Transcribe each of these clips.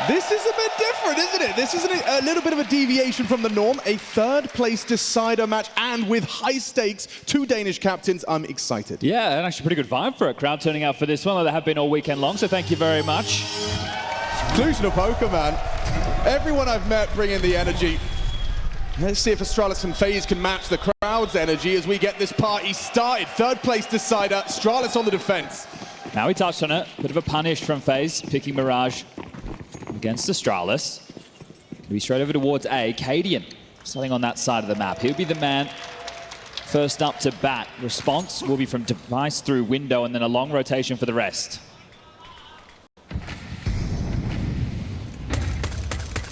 This is a bit different, isn't it? This is a little bit of a deviation from the norm. A third-place decider match, and with high stakes, 2 Danish captains. I'm excited. Yeah, and actually pretty good vibe for it. Crowd turning out for this one, though they have been all weekend long, so thank you very much. Cluj-Napoca, man. Everyone I've met bringing the energy. Let's see if Astralis and FaZe can match the crowd's energy as we get this party started. Third-place decider, Astralis on the defense. Now we touched on it. Bit of a punish from FaZe, picking Mirage against Astralis. Gonna be straight over towards A. Cadian starting on that side of the map. He'll be the man first up to bat. Response will be from device through window, and then a long rotation for the rest.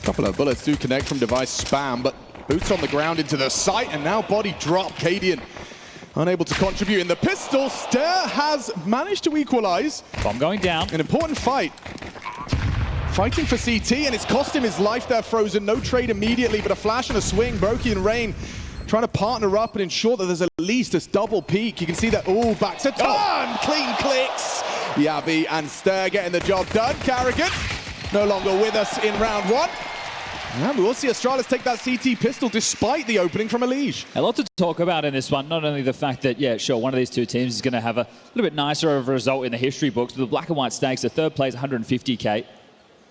Couple of bullets do connect from device spam, but boots on the ground into the site, and now body drop. Cadian unable to contribute in the pistol. Stair has managed to equalize. Bomb going down. An important fight. Fighting for CT, and it's cost him his life there, Frozen. No trade immediately, but a flash and a swing. Brokey and Rain trying to partner up and ensure that there's at least this double peak. You can see that, oh, back to turn. Clean clicks. Yabi and Stair getting the job done. Carrigan no longer with us in round 1. And we will see Astralis take that CT pistol despite the opening from Elige. A lot to talk about in this one. Not only the fact that, yeah, sure, one of these two teams is going to have a little bit nicer of a result in the history books, but the black and white stakes, the third place, 150K.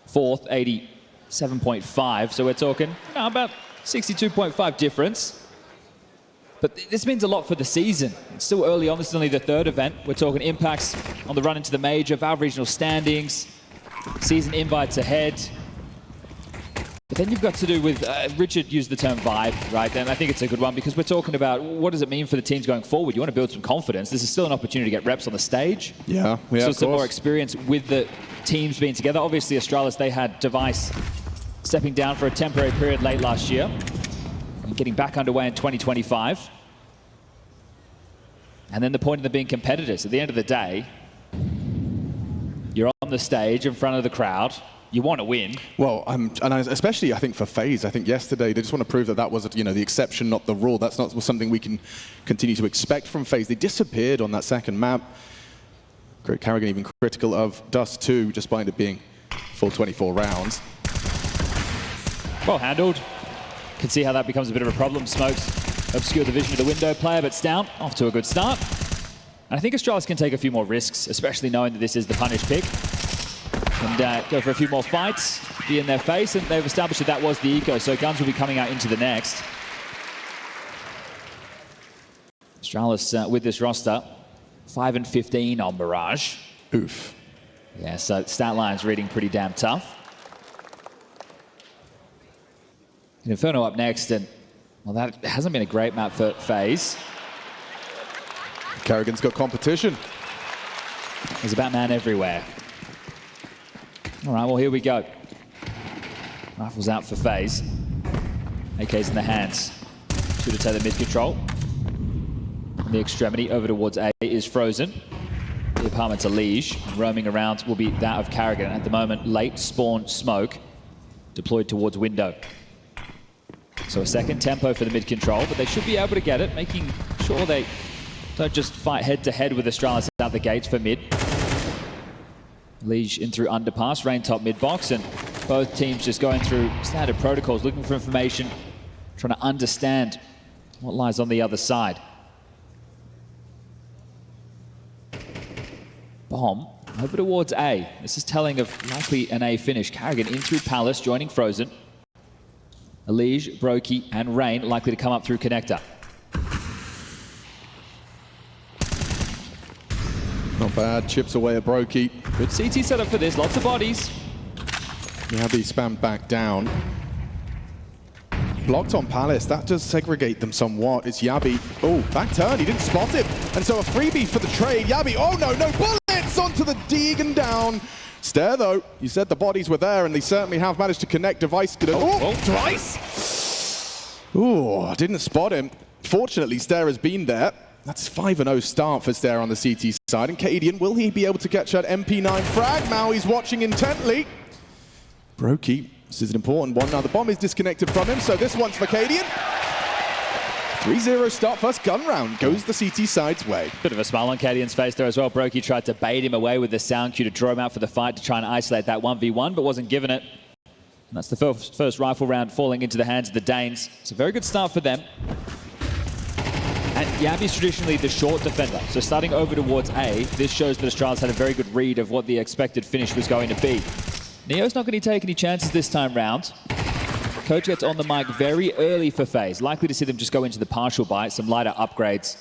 Fourth, 87.5. So we're talking about 62.5 difference. But this means a lot for the season. It's still early on. This is only the 3rd event. We're talking impacts on the run into the major, Valve regional standings, season invites ahead. But then you've got to do with, Richard used the term vibe, right? And I think it's a good one because we're talking about what does it mean for the teams going forward? You want to build some confidence. This is still an opportunity to get reps on the stage. Yeah, so some more experience with the teams being together. Obviously, Astralis, they had Device stepping down for a temporary period late last year and getting back underway in 2025. And then the point of them being competitors. At the end of the day, you're on the stage in front of the crowd. You want to win. Well, especially I think for FaZe, I think yesterday they just want to prove that that was, you know, the exception, not the rule. That's not something we can continue to expect from FaZe. They disappeared on that second map. Carrigan even critical of Dust 2, despite it being full 24 rounds. Well handled. Can see how that becomes a bit of a problem. Smokes obscure the vision of the window player, but Stout off to a good start. And I think Astralis can take a few more risks, especially knowing that this is the punish pick. And go for a few more fights, be in their face, and they've established that that was the eco, so guns will be coming out into the next. Astralis with this roster, 5 and 15 on Mirage. Oof. Yeah, so stat line's reading pretty damn tough. And Inferno up next, and well, that hasn't been a great map for FaZe. Carrigan's got competition. There's a Batman everywhere. All right, well, here we go. Rifles out for FaZe. AK's in the hands. Should have taken the mid-control. On the extremity, over towards A is Frozen. The apartment's Elige. Roaming around will be that of Carrigan. At the moment, late spawn Smoke deployed towards window. So a second tempo for the mid-control, but they should be able to get it, making sure they don't just fight head-to-head with Astralis out the gates for mid. Elige in through underpass, Rain top mid-box, and both teams just going through standard protocols, looking for information, trying to understand what lies on the other side. Bomb over towards A. This is telling of likely an A finish. Carrigan in through Palace, joining Frozen. Elige, Brokey, and Rain likely to come up through connector. Not bad, chips away at Brokey. Good CT setup for this, lots of bodies. Yabi spammed back down. Blocked on Palace, that does segregate them somewhat. It's Yabi. Oh, back turn, he didn't spot it. And so a freebie for the trade. Yabi, oh no, no bullets onto the dig and down. Stair though, you said the bodies were there and they certainly have managed to connect Device. Twice. Oh, didn't spot him. Fortunately, Stair has been there. That's 5-0 start for Stair on the CT side. And Cadian, will he be able to catch that MP9 frag? Maui's watching intently. Brokey, this is an important one. Now the bomb is disconnected from him, so this one's for Cadian. 3-0 start, first gun round, goes the CT side's way. Bit of a smile on Cadian's face there as well. Brokey tried to bait him away with the sound cue to draw him out for the fight to try and isolate that 1v1, but wasn't given it. And that's the first rifle round falling into the hands of the Danes. It's a very good start for them. And Yabi's traditionally the short defender, so starting over towards A, this shows that Astralis had a very good read of what the expected finish was going to be. Neo's not going to take any chances this time round. Coach gets on the mic very early for FaZe. Likely to see them just go into the partial buy, some lighter upgrades.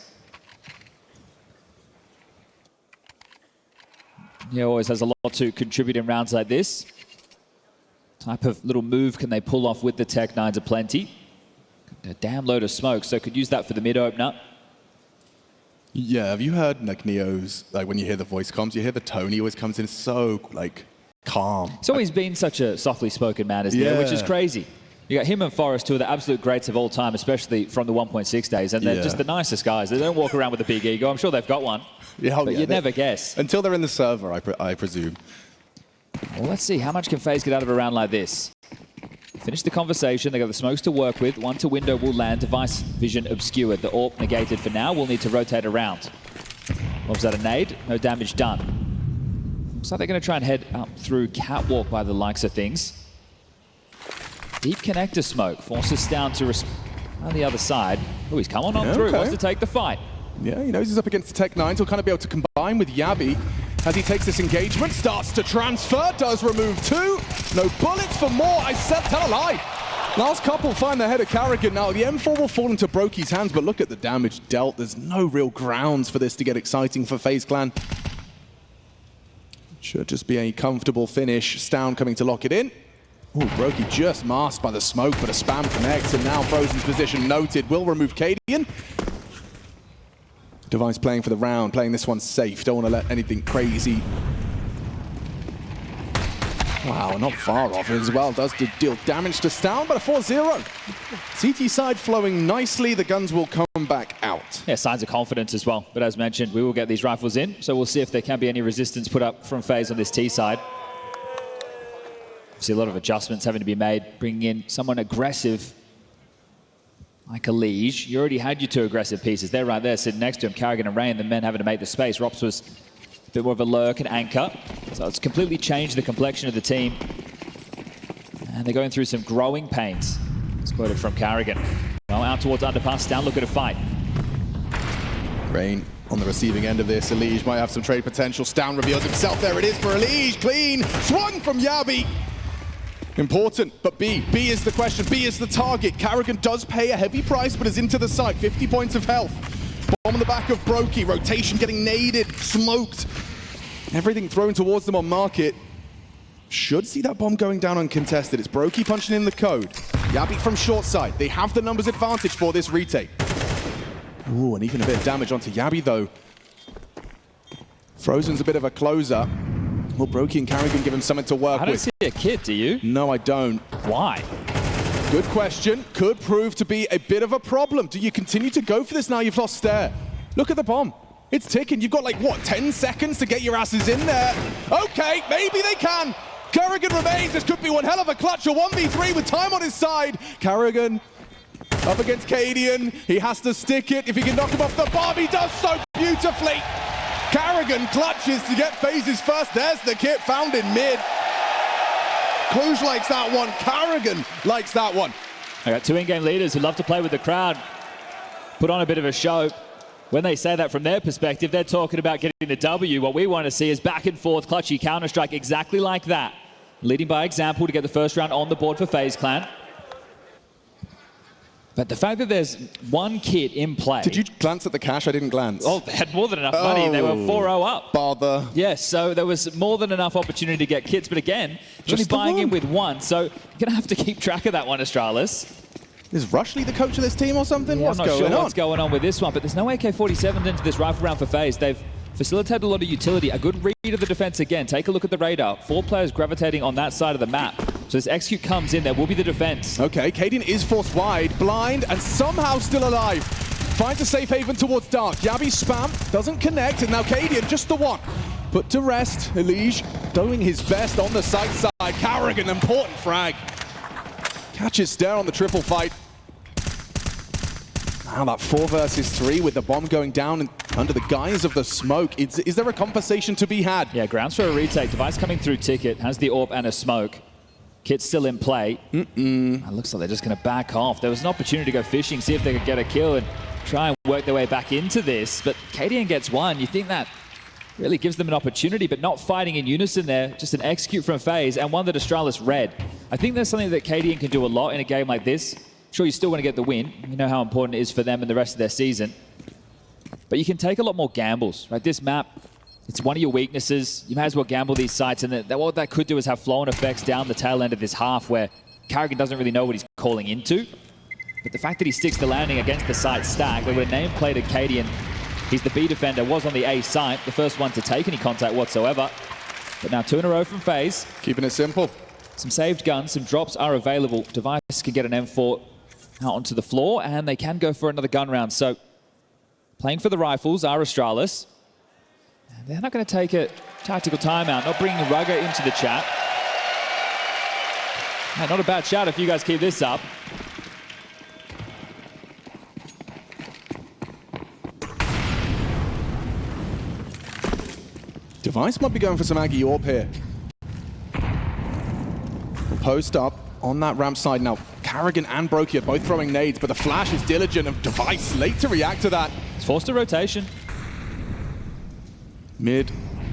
Neo always has a lot to contribute in rounds like this. Type of little move can they pull off with the Tech-9s aplenty. A damn load of smoke, so could use that for the mid-opener. Yeah, have you heard like Neo's, like when you hear the voice comms, you hear the tone, he always comes in so like calm. He's always been such a softly spoken man, isn't he? Which is crazy. You got him and Forrest, two of the absolute greats of all time, especially from the 1.6 days, and they're just the nicest guys. They don't walk around with a big ego. I'm sure they've got one, but you'd never guess. Until they're in the server, I presume. Well, let's see, how much can FaZe get out of a round like this? Finish the conversation, they got the smokes to work with. One to window will land, device vision obscured. The AWP negated for now, we'll need to rotate around. Was that a nade? No damage done. Looks like they're going to try and head up through catwalk by the likes of things. Deep connector smoke forces down to on the other side. Oh, he's coming on through, wants to take the fight. Yeah, he knows he's up against the Tech-9s. He'll kind of be able to combine with Yabi as he takes this engagement, starts to transfer, does remove two. No bullets for more. I said, tell a lie. Last couple find the head of Carrigan. Now, the M4 will fall into Brokey's hands, but look at the damage dealt. There's no real grounds for this to get exciting for FaZe Clan. Should just be a comfortable finish. Stown coming to lock it in. Ooh, Brokey just masked by the smoke, but a spam connects, and now Frozen's position noted. Will remove Cadian. Device playing for the round, playing this one safe. Don't want to let anything crazy. Wow, not far off as well. Does deal damage to Stown, but a 4-0. CT side flowing nicely. The guns will come back out. Yeah, signs of confidence as well. But as mentioned, we will get these rifles in, so we'll see if there can be any resistance put up from FaZe on this T side. See a lot of adjustments having to be made, bringing in someone aggressive like a Liege. You already had your two aggressive pieces. They're right there sitting next to him, Carrigan and Rain, the men having to make the space. Rops was a bit more of a lurk and anchor. So it's completely changed the complexion of the team. And they're going through some growing pains. It's quoted from Carrigan. Now out towards underpass, down, look at a fight. Rain on the receiving end of this. Liege might have some trade potential. Stown reveals himself. There it is for Liege. Clean. Swung from Yabi. Important, but B is the question. B is the target. Carrigan does pay a heavy price, but is into the site. 50 points of health. Bomb on the back of Brokey. Rotation getting naded, smoked. Everything thrown towards them on market. Should see that bomb going down uncontested. It's Brokey punching in the code. Yabi from short side. They have the numbers advantage for this retake. Ooh, and even a bit of damage onto Yabi though. Frozen's a bit of a closer. Well, Brokey and Carrigan give him something to work with. I don't see a kit, do you? No, I don't. Why? Good question. Could prove to be a bit of a problem. Do you continue to go for this now you've lost Stare? Look at the bomb. It's ticking. You've got like, what, 10 seconds to get your asses in there? Okay, maybe they can. Carrigan remains. This could be one hell of a clutch. A 1v3 with time on his side. Carrigan up against Cadian. He has to stick it. If he can knock him off the bomb, he does so beautifully. Carrigan clutches to get FaZe's first. There's the kit found in mid. Cluj likes that one. Carrigan likes that one. I got two in-game leaders who love to play with the crowd, put on a bit of a show. When they say that from their perspective, they're talking about getting the W. What we want to see is back and forth, clutchy Counter-Strike exactly like that. Leading by example to get the first round on the board for FaZe Clan. But the fact that there's one kit in play... Did you glance at the cash? I didn't glance. Oh, they had more than enough money. They were 4-0 up. Bother. Yes, so there was more than enough opportunity to get kits. But again, just buying in with one. So you're going to have to keep track of that one, Astralis. Is Rushley the coach of this team or something? Yeah, what's I'm not going sure on? What's going on with this one, but there's no AK-47s into this rifle round for FaZe. They've facilitated a lot of utility. A good read of the defense again. Take a look at the radar. 4 players gravitating on that side of the map. So this execute comes in, there will be the defense. Okay, Cadian is forced wide, blind, and somehow still alive. Finds a safe haven towards dark. Yabi spam, doesn't connect, and now Cadian, just the one. Put to rest, Liege doing his best on the side side. Carrigan, important frag. Catches Stare on the triple fight. Now that 4 versus 3 with the bomb going down and under the guise of the smoke. Is there a compensation to be had? Yeah, grounds for a retake. Device coming through ticket, has the AWP and a smoke. Kit's still in play. It looks like they're just going to back off. There was an opportunity to go fishing, see if they could get a kill and try and work their way back into this. But KDN gets one. You think that really gives them an opportunity, but not fighting in unison there. Just an execute from FaZe and one that Astralis read. I think there's something that KDN can do a lot in a game like this. Sure, you still want to get the win. You know how important it is for them in the rest of their season. But you can take a lot more gambles, right? This map, it's one of your weaknesses. You may as well gamble these sites, and what that could do is have flow-on effects down the tail end of this half where Karrigan doesn't really know what he's calling into. But the fact that he sticks the landing against the site stack, they would have nameplated KDN. He's the B defender, was on the A site, the first one to take any contact whatsoever. But now 2 in a row from FaZe. Keeping it simple. Some saved guns, some drops are available. Device can get an M4 out onto the floor, and they can go for another gun round. So playing for the rifles are Astralis. They're not going to take a tactical timeout, not bringing Rugger into the chat. Hey, not a bad shout if you guys keep this up. Device might be going for some Aggie Orb here. We'll post up on that ramp side now. Karrigan and Brokey are both throwing nades, but the flash is diligent of Device late to react to that. It's forced a rotation. Mid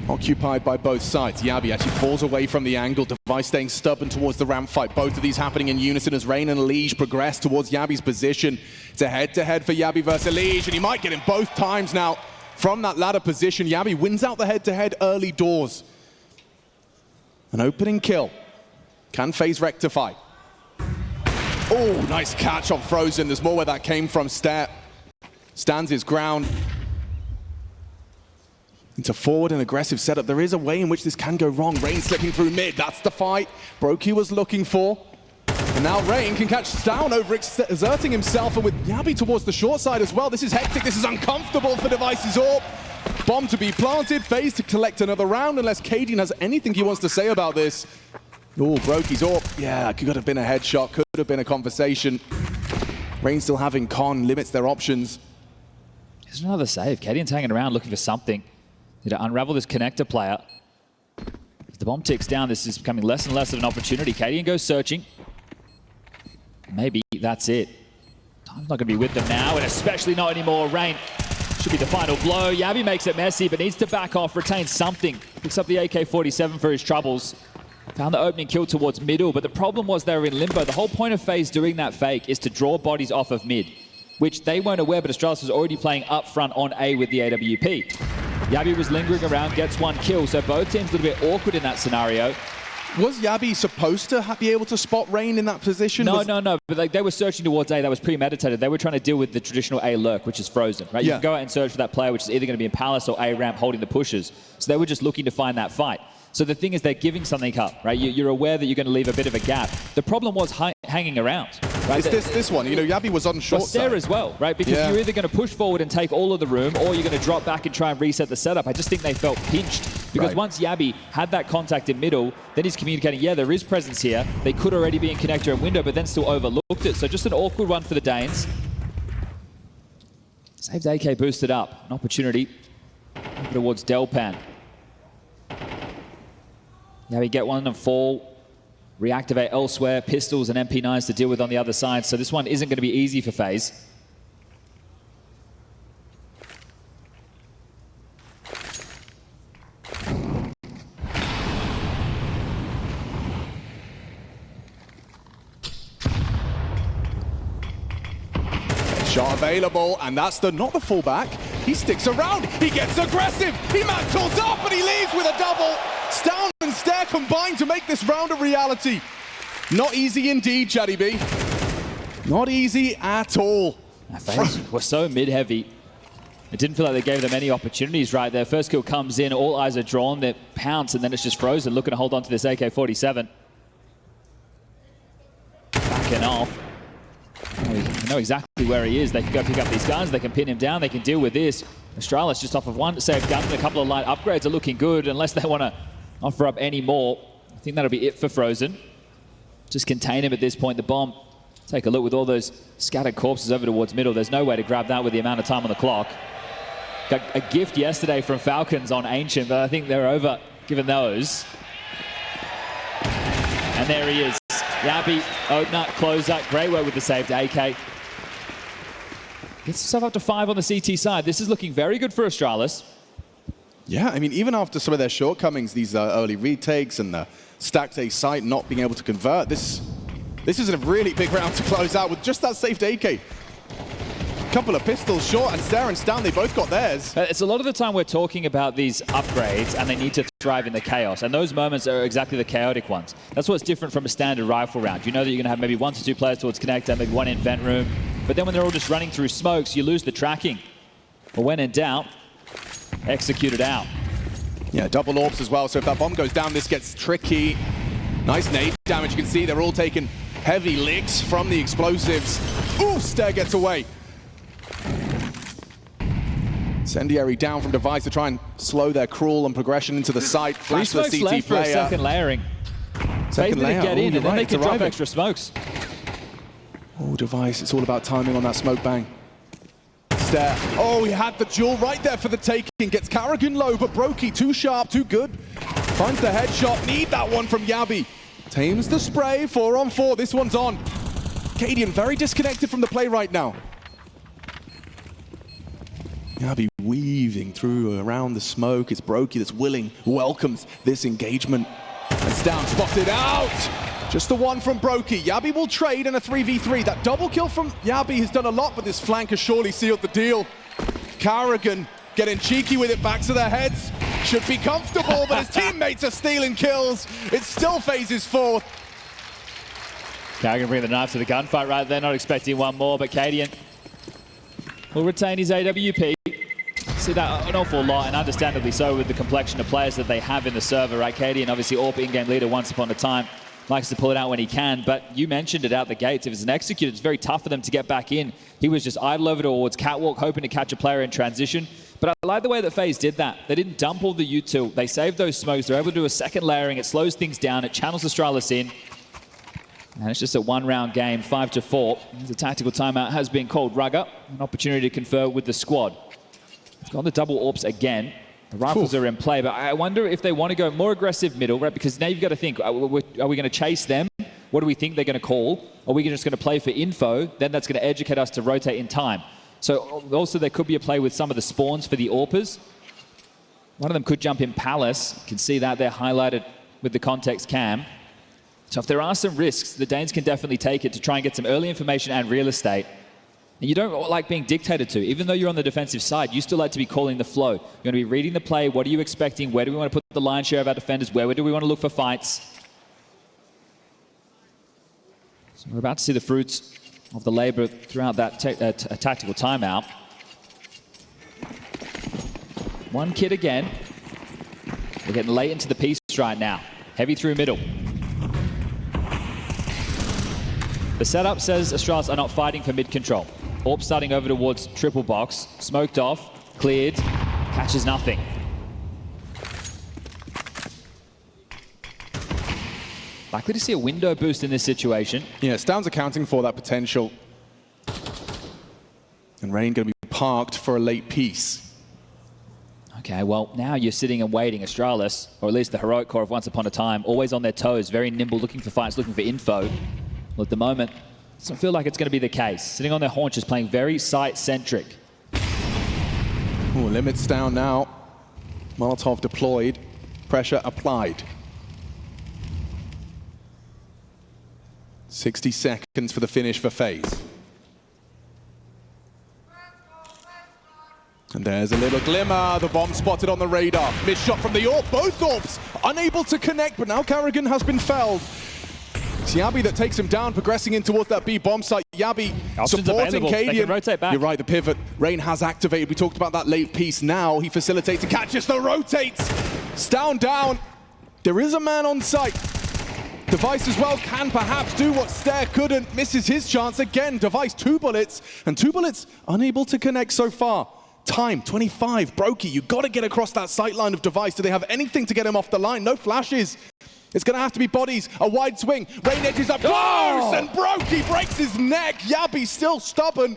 occupied by both sides. Yabi actually falls away from the angle. Device staying stubborn towards the ramp fight. Both of these happening in unison as Rain and Liege progress towards Yabi's position. It's a head-to-head for Yabi versus Liege, and he might get him both times now from that ladder position. Yabi wins out the head-to-head early doors. An opening kill. Can FaZe rectify? Oh, nice catch on Frozen. There's more where that came from. Stands his ground. Into forward and aggressive setup. There is a way in which this can go wrong. Rain slipping through mid. That's the fight Brokey was looking for. And now Rain can catch Down overexerting himself, and with Yabi towards the short side as well. This is hectic. This is uncomfortable for Device's AWP. Bomb to be planted. FaZe to collect another round unless KDN has anything he wants to say about this. Oh, Brokey's AWP. Yeah, could have been a headshot. Could have been a conversation. Rain still having con limits their options. There's another save. KDN's hanging around looking for something. Need to unravel this connector player. As the bomb ticks down, this is becoming less and less of an opportunity. KDN goes searching. Maybe that's it. Time's not going to be with them now, and especially not anymore. Rain should be the final blow. Yabi makes it messy, but needs to back off, retain something. Picks up the AK-47 for his troubles. Found the opening kill towards middle, but the problem was they were in limbo. The whole point of FaZe doing that fake is to draw bodies off of mid, which they weren't aware, but Astralis was already playing up front on A with the AWP. Yabi was lingering around, gets one kill, so both teams a little bit awkward in that scenario. Was Yabi supposed to be able to spot Rain in that position? No, but like, they were searching towards A. That was premeditated. They were trying to deal with the traditional A lurk, which is frozen, right? You can go out and search for that player, which is either going to be in Palace or A ramp holding the pushes. So they were just looking to find that fight. So the thing is, they're giving something up, right? You're aware that you're going to leave a bit of a gap. The problem was hanging around. Right? It's this one. You know, Yabi was on short side. There as well, right? Because you're either going to push forward and take all of the room, or you're going to drop back and try and reset the setup. I just think they felt pinched. Because once Yabi had that contact in middle, then he's communicating, yeah, there is presence here. They could already be in connector and window, but then still overlooked it. So just an awkward one for the Danes. Saved AK boosted up. An opportunity towards Delpan. Now we get one and fall, reactivate elsewhere, pistols and MP9s to deal with on the other side. So this one isn't going to be easy for FaZe. Shot available, and that's not the fullback. He sticks around, he gets aggressive, he mantles up, and he leaves with a double. Stown and Stare combined to make this round a reality. Not easy indeed, Chatty B. Not easy at all. FaZe were so mid-heavy. It didn't feel like they gave them any opportunities right there. First kill comes in, all eyes are drawn, they pounce, and then it's just Frozen looking to hold on to this AK-47. Backing off. They know exactly where he is. They can go pick up these guns, they can pin him down, they can deal with this. Astralis just off of one saved gun and a couple of light upgrades are looking good unless they want to offer up any more. I think that'll be it for Frozen. Just contain him at this point. The bomb, take a look with all those scattered corpses over towards middle. There's no way to grab that with the amount of time on the clock. Got a gift yesterday from Falcons on Ancient, but I think they're over given those. And there he is. Yabi, opener, closer, great work with the save to AK. Gets himself up to 5 on the CT side. This is looking very good for Astralis. Yeah, I mean, even after some of their shortcomings, these early retakes and the stacked A site not being able to convert, this is a really big round to close out with just that safe to AK. Couple of pistols short, and Stare and Stan, they both got theirs. It's a lot of the time we're talking about these upgrades and they need to thrive in the chaos, and those moments are exactly the chaotic ones. That's what's different from a standard rifle round. You know that you're going to have maybe 1 to 2 players towards connector, maybe 1 in vent room, but then when they're all just running through smokes, you lose the tracking. But when in doubt, execute it out. Yeah, double orbs as well, so if that bomb goes down, this gets tricky. Nice nade damage. You can see they're all taking heavy licks from the explosives. Ooh, Stare gets away. Incendiary down from Device to try and slow their crawl and progression into the site. Flash the CT left player. For a second layering. FaZe didn't get in, and then they can drop extra smokes. Oh, Device, it's all about timing on that smoke bang. Stare. Oh, he had the duel right there for the taking. Gets Karrigan low, but Brokey too sharp, too good. Finds the headshot. Need that one from Yabi. Tames the spray. 4 on 4. This one's on. Cadian very disconnected from the play right now. Yabi weaving through around the smoke. It's Brokey that's willing, welcomes this engagement. And Stan spotted out. Just the one from Brokey. Yabi will trade in a 3v3. That double kill from Yabi has done a lot, but this flank has surely sealed the deal. Karrigan getting cheeky with it, back to their heads. Should be comfortable, but his teammates are stealing kills. It's still FaZe's 4th. Karrigan bring the knife to the gunfight right there, not expecting one more, but Cadian will retain his AWP. See that an awful lot, and understandably so with the complexion of players that they have in the server, right? Cadian, obviously AWP in-game leader once upon a time, likes to pull it out when he can, but you mentioned it out the gates. If it's an execute, it's very tough for them to get back in. He was just idle over towards Catwalk, hoping to catch a player in transition. But I like the way that FaZe did that. They didn't dump all the util. They saved those smokes. They're able to do a second layering. It slows things down. It channels Astralis in. And it's just a 1-round game, 5-4. The tactical timeout has been called. Rugger, an opportunity to confer with the squad. It's got the double AWPs again. The rifles are in play, but I wonder if they want to go more aggressive middle, right? Because now you've got to think, are we going to chase them? What do we think they're going to call? Are we just going to play for info? Then that's going to educate us to rotate in time. So also there could be a play with some of the spawns for the AWPers. One of them could jump in Palace. You can see that they're highlighted with the context cam. So if there are some risks, the Danes can definitely take it to try and get some early information and real estate. And you don't like being dictated to. Even though you're on the defensive side, you still like to be calling the flow. You're going to be reading the play. What are you expecting? Where do we want to put the lion's share of our defenders? Where do we want to look for fights? So we're about to see the fruits of the labor throughout that tactical timeout. One kid again. We're getting late into the piece right now. Heavy through middle. The setup says Astralis are not fighting for mid-control. AWP starting over towards triple box. Smoked off, cleared, catches nothing. Likely to see a window boost in this situation. Yeah, Stan's accounting for that potential. And Rain going to be parked for a late piece. Okay, well, now you're sitting and waiting. Astralis, or at least the heroic core of Once Upon a Time, always on their toes, very nimble, looking for fights, looking for info. Well, at the moment, it doesn't feel like it's going to be the case. Sitting on their haunches, playing very site-centric. Limits down now. Molotov deployed. Pressure applied. 60 seconds for the finish for FaZe. And there's a little glimmer. The bomb spotted on the radar. Missed shot from the AWP. Both AWPs unable to connect, but now Karrigan has been felled. It's Yabi that takes him down, progressing in towards that B bomb site. Yabi supporting Cadian. Rotate back. You're right, the pivot. Rain has activated. We talked about that late piece. Now he facilitates and catches the rotates. Down. There is a man on site. Device as well can perhaps do what Stare couldn't. Misses his chance again. Device 2 bullets, and 2 bullets unable to connect so far. Time, 25. Brokey, you got to get across that sight line of Device. Do they have anything to get him off the line? No flashes. It's going to have to be bodies. A wide swing. Rain edges up close, and Brokey breaks his neck. Yabi's still stubborn.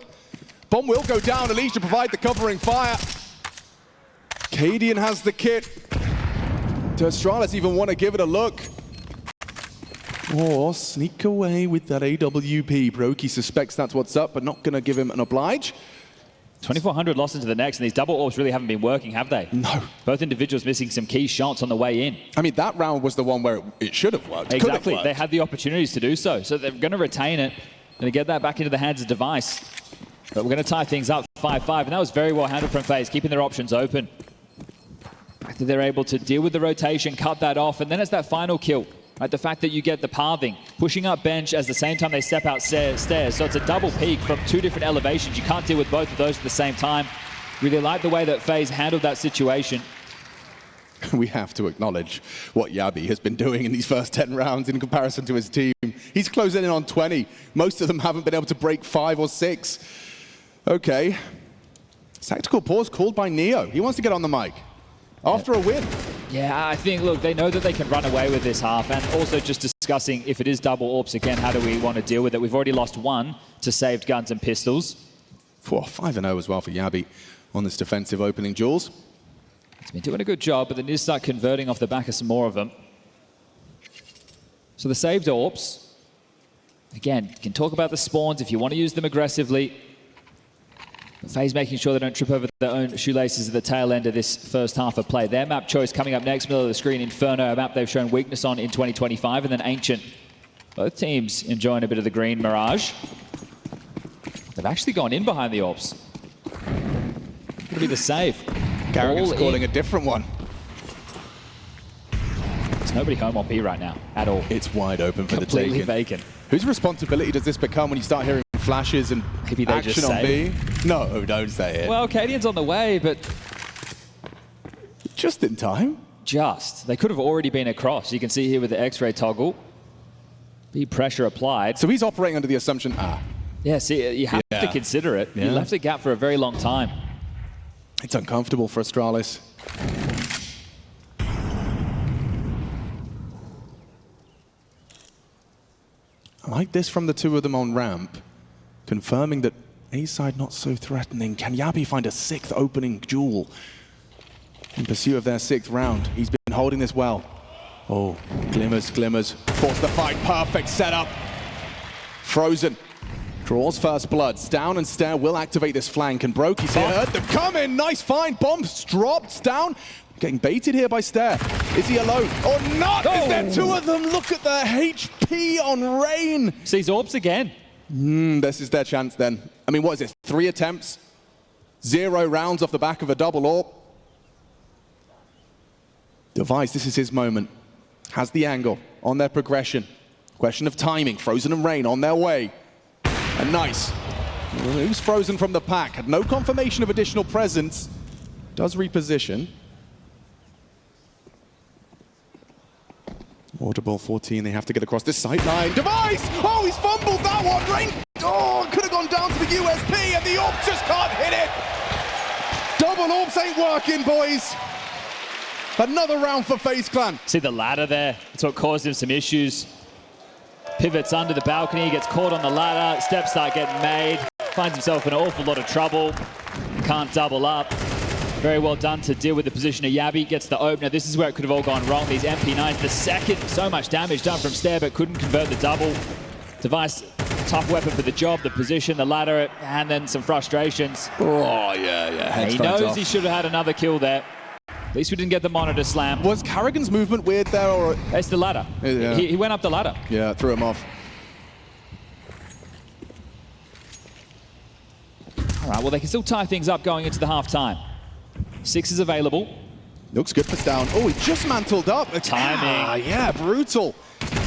Bomb will go down, at least to provide the covering fire. Cadian has the kit. Does Astralis even want to give it a look? Or sneak away with that AWP. Brokey suspects that's what's up, but not going to give him an oblige. 2,400 lost into the next, and these double orbs really haven't been working, have they? No. Both individuals missing some key shots on the way in. I mean, that round was the one where it should have worked. Exactly. They had the opportunities to do so. So they're going to retain it, going to get that back into the hands of Device. But we're going to tie things up 5-5, and that was very well handled from FaZe, keeping their options open. After they're able to deal with the rotation, cut that off, and then it's that final kill. Right, the fact that you get the pathing, pushing up bench at the same time they step out stairs. So it's a double peak from two different elevations. You can't deal with both of those at the same time. Really like the way that FaZe handled that situation. We have to acknowledge what Yabi has been doing in these first 10 rounds in comparison to his team. He's closing in on 20. Most of them haven't been able to break 5 or 6. Okay. Tactical pause called by Neo. He wants to get on the mic after a win. Yeah, I think, look, they know that they can run away with this half, and also just discussing if it is double AWPs again, how do we want to deal with it? We've already lost 1 to saved guns and pistols. 5-0 as well for Yabi on this defensive opening duels. He's been doing a good job, but they need to start converting off the back of some more of them. So the saved AWPs, again, you can talk about the spawns if you want to use them aggressively. But FaZe making sure they don't trip over their own shoelaces at the tail end of this first half of play. Their map choice coming up next, middle of the screen, Inferno, a map they've shown weakness on in 2025, and then Ancient. Both teams enjoying a bit of the green Mirage. They've actually gone in behind the AWPs. Could be the save. Carrigan's calling a different one. There's nobody home on B right now, at all. It's wide open for the taking. Completely vacant. Whose responsibility does this become when you start hearing flashes and maybe they action just on B? No, don't say it. Well, Cadian's on the way, but... just in time. Just. They could have already been across. You can see here with the X-ray toggle. B pressure applied. So he's operating under the assumption, yeah, see, you have to consider it. Yeah. You left the gap for a very long time. It's uncomfortable for Astralis. I like this from the two of them on ramp, confirming that A side not so threatening. Can Yabi find a 6th opening duel in pursuit of their 6th round? He's been holding this well. Oh, glimmers, force the fight, perfect setup. Frozen, draws first bloods, down and stare, will activate this flank, and Brokey's here, heard them come in, nice find, bombs dropped, down. Getting baited here by Stare. Is he alone or not? Is there 2 of them? Look at the HP on Rain. Sees AWPs again. This is their chance then. I mean, what is this? 3 attempts, 0 rounds off the back of a double AWP. Device, this is his moment. Has the angle on their progression. Question of timing. Frozen and Rain on their way. And nice. Who's Frozen from the pack? Had no confirmation of additional presence. Does reposition. Audible 14, they have to get across this sight line. Device! Oh, he's fumbled that one! Rain! Oh, could have gone down to the USP, and the AWP just can't hit it! Double AWPs ain't working, boys! Another round for FaZe Clan. See the ladder there? That's what caused him some issues. Pivots under the balcony, gets caught on the ladder, steps start getting made, finds himself in an awful lot of trouble, can't double up. Very well done to deal with the position of Yabi. Gets the opener. This is where it could have all gone wrong. These MP9s, the second, so much damage done from Stare, but couldn't convert the double. Device, tough weapon for the job, the position, the ladder, and then some frustrations. Oh, yeah. He knows he should have had another kill there. At least we didn't get the monitor slam. Was Carrigan's movement weird there, or? It's the ladder. Yeah. He went up the ladder. Yeah, threw him off. All right, well, they can still tie things up going into the half-time. 6 is available. Looks good for down. Oh, he just mantled up. Timing. Yeah, brutal.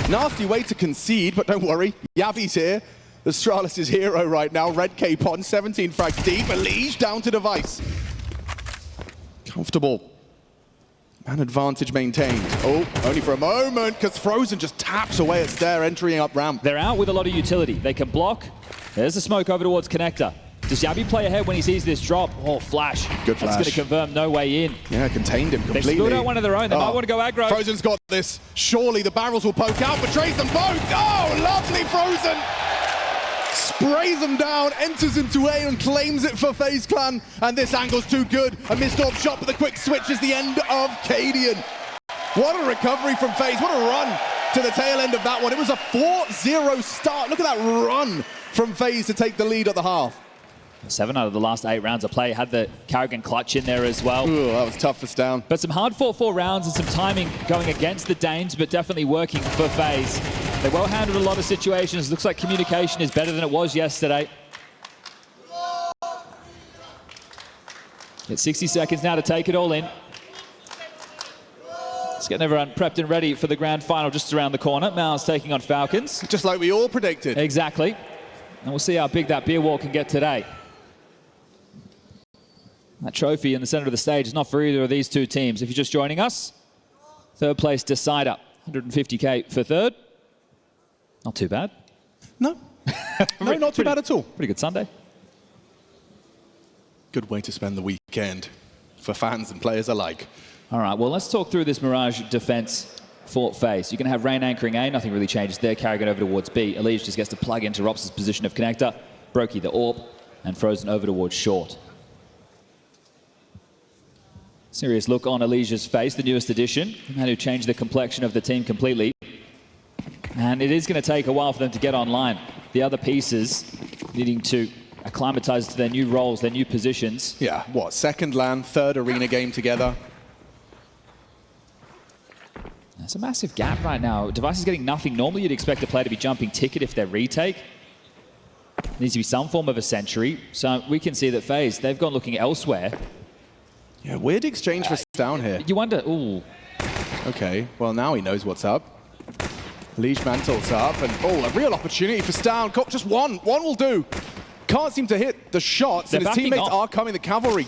Nasty way to concede, but don't worry. Yabi's here. Astralis' hero right now. Red cape on, 17 frags deep. Elige down to Device. Comfortable. Man advantage maintained. Oh, only for a moment, because Frozen just taps away at Stare, entering up ramp. They're out with a lot of utility. They can block. There's the smoke over towards Connector. Does Yabi play ahead when he sees this drop? Oh, flash. Good flash. That's going to confirm no way in. Yeah, contained him completely. They've spilled out one of their own. They might want to go aggro. Frozen's got this. Surely the barrels will poke out, betrays them both. Oh, lovely Frozen. Sprays them down, enters into A and claims it for FaZe Clan. And this angle's too good. A missed AWP shot, but the quick switch is the end of Cadian. What a recovery from FaZe. What a run. to the tail end of that one. It was a 4-0 start. Look at that run from FaZe to take the lead at the half. 7 out of the last 8 rounds of play. Had the Karrigan clutch in there as well. Ooh, that was tough for Stown. But some hard fought 4 rounds and some timing going against the Danes, but definitely working for FaZe. They well handled a lot of situations. Looks like communication is better than it was yesterday. Get 60 seconds now to take it all in. Let's get everyone prepped and ready for the grand final just around the corner. MOUZ taking on Falcons. Just like we all predicted. Exactly. And we'll see how big that beer wall can get today. That trophy in the center of the stage is not for either of these two teams. If you're just joining us, third place decider, 150K for third. Not too bad. No. No, not too bad at all. Pretty good Sunday. Good way to spend the weekend for fans and players alike. All right, well, let's talk through this Mirage defense for FaZe. You're going to have Rain anchoring A. Nothing really changes there. Karrigan over towards B. Elige just gets to plug into Rops' position of connector. Brokey the AWP. And Frozen over towards short. Serious look on Elige's face, the newest addition. The man who changed the complexion of the team completely. And it is going to take a while for them to get online. The other pieces needing to acclimatize to their new roles, their new positions. Yeah, what, second LAN, third arena game together. It's a massive gap right now. Device is getting nothing. Normally you'd expect a player to be jumping ticket if they're retake. There needs to be some form of a sentry. So we can see that FaZe, they've gone looking elsewhere. Yeah, weird exchange for Stown here. You wonder, ooh. Okay, well now he knows what's up. Elige mantles up, and a real opportunity for Stown. Just one will do. Can't seem to hit the shots, and his teammates are coming. The cavalry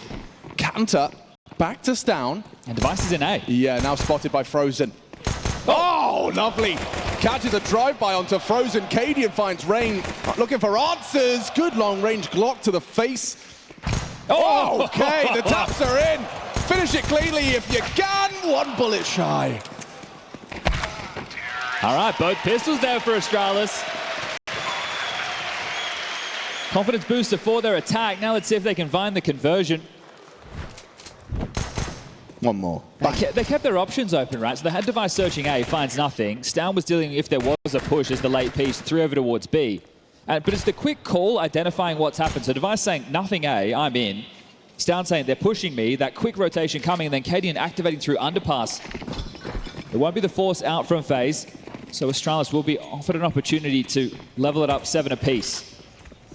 canter back to Stown. And Device is in A. Yeah, now spotted by Frozen. Oh, lovely. Catches a drive-by onto Frozen. Cadian finds Rain, looking for answers. Good long-range Glock to the face. Oh, okay, the taps are in. Finish it cleanly if you can. One bullet shy. All right, both pistols there for Astralis. Confidence booster for their attack. Now let's see if they can find the conversion. One more. They kept their options open, right? So they had Device searching A, finds nothing. Stown was dealing if there was a push as the late piece, 3 over towards B. But it's the quick call identifying what's happened. So Device saying, nothing A, I'm in. Stown saying, they're pushing me. That quick rotation coming, and then Cadian activating through underpass. It won't be the force out from FaZe. So Astralis will be offered an opportunity to level it up 7 apiece.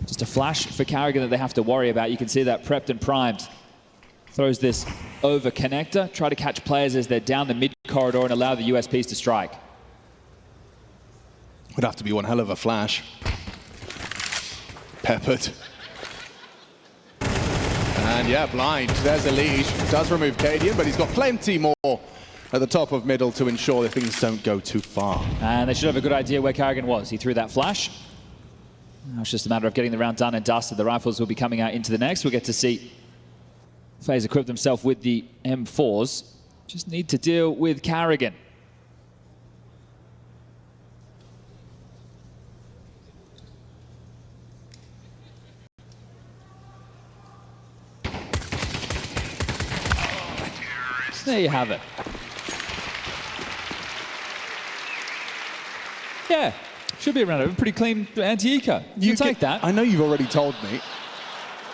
Just a flash for Karrigan that they have to worry about. You can see that prepped and primed. Throws this over connector. Try to catch players as they're down the mid corridor and allow the USPs to strike. Would have to be one hell of a flash. Peppered. And yeah, blind. There's Elige. Does remove Cadian, but he's got plenty more at the top of middle to ensure that things don't go too far. And they should have a good idea where Karrigan was. He threw that flash. Now it's just a matter of getting the round done and dusted. The rifles will be coming out into the next. We'll get to see FaZe equip themselves with the M4s. Just need to deal with Karrigan. There you have it. Yeah, should be around a pretty clean anti-eco. You take that. I know you've already told me,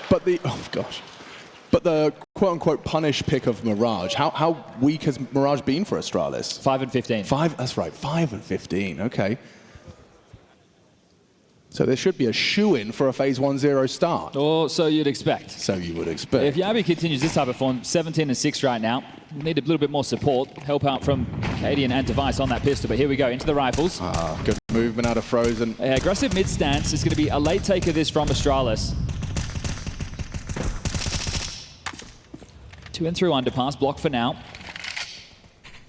but the quote-unquote punish pick of Mirage, how weak has Mirage been for Astralis? 5 and 15. 5, that's right, 5 and 15, okay. So there should be a shoe-in for a FaZe 1-0 start. Or so you'd expect. So you would expect. If Yabi continues this type of form, 17 and 6 right now, we need a little bit more support, help out from Cadian and Device on that pistol. But here we go, into the rifles. Good movement out of Frozen. Aggressive mid stance is going to be a late take of this from Astralis. 2 and through underpass, block for now.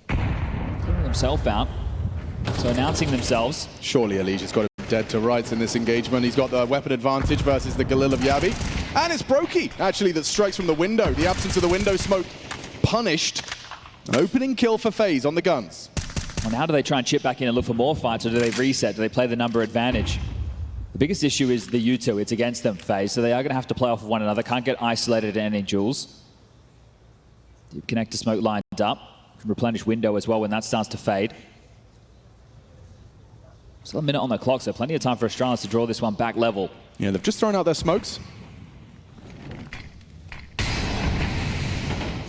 Putting themselves out. So announcing themselves. Surely Elige has got to be dead to rights in this engagement. He's got the weapon advantage versus the Galil of Yabi. And it's Brokey, actually, that strikes from the window. The absence of the window smoke punished. An opening kill for FaZe on the guns. Well, now do they try and chip back in and look for more fights, or do they reset? Do they play the number advantage? The biggest issue is the U2. It's against them, FaZe, so they are going to have to play off of one another. Can't get isolated at any duels. Deep connector smoke lined up. Can replenish window as well when that starts to fade. Still a minute on the clock, so plenty of time for Astralis to draw this one back level. Yeah, they've just thrown out their smokes.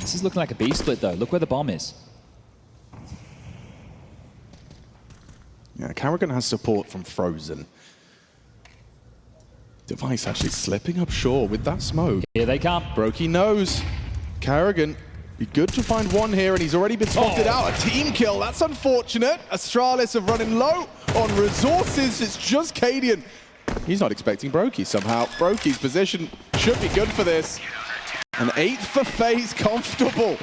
This is looking like a B split though. Look where the bomb is. Yeah, Karrigan has support from Frozen. Device actually slipping up short with that smoke. Here they come. Brokey knows. Karrigan, be good to find one here, and he's already been spotted out. A team kill, that's unfortunate. Astralis are running low on resources. It's just Cadian. He's not expecting Brokey somehow. Brokey's position should be good for this. An 8th for FaZe, comfortable.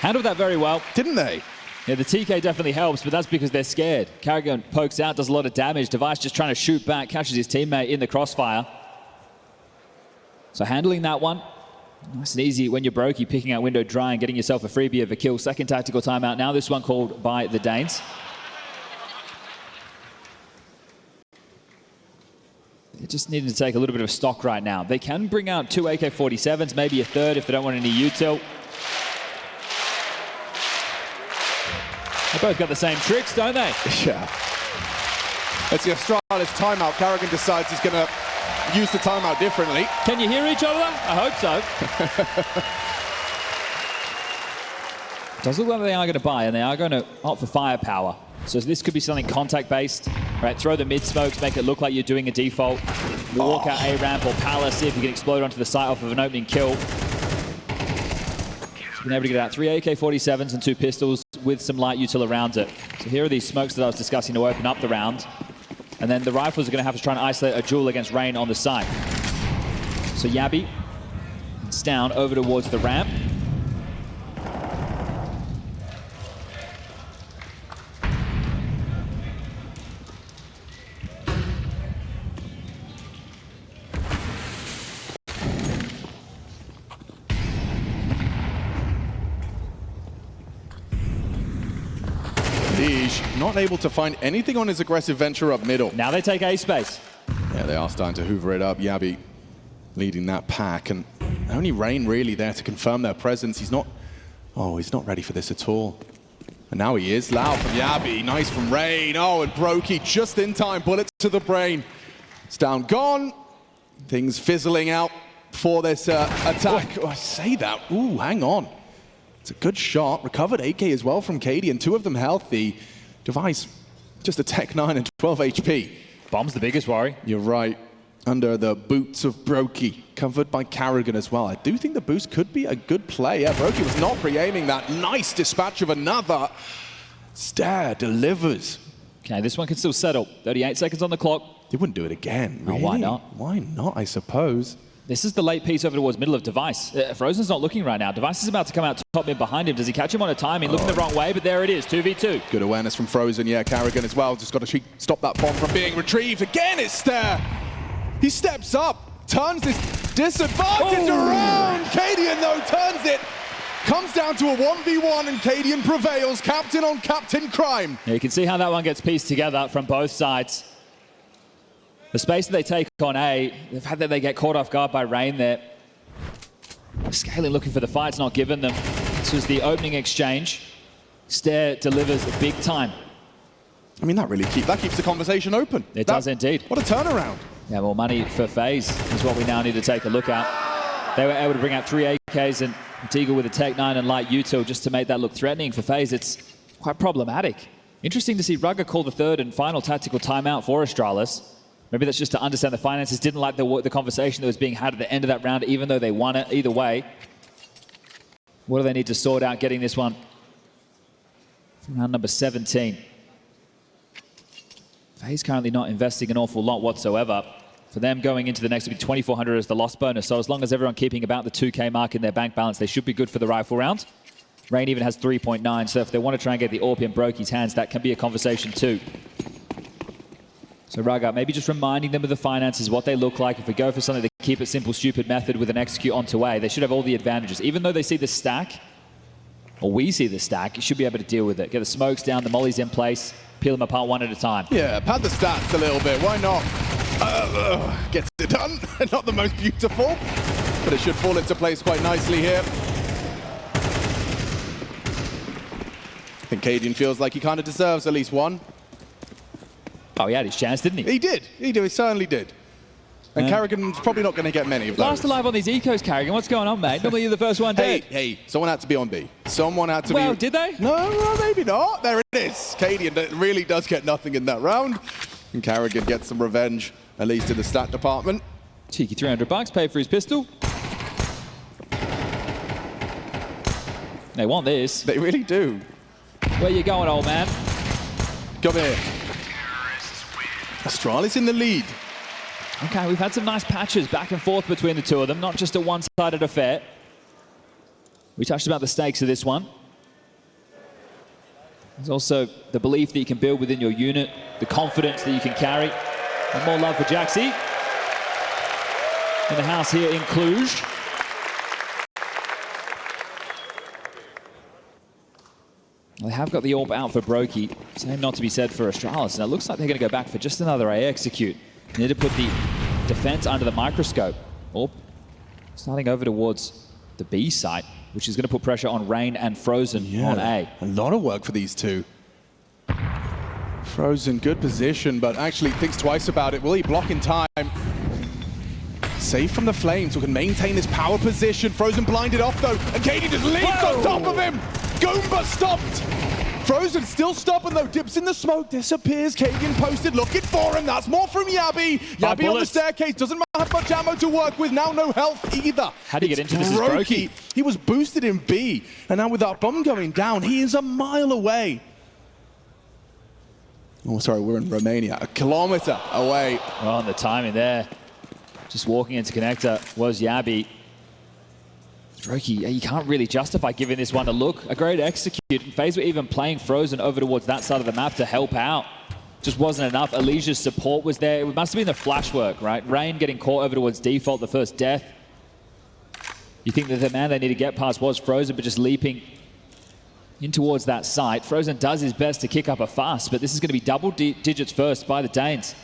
Handled that very well. Didn't they? Yeah, the TK definitely helps, but that's because they're scared. Karrigan pokes out, does a lot of damage. Device just trying to shoot back, catches his teammate in the crossfire. So handling that one, nice and easy when you're Brokey, picking out window dry and getting yourself a freebie of a kill. Second tactical timeout now, this one called by the Danes. They're just needing to take a little bit of stock right now. They can bring out 2 AK-47s, maybe a third if they don't want any util. They both got the same tricks, don't they? Yeah. It's the Astralis timeout. Karrigan decides he's going to use the timeout differently. Can you hear each other? I hope so. It does look like they are going to buy, and they are going to opt for firepower. So this could be something contact-based. Right, throw the mid-smokes, make it look like you're doing a default. Walk out A-ramp or palace, see if you can explode onto the site off of an opening kill. So been able to get out 3 AK-47s and 2 pistols with some light util around it. So here are these smokes that I was discussing to open up the round. And then the rifles are going to have to try and isolate a duel against Rain on the site. So Yabby, it's down over towards the ramp. Not able to find anything on his aggressive venture up middle. Now they take A space. Yeah, they are starting to hoover it up. Yabby leading that pack, and only Rain really there to confirm their presence. He's not ready for this at all. And now he is. Loud from Yabby, nice from Rain. Oh, and Brokey just in time, bullet to the brain. It's down, gone. Things fizzling out for this attack. Oh, I say that, ooh, hang on. It's a good shot, recovered AK as well from Katie, and 2 of them healthy. Device, just a Tech 9 and 12 HP. Bomb's the biggest worry. You're right. Under the boots of Brokey, covered by Karrigan as well. I do think the boost could be a good play. Yeah, Brokey was not pre-aiming that. Nice dispatch of another. Stare delivers. Okay, this one can still settle. 38 seconds on the clock. They wouldn't do it again. Really? Oh, why not? Why not, I suppose. This is the late piece over towards middle of Device. Frozen's not looking right now. Device is about to come out top mid behind him. Does he catch him on a timing? Looking the wrong way, but there it is, 2v2. Good awareness from Frozen. Yeah, Karrigan as well. Just got to stop that bomb from being retrieved. Again, it's there. He steps up, turns this disadvantage around. Cadian, though, turns it. Comes down to a 1v1, and Cadian prevails. Captain on captain crime. Yeah, you can see how that one gets pieced together from both sides. The space that they take on A, the fact that they get caught off guard by Rain there. Scaling looking for the fight's not given them. This was the opening exchange. Stare delivers big time. I mean, that keeps the conversation open. It does indeed. What a turnaround. Yeah, more money for FaZe is what we now need to take a look at. They were able to bring out 3 AKs and Deagle with a Tech 9 and light util just to make that look threatening for FaZe. It's quite problematic. Interesting to see Rugger call the 3rd and final tactical timeout for Astralis. Maybe that's just to understand the finances. Didn't like the conversation that was being had at the end of that round, even though they won it. Either way, what do they need to sort out getting this one for round number 17? FaZe currently not investing an awful lot whatsoever. For them, going into the next, will be 2,400 as the loss bonus. So as long as everyone keeping about the 2K mark in their bank balance, they should be good for the rifle round. Rain even has 3.9, so if they want to try and get the AWP in Brokey's hands, that can be a conversation too. So Rugger, maybe just reminding them of the finances, what they look like. If we go for something to keep it simple, stupid method with an execute onto A, they should have all the advantages. Even though they see the stack, or we see the stack, you should be able to deal with it. Get the smokes down, the mollies in place, peel them apart one at a time. Yeah, pad the stats a little bit, why not? Gets it done. Not the most beautiful, but it should fall into place quite nicely here. I think Cadian feels like he kind of deserves at least one. Oh, he had his chance, didn't he? He did. He certainly did. And Carrigan's probably not going to get many of those. Last alive on these ecos, Carrigan. What's going on, mate? Normally you're the first one dead. Hey, someone had to be on B. Someone had to be... Well, did they? No, maybe not. There it is. Cadian really does get nothing in that round. And Carrigan gets some revenge, at least in the stat department. Cheeky $300 paid for his pistol. They want this. They really do. Where you going, old man? Come here. Astralis in the lead. Okay, we've had some nice patches back and forth between the two of them, not just a one-sided affair. We touched about the stakes of this one. There's also the belief that you can build within your unit, the confidence that you can carry. And more love for Jaxi in the house here in Cluj. They have got the AWP out for Brokey. Same not to be said for Astralis. And it looks like they're going to go back for just another A execute. They need to put the defense under the microscope. AWP starting over towards the B site, which is going to put pressure on Rain and Frozen on A. A lot of work for these two. Frozen, good position, but actually thinks twice about it. Will he block in time? Safe from the flames, who can maintain this power position. Frozen blinded off though, and Katie just leaps on top of him. Goomba stopped. Frozen still stubborn though, dips in the smoke, disappears. Kagan posted, looking for him. That's more from Yabby. Yabby on the staircase, doesn't have much ammo to work with. Now no health either. How do you get into this? Is Brokey. He was boosted in B, and now with that bomb going down, he is a mile away. Oh, sorry, we're in Romania. A kilometer away. Well, on the timing there. Just walking into connector was Yabby. Brokey, you can't really justify giving this one a look. A great execute. FaZe were even playing Frozen over towards that side of the map to help out. Just wasn't enough. Alicia's support was there. It must have been the flash work, right? Rain getting caught over towards default, the first death. You think that the man they need to get past was Frozen, but just leaping in towards that site. Frozen does his best to kick up a fuss, but this is going to be double digits first by the Danes.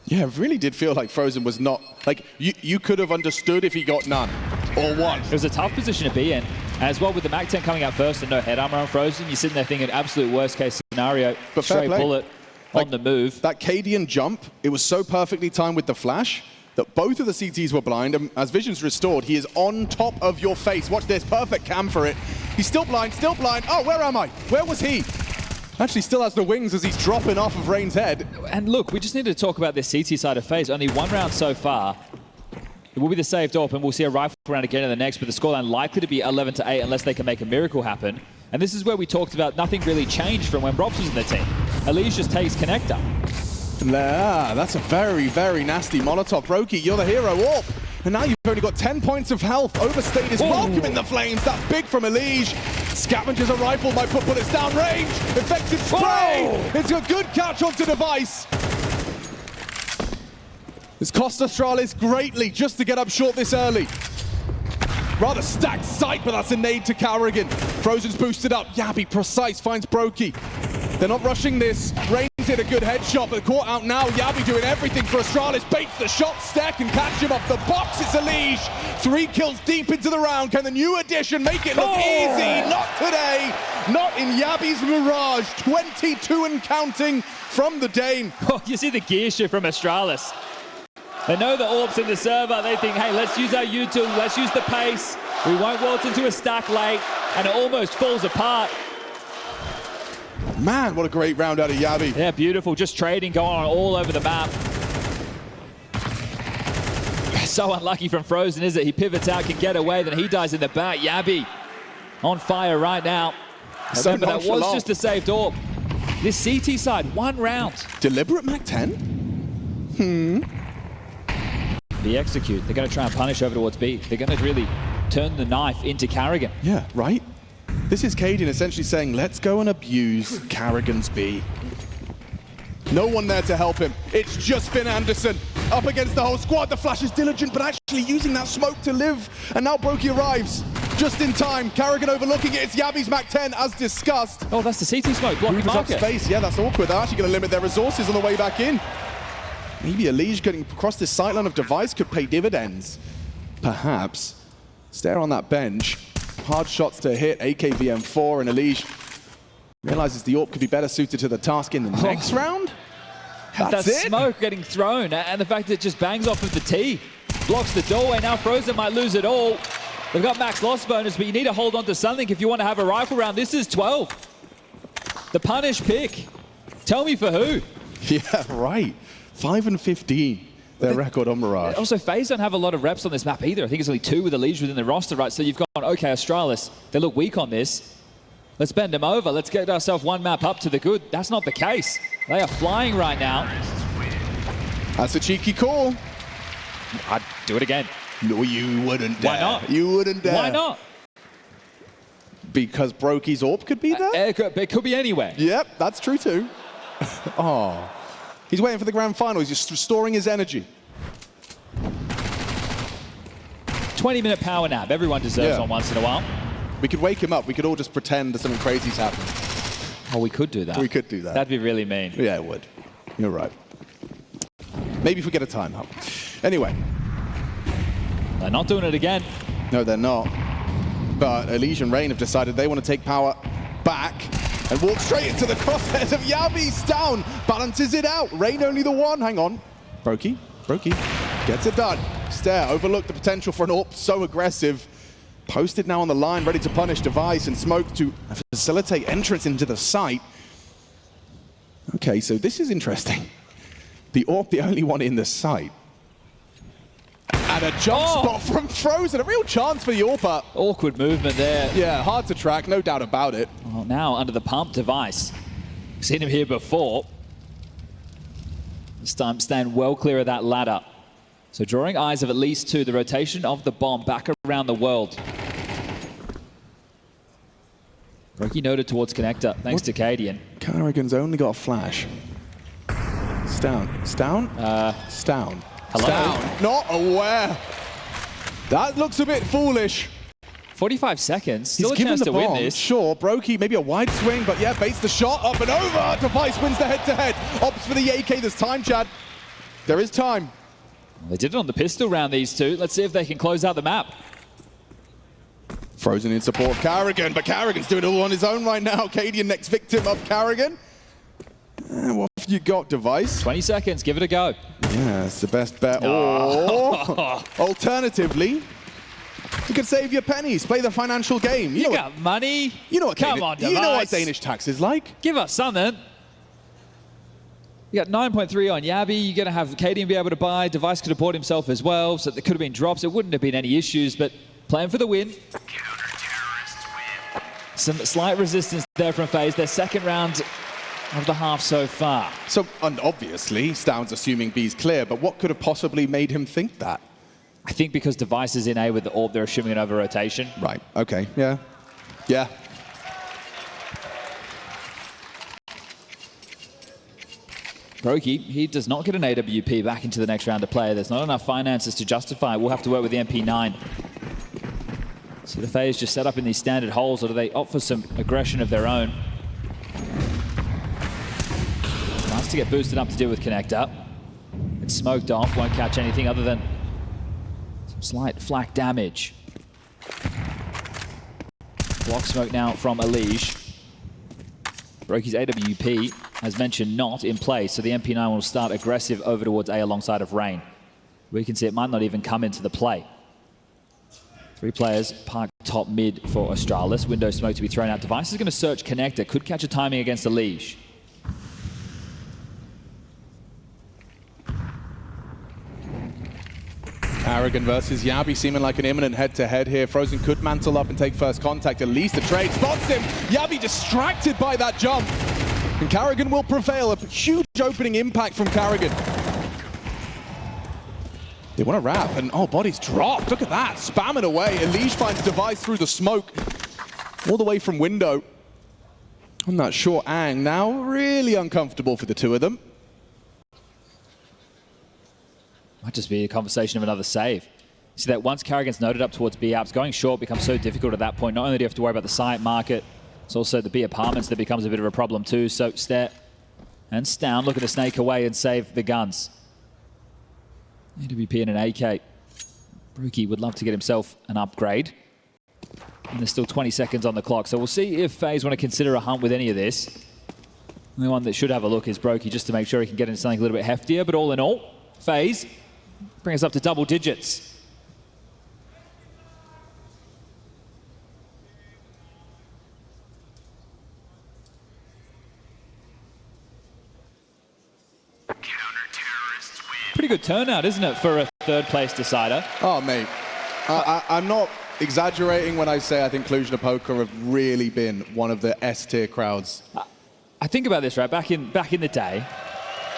Yeah, it really did feel like Frozen was not... Like, you could have understood if he got none. Or one. It was a tough position to be in. As well, with the Mag 10 coming out first and no head armor on Frozen, you're sitting there thinking absolute worst case scenario. But straight bullet on the move. That Cadian jump, it was so perfectly timed with the flash that both of the CTs were blind. And as vision's restored, he is on top of your face. Watch this, perfect cam for it. He's still blind, still blind. Oh, where am I? Where was he? Actually still has the wings as he's dropping off of Rain's head. And look, we just need to talk about this CT side of FaZe. Only one round so far. It will be the saved AWP, and we'll see a rifle round again in the next, but the scoreline likely to be 11-8 unless they can make a miracle happen. And this is where we talked about nothing really changed from when Robs was in the team. Elise just takes connector. Nah, that's a very, very nasty Molotov. Brokey, you're the hero. AWP. And now you've only got 10 points of health. Overstayed is welcome in the flames. That's big from Elise. Scavengers a rifle, might put bullets down range. Effective spray. It's a good catch onto device. It's cost Astralis greatly just to get up short this early. Rather stacked sight, but that's a nade to Carrigan. Frozen's boosted up. Yabby, precise, finds Brokey. They're not rushing this. Rain's hit a good headshot, but caught out now. Yabby doing everything for Astralis. Baits the shot, Stack and catch him off the box. It's Elise. 3 kills deep into the round. Can the new addition make it look easy? Not today. Not in Yabby's Mirage. 22 and counting from the Dane. Oh, you see the gear shift from Astralis. They know the AWP's in the server. They think, hey, let's use our util, let's use the pace. We won't waltz into a stack late, and it almost falls apart. Man, what a great round out of Yabby. Yeah, beautiful. Just trading going on all over the map. So unlucky from Frozen, is it? He pivots out, can get away, then he dies in the back. Yabby on fire right now. So remember, that was just a saved AWP. This CT side, 1 round. Deliberate Mac 10? The execute. They're going to try and punish over towards B. They're going to really turn the knife into Carrigan. Yeah, right? This is Cadian essentially saying, let's go and abuse Carrigan's B. No one there to help him. It's just Finn Anderson up against the whole squad. The flash is diligent, but actually using that smoke to live. And now Brokey arrives just in time. Carrigan overlooking it. It's Yabby's Mac 10 as discussed. Oh, that's the CT smoke. Blocking market. Space. Yeah, that's awkward. They're actually going to limit their resources on the way back in. Maybe Elise getting across this sightline of device could pay dividends. Perhaps. Stare on that bench. Hard shots to hit. AKVM4 and Elise realizes the AWP could be better suited to the task in the next round. That smoke getting thrown, and the fact that it just bangs off of the tee. Blocks the doorway. Now Frozen might lose it all. They've got max loss bonus, but you need to hold on to something if you want to have a rifle round. This is 12. The punish pick. Tell me for who? Yeah, right. 5 and 15. Their record on Mirage. Also, FaZe don't have a lot of reps on this map either. I think it's only 2 with a Liege within the roster, right? So you've gone, okay, Astralis, they look weak on this. Let's bend them over. Let's get ourselves one map up to the good. That's not the case. They are flying right now. That's a cheeky call. I'd do it again. No, you wouldn't dare. Why not? You wouldn't dare. Why not? Because Brokey's AWP could be there? It could be anywhere. Yep, that's true too. Oh. He's waiting for the grand final. He's just restoring his energy. 20-minute power nap. Everyone deserves one once in a while. We could wake him up. We could all just pretend that something crazy's happened. Oh, we could do that. We could do that. That'd be really mean. Yeah, it would. You're right. Maybe if we get a timeout. Anyway. They're not doing it again. No, they're not. But Elysian Rain have decided they want to take power back and walk straight into the crosshairs of Yabi's down. Balances it out. Rain only the one. Hang on. Brokey gets it done. Stare, overlooked the potential for an AWP so aggressive. Posted now on the line, ready to punish Device and Smoke to facilitate entrance into the site. Okay, so this is interesting. The AWP, the only one in the site. And a jump spot from Frozen. A real chance for the AWPer. Awkward movement there. Yeah, hard to track, no doubt about it. Well, now under the pump, Device. Seen him here before. This time staying well clear of that ladder. So drawing eyes of at least 2, the rotation of the bomb back around the world. Brokey noted towards connector, thanks to Cadian. Carrigan's only got a flash. Stown. Stown? Stown. Hello? Stown. Not aware. That looks a bit foolish. 45 seconds. Still He's a chance given the to bomb. win this. Sure, Brokey, maybe a wide swing, but yeah, baits the shot up and over. Device wins the head-to-head. Opts for the AK. There's time, Chad. There is time. They did it on the pistol round, these two. Let's see if they can close out the map. Frozen in support of Carrigan, but Carrigan's doing it all on his own right now. Cadian, next victim of Carrigan. What have you got, Device? 20 seconds, give it a go. Yeah, it's the best bet. Or, alternatively, you could save your pennies, play the financial game. You got money. You know what? Come on, Device. You know what Danish tax is like. Give us something. You got 9.3 on Yabi. You're going to have Cadian be able to buy. Device could have bought himself as well, so there could have been drops. It wouldn't have been any issues, but playing for the win. Some slight resistance there from FaZe. Their second round of the half so far. So, and obviously, Stown's assuming B's clear, but what could have possibly made him think that? I think because Device is in A with the AWP, they're assuming an over rotation. Right, okay, yeah. Yeah. Brokey, he does not get an AWP back into the next round to play. There's not enough finances to justify it. We'll have to work with the MP9. So the FaZe just set up in these standard holes, or do they opt for some aggression of their own? Nice to get boosted up to deal with connector. It's smoked off, won't catch anything other than some slight flak damage. Block smoke now from Elige. Brokey's AWP, as mentioned, not in place, so the MP9 will start aggressive over towards A alongside of Rain. We can see it might not even come into the play. 3 players parked top mid for Astralis. Window smoke to be thrown out. Device is going to search connector. Could catch a timing against Elige. Carrigan versus Yabi seeming like an imminent head-to-head here. Frozen could mantle up and take first contact. At least the trade spots him. Yabi distracted by that jump. And Carrigan will prevail. A huge opening impact from Carrigan. They want to wrap, and oh, body's dropped. Look at that, spamming away. Elige finds Device through the smoke, all the way from window. On that short ang, now really uncomfortable for the two of them. Might just be a conversation of another save. See that once Carrigan's noted up towards B apps, going short becomes so difficult at that point. Not only do you have to worry about the site market, it's also the B apartments that becomes a bit of a problem too. So Stare and Stown looking to snake away and save the guns. AWP and an AK. Brokey would love to get himself an upgrade. And there's still 20 seconds on the clock. So we'll see if FaZe want to consider a hunt with any of this. The one that should have a look is Brokey, just to make sure he can get into something a little bit heftier. But all in all, FaZe bring us up to double digits. Pretty good turnout, isn't it, for a third-place decider? Oh, mate. I'm not exaggerating when I say I think Cluj-Napoca have really been one of the S-tier crowds. I think about this, right? Back in the day,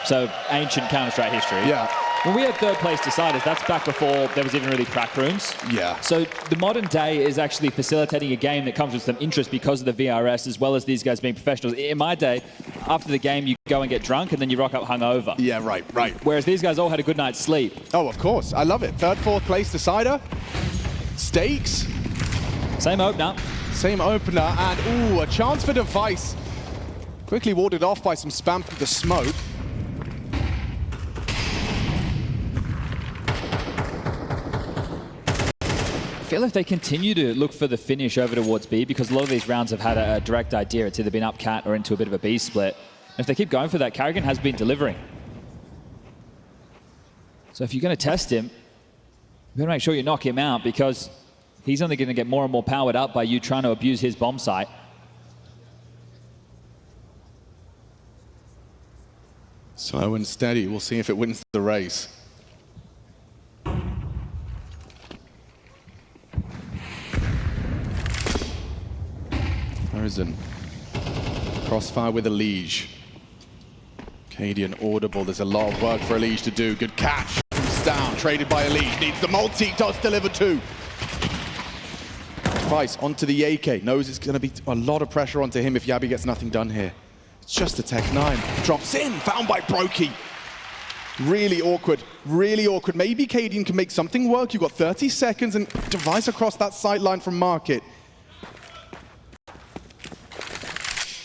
so ancient Counter-Strike history. Yeah. When we had third-place deciders, that's back before there was even really crack rooms. Yeah. So the modern day is actually facilitating a game that comes with some interest because of the VRS, as well as these guys being professionals. In my day, after the game, you go and get drunk, and then you rock up hungover. Yeah, right. Whereas these guys all had a good night's sleep. Oh, of course. I love it. Third, fourth place decider. Stakes. Same opener. Same opener, and ooh, a chance for Device. Quickly warded off by some spam through the smoke. I feel if they continue to look for the finish over towards B, because a lot of these rounds have had a direct idea. It's either been up cat or into a bit of a B split. And if they keep going for that, Carrigan has been delivering. So if you're going to test him, you better make sure you knock him out, because he's only going to get more and more powered up by you trying to abuse his bomb site. Slow and steady. We'll see if it wins the race. Frozen. Crossfire with a Liege. Cadian audible. There's a lot of work for a Liege to do. Good catch from Stown. Traded by a Liege. Needs the multi. Does deliver two. Vice onto the AK. Knows it's going to be a lot of pressure onto him if Yabi gets nothing done here. It's just a Tech 9. Drops in. Found by Brokey. Really awkward. Really awkward. Maybe Cadian can make something work. You've got 30 seconds and Device across that sight line from Market.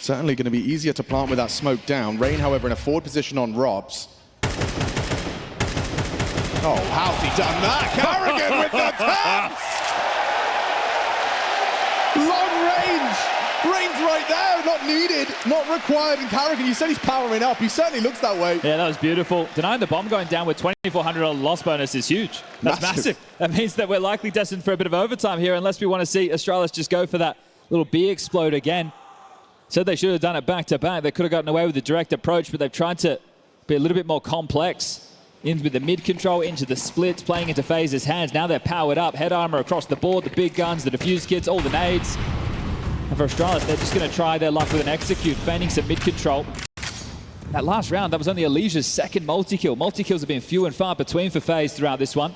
Certainly going to be easier to plant with that smoke down. Rain, however, in a forward position on Robs. Oh, how's he done that? Carrigan with the taps! Long range! Rain's right there, not needed, not required. And Carrigan, you said he's powering up. He certainly looks that way. Yeah, that was beautiful. Denying the bomb going down with $2,400 loss bonus is huge. That's massive. That means that we're likely destined for a bit of overtime here, unless we want to see Astralis just go for that little B explode again. Said they should have done it back-to-back. They could have gotten away with the direct approach, but they've tried to be a little bit more complex. In with the mid control, into the splits, playing into FaZe's hands. Now they're powered up. Head armor across the board, the big guns, the defuse kits, all the nades. And for Astralis, they're just going to try their luck with an execute, feigning some mid control. That last round, that was only Alicia's second multi-kill. Multi-kills have been few and far between for FaZe throughout this one.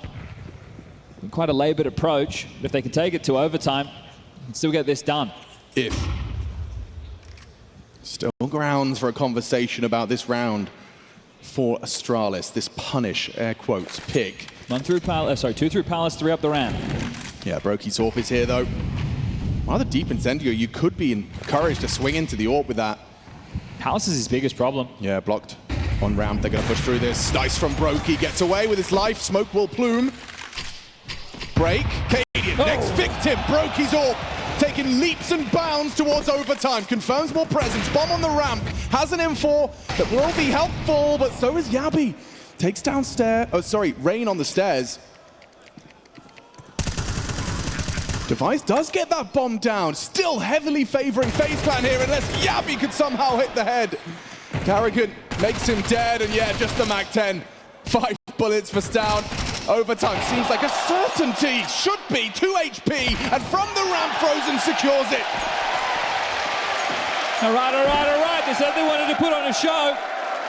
Been quite a labored approach, but if they can take it to overtime, they can still get this done. Still grounds for a conversation about this round for Astralis. This punish, air quotes, pick. Two through Palace, three up the ramp. Yeah, Brokey's AWP is here though. Rather deep incendio. You could be encouraged to swing into the AWP with that. Palace is his biggest problem. Yeah, blocked on ramp. They're going to push through this. Nice from Brokey. Gets away with his life. Smoke will plume. Break. Cadian, next victim. Brokey's AWP. Taking leaps and bounds towards overtime. Confirms more presence. Bomb on the ramp. Has an M4 that will be helpful, but so is Yabi. Takes down Rain on the stairs. Device does get that bomb down. Still heavily favoring FaZe Clan here, unless Yabi could somehow hit the head. Carrigan makes him dead, and yeah, just the MAC-10. 5 bullets for Stown. Overtime seems like a certainty. Should be 2 HP, and from the ramp, Frozen secures it. All right. They said they wanted to put on a show.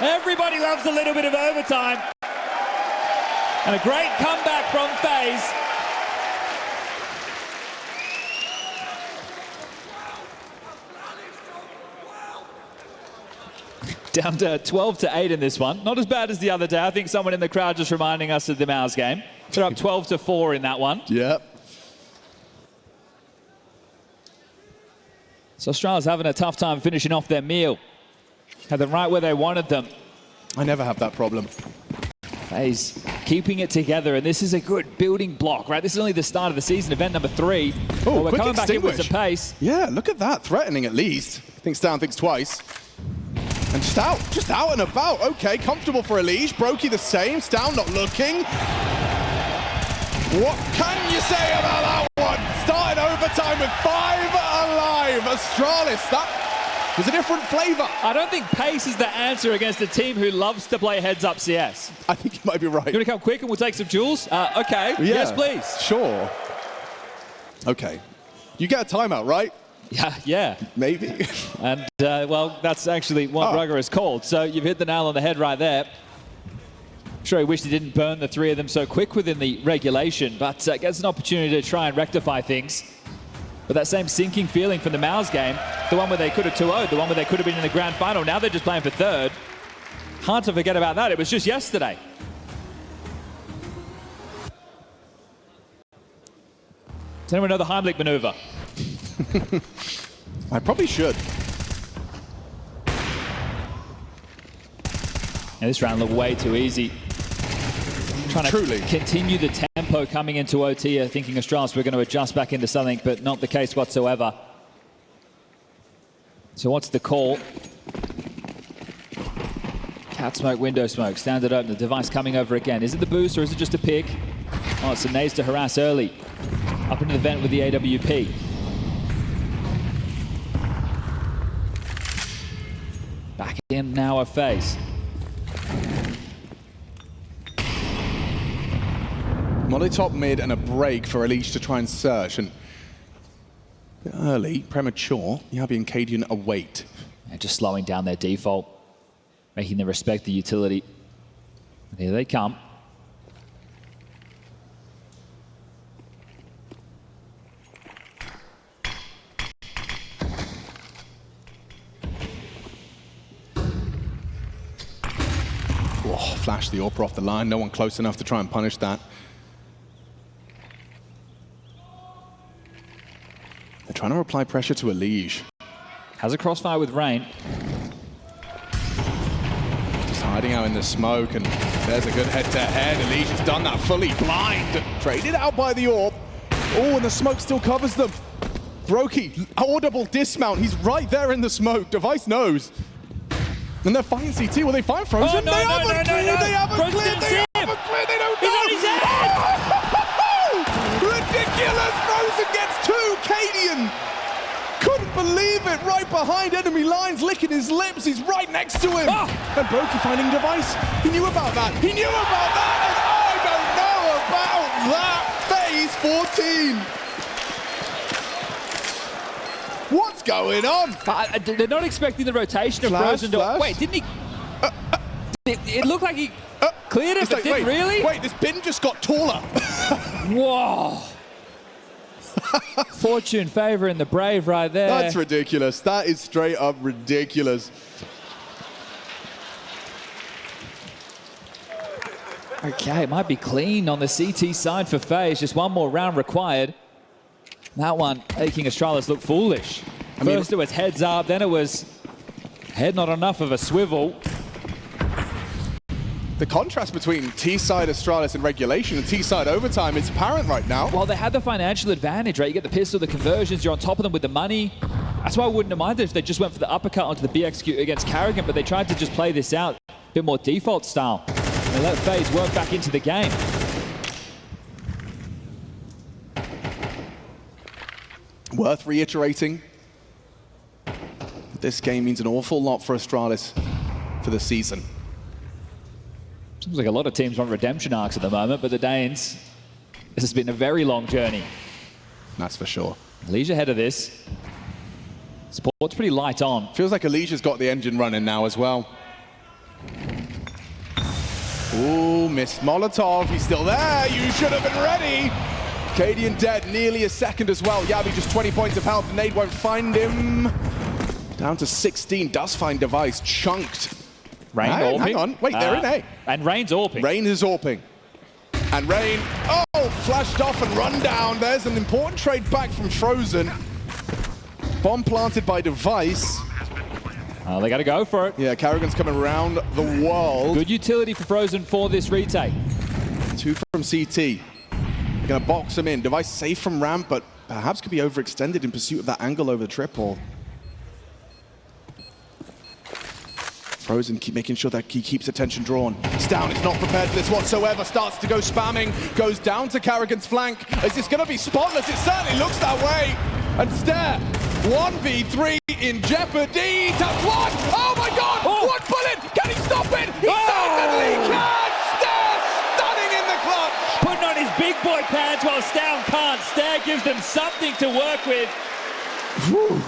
Everybody loves a little bit of overtime. And a great comeback from FaZe. Down to 12-8 in this one. Not as bad as the other day. I think someone in the crowd just reminding us of the MOUZ game. They're up 12-4 in that one. Yep. So Australia's having a tough time finishing off their meal. Had them right where they wanted them. I never have that problem. FaZe keeping it together, and this is a good building block, right? This is only the start of the season, event number 3. Oh, we're coming back in with some pace. Yeah, look at that. Threatening at least. I think Stown thinks twice. And just out and about. Okay, comfortable for Elige. Brokey the same. Stow not looking. What can you say about that one? Starting overtime with 5 alive. Astralis, that was a different flavor. I don't think pace is the answer against a team who loves to play heads-up CS. I think you might be right. You want to come quick and we'll take some jewels? Okay, Yeah, yes please. Sure. Okay. You get a timeout, right? Yeah. Maybe. And, well, that's actually what Rugger is called. So you've hit the nail on the head right there. I'm sure he wished he didn't burn the 3 of them so quick within the regulation, but gets an opportunity to try and rectify things. But that same sinking feeling from the MOUZ game, the one where they could have 2-0'd, the one where they could have been in the grand final, now they're just playing for 3rd. Hard to forget about that. It was just yesterday. Does anyone know the Heimlich maneuver? I probably should. Now this round looked way too easy. Trying to continue the tempo coming into OT, thinking Astralis were going to adjust back into something, but not the case whatsoever. So what's the call? Cat smoke, window smoke, standard open, the device coming over again. Is it the boost or is it just a pick? Oh, it's a nades to harass early. Up into the vent with the AWP. Back in now a FaZe. Molly top mid and a break for Elige to try and search. And a bit early, premature. Yabi and Cadian await. And just slowing down their default, making them respect the utility. And here they come. Oh, flash the AWP off the line. No one close enough to try and punish that. They're trying to apply pressure to Elige. Has a crossfire with Rain. Just hiding out in the smoke, and there's a good head-to-head. Elige has done that fully blind. Traded out by the AWP. Oh, and the smoke still covers them. Brokey, audible dismount. He's right there in the smoke. Device knows. And they're fighting CT. Will they find Frozen? Oh, no, they no, haven't cleared. no. They haven't Frozen cleared. didn't They see haven't cleared. They don't He's know. on his head! Ridiculous. Frozen gets 2. Cadian couldn't believe it. Right behind enemy lines, licking his lips. He's right next to him. And Brokey finding device. He knew about that. He knew about that. And I don't know about that. FaZe 14. What's going on? They're not expecting the rotation of Frozen to... Wait, didn't he... it looked like he cleared it, but didn't really? Wait, this bin just got taller. Whoa. Fortune favoring the brave right there. That's ridiculous. That is straight up ridiculous. Okay, it might be clean on the CT side for FaZe. Just one more round required. That one making Astralis look foolish. First it was heads up, then it was head not enough of a swivel. The contrast between T-side Astralis in regulation and T-side overtime is apparent right now. Well, they had the financial advantage, right? You get the pistol, the conversions, you're on top of them with the money. That's why I wouldn't have minded if they just went for the uppercut onto the BXQ against Karrigan, but they tried to just play this out a bit more default style. And let FaZe work back into the game. Worth reiterating, this game means an awful lot for Astralis for the season. Seems like a lot of teams want redemption arcs at the moment, but the Danes, this has been a very long journey. That's for sure. Elige ahead of this. Support's pretty light on. Feels like Elige's got the engine running now as well. Ooh, missed Molotov. He's still there. You should have been ready. Cadian dead, nearly a second as well. Yabi just 20 points of health. Nade won't find him. Down to 16. Does find device. Chunked. Rain AWPing. Hang on. Wait, they're in A. And Rain's AWPing. Rain is AWPing. And Rain, flashed off and run down. There's an important trade back from Frozen. Bomb planted by device. Oh, they got to go for it. Yeah, Karrigan's coming around the world. Good utility for Frozen for this retake. 2 from CT. Gonna box him in. Device safe from ramp, but perhaps could be overextended in pursuit of that angle over the triple. Frozen making sure that he keeps attention drawn. Down is not prepared for this whatsoever. Starts to go spamming. Goes down to Karrigan's flank. Is this going to be spotless? It certainly looks that way. And Stare, 1v3 in jeopardy. Taps one. Oh my god! Oh. One bullet! Can he stop it? He certainly can! Stare stunning in the clutch! Putting on his big boy pants while Stown can't. Stare gives them something to work with. Whew.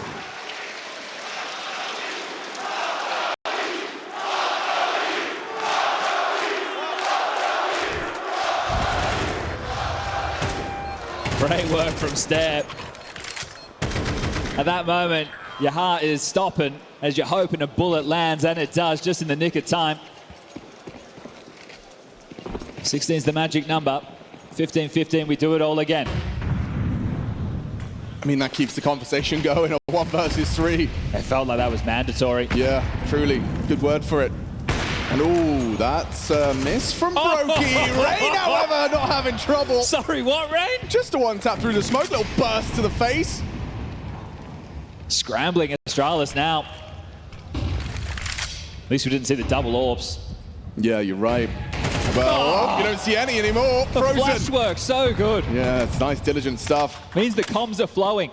Great work from Stare. At that moment, your heart is stopping as you're hoping a bullet lands, and it does, just in the nick of time. 16 is the magic number. 15-15, we do it all again. I mean, that keeps the conversation going. A 1 versus 3. It felt like that was mandatory. Yeah, truly. Good word for it. And ooh, that's a miss from Brokey. Rain, however, not having trouble. Sorry, what, Rain? Just a one tap through the smoke, little burst to the face. Scrambling Astralis now. At least we didn't see the double orbs. Yeah, you're right. Well, you don't see any anymore. The Frozen. flash work, so good. Yeah, it's nice, diligent stuff. Means the comms are flowing.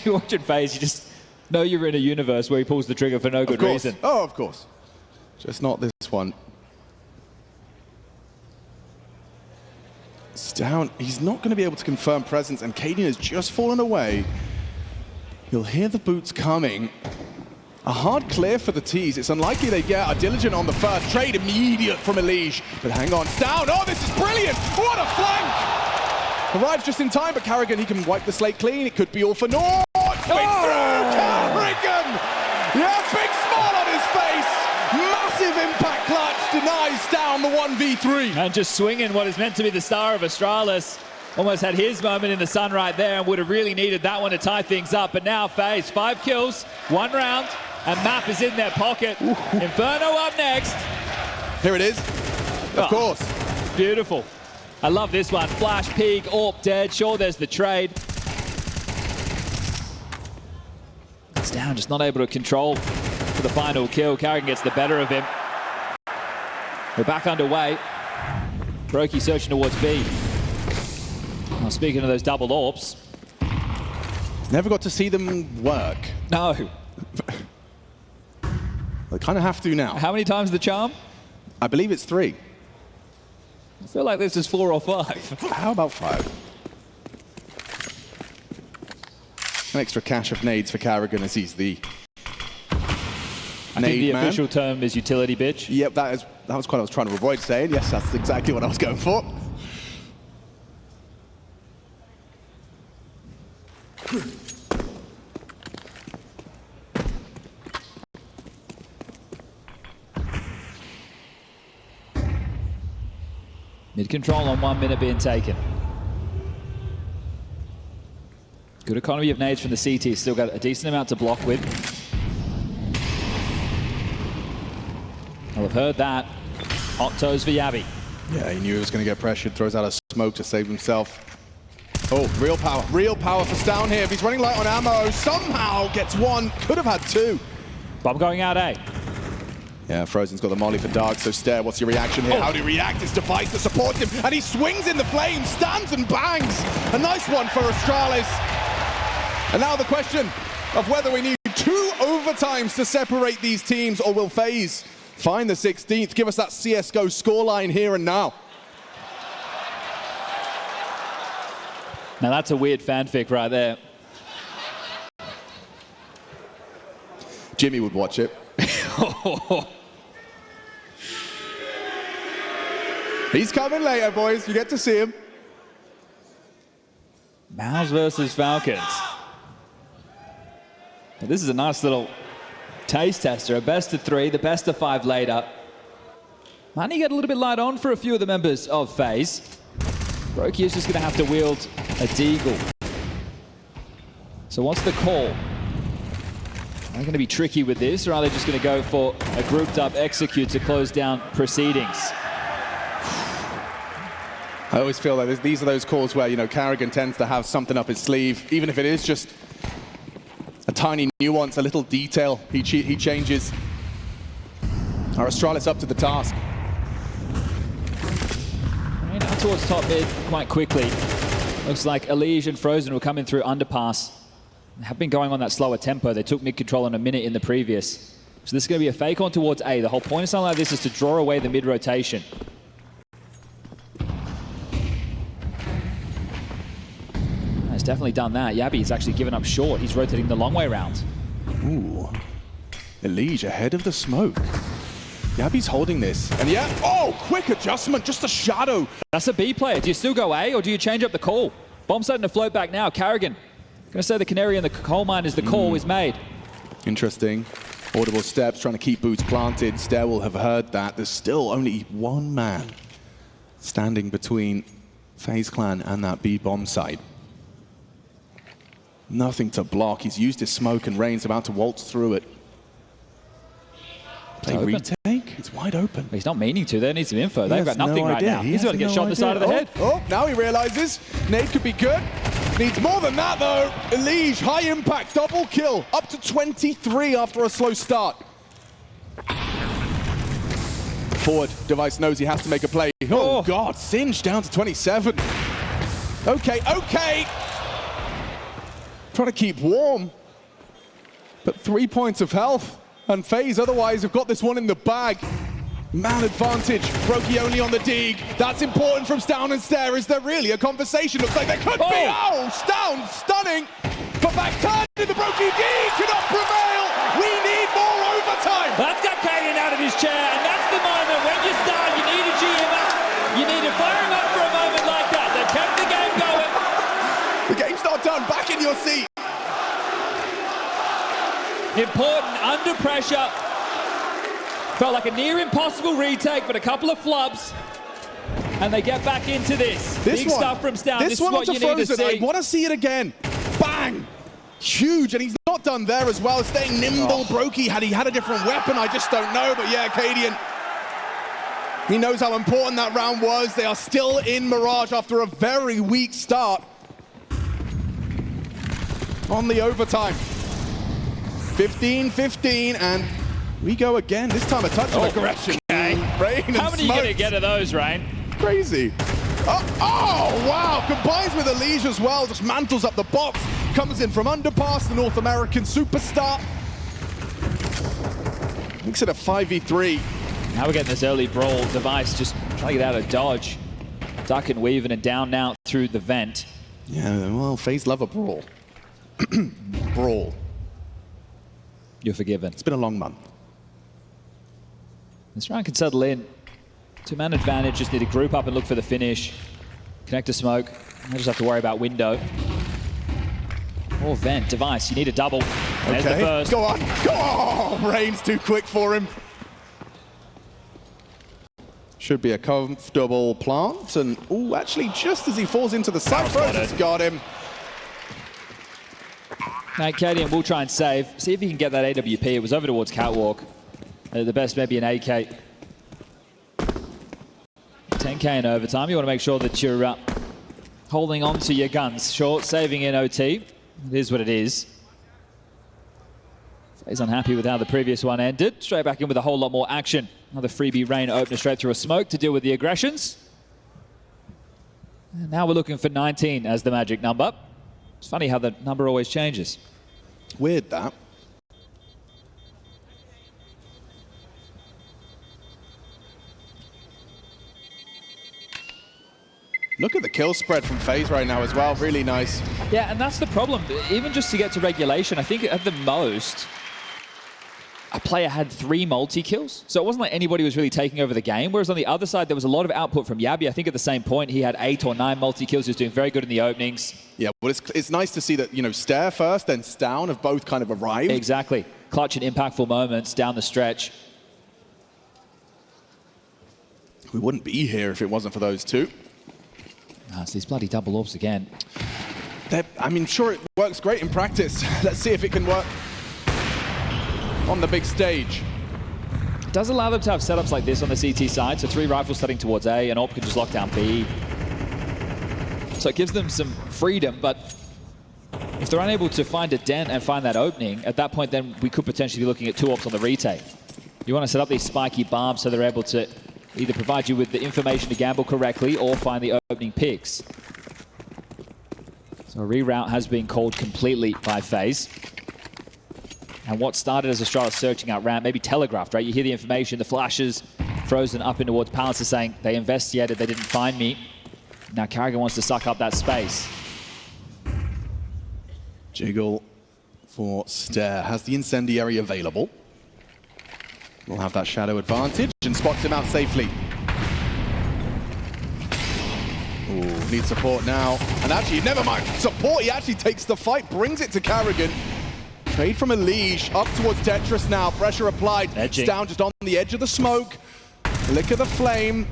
You're watching FaZe, you just know you're in a universe where he pulls the trigger for no good reason. Oh, of course. Just not this one. It's down. He's not going to be able to confirm presence, and Cadian has just fallen away. You'll hear the boots coming. A hard clear for the T's. It's unlikely they get a diligent on the first. Trade immediate from Elige. But hang on. Down. Oh, this is brilliant. What a flank. Arrives just in time, but Karrigan, he can wipe the slate clean. It could be all for naught. Straight through. Karrigan. Yeah, big smile on his face. Massive impact clutch. Denies down the 1v3. And just swinging what is meant to be the star of Astralis. Almost had his moment in the sun right there and would have really needed that one to tie things up. But now FaZe, 5 kills, 1 round, and Map is in their pocket. Inferno up next. Here it is. Of course. Beautiful. I love this one. Flash, Pig, Orp dead. Sure, there's the trade. It's down, just not able to control for the final kill. Karrigan gets the better of him. We're back underway. Brokey searching towards B. Well, speaking of those double orbs. Never got to see them work. No. They kind of have to now. How many times the charm? I believe it's 3. I feel like this is 4 or 5. How about 5? An extra cache of nades for Karrigan as he's the I think the official term is utility bitch. Yep, that was what I was trying to avoid saying. Yes, that's exactly what I was going for. Mid control on 1 minute being taken. Good economy of nades from the CT. Still got a decent amount to block with. I'll have heard that. Hot toes for Yabby. Yeah, he knew he was going to get pressured. Throws out a smoke to save himself. Oh, real power. Real power for Stown here. If he's running light on ammo, somehow gets 1. Could have had 2. Bomb going out A. Yeah, Frozen's got the molly for Dark, so Stare, what's your reaction here? How do you react? His device that supports him, and he swings in the flames, stands and bangs. A nice one for Astralis. And now the question of whether we need 2 overtimes to separate these teams, or will FaZe find the 16th? Give us that CSGO scoreline here and now. Now that's a weird fanfic right there. Jimmy would watch it. He's coming later, boys. You get to see him. MOUZ versus Falcons. Now, this is a nice little taste tester. A best of 3, the best of 5 later. Might get a little bit light on for a few of the members of FaZe. Brokey is just going to have to wield a deagle. So what's the call? Are they going to be tricky with this, or are they just going to go for a grouped up execute to close down proceedings? I always feel like these are those calls where, you know, Karrigan tends to have something up his sleeve, even if it is just A tiny nuance, a little detail he changes. Our Astralis up to the task. And now towards top mid quite quickly. Looks like Elige and Frozen will come in through underpass. They have been going on that slower tempo. They took mid control in a minute in the previous. So this is going to be a fake on towards A. The whole point of something like this is to draw away the mid rotation. He's definitely done that. Yabby's actually given up short. He's rotating the long way around. Ooh. Elige ahead of the smoke. Yabby's holding this. And yeah, oh, quick adjustment, just a shadow. That's a B player. Do you still go A or do you change up the call? Bomb starting to float back now. Carrigan. Gonna say the canary in the coal mine is the call is made. Interesting. Audible steps, trying to keep boots planted. Stair will have heard that. There's still only one man standing between FaZe Clan and that B bomb site. Nothing to block. He's used his smoke and Rain's about to waltz through it. Play retake. It's wide open. He's not meaning to. There needs some info. They've got nothing right now. He's about to get shot in the side of the head. Oh, now he realizes nade could be good. Needs more than that though. Elige, high impact, double kill. Up to 23 after a slow start. Forward, Device knows he has to make a play. Oh God, Singe down to 27. Okay, okay. Trying to keep warm. But 3 points of health. And FaZe otherwise have got this one in the bag. Man advantage. Brokey only on the dig. That's important from Stown and Stair. Is there really a conversation? Looks like there could be. Oh, Stown stunning. But back turn to the Brokey dig cannot prevail. We need more overtime. That's got Kagan out of his chair. And that's the moment when you start, you need to G him up. You need to fire him up for a moment like that. They've kept the game going. The game's not done. Back in your seat. Important under pressure. Felt like a near impossible retake, but a couple of flubs. And they get back into this. Big stuff from Stown. This is what you need to see. I want to see it again. Bang! Huge, and he's not done there as well. Staying nimble. Brokey, had he had a different weapon, I just don't know. But yeah, Cadian, he knows how important that round was. They are still in Mirage after a very weak start. On the overtime. 15-15, and we go again. This time a touch of aggression. Okay. Rain and how many are you going to get of those, Rain? Crazy. Oh, wow. Combines with Elige as well. Just mantles up the box. Comes in from underpass, the North American superstar. Makes it a 5v3. Now we're getting this early brawl. Device just trying to get out of dodge. Duck and weaving and down now through the vent. Yeah, well, FaZe love a brawl. Brawl. You're forgiven. It's been a long month. This round can settle in. Two-man advantage, just need to group up and look for the finish. Connect to smoke. I just have to worry about window. Or vent. Device, you need a double. There's the first. Go on. Go on. Rain's too quick for him. Should be a comfortable plant. And, ooh, actually, just as he falls into the side, Frozen's got him. Now, Cadian will try and save. See if he can get that AWP. It was over towards Catwalk. The best, maybe an AK. 10K in overtime. You want to make sure that you're holding on to your guns. Short, saving in OT. It is what it is. He's unhappy with how the previous one ended. Straight back in with a whole lot more action. Another freebie Rain opener straight through a smoke to deal with the aggressions. And now we're looking for 19 as the magic number. It's funny how the number always changes. Weird, that. Look at the kill spread from FaZe right now as well. Really nice. Yeah, and that's the problem. Even just to get to regulation, I think at the most, a player had 3 multi-kills. So it wasn't like anybody was really taking over the game. Whereas on the other side, there was a lot of output from Yabby. I think at the same point, he had 8 or 9 multi-kills. He was doing very good in the openings. Yeah, well, it's nice to see that, you know, Stair first, then Stown have both kind of arrived. Exactly. Clutch and impactful moments down the stretch. We wouldn't be here if it wasn't for those two. Oh, it's these bloody double orbs again. I mean, sure, it works great in practice. Let's see if it can work on the big stage. It does allow them to have setups like this on the CT side. So 3 rifles heading towards A, and AWP can just lock down B. So it gives them some freedom, but If they're unable to find a dent and find that opening, at that point then we could potentially be looking at 2 ops on the retake. You want to set up these spiky bombs so they're able to either provide you with the information to gamble correctly or find the opening picks. So a reroute has been called completely by FaZe. And what started as Astralis searching out ramp, maybe telegraphed, right? You hear the information, the flashes, frozen up in towards Palace is saying they investigated, they didn't find me. Now Carrigan wants to suck up that space. Jiggle for Stare has the incendiary available. We'll have that shadow advantage and spots him out safely. Ooh, needs support now. And actually, never mind support, he actually takes the fight, brings it to Carrigan. Trade from Elige up towards Tetris now. Pressure applied. Edging. It's down just on the edge of the smoke. Lick of the flame.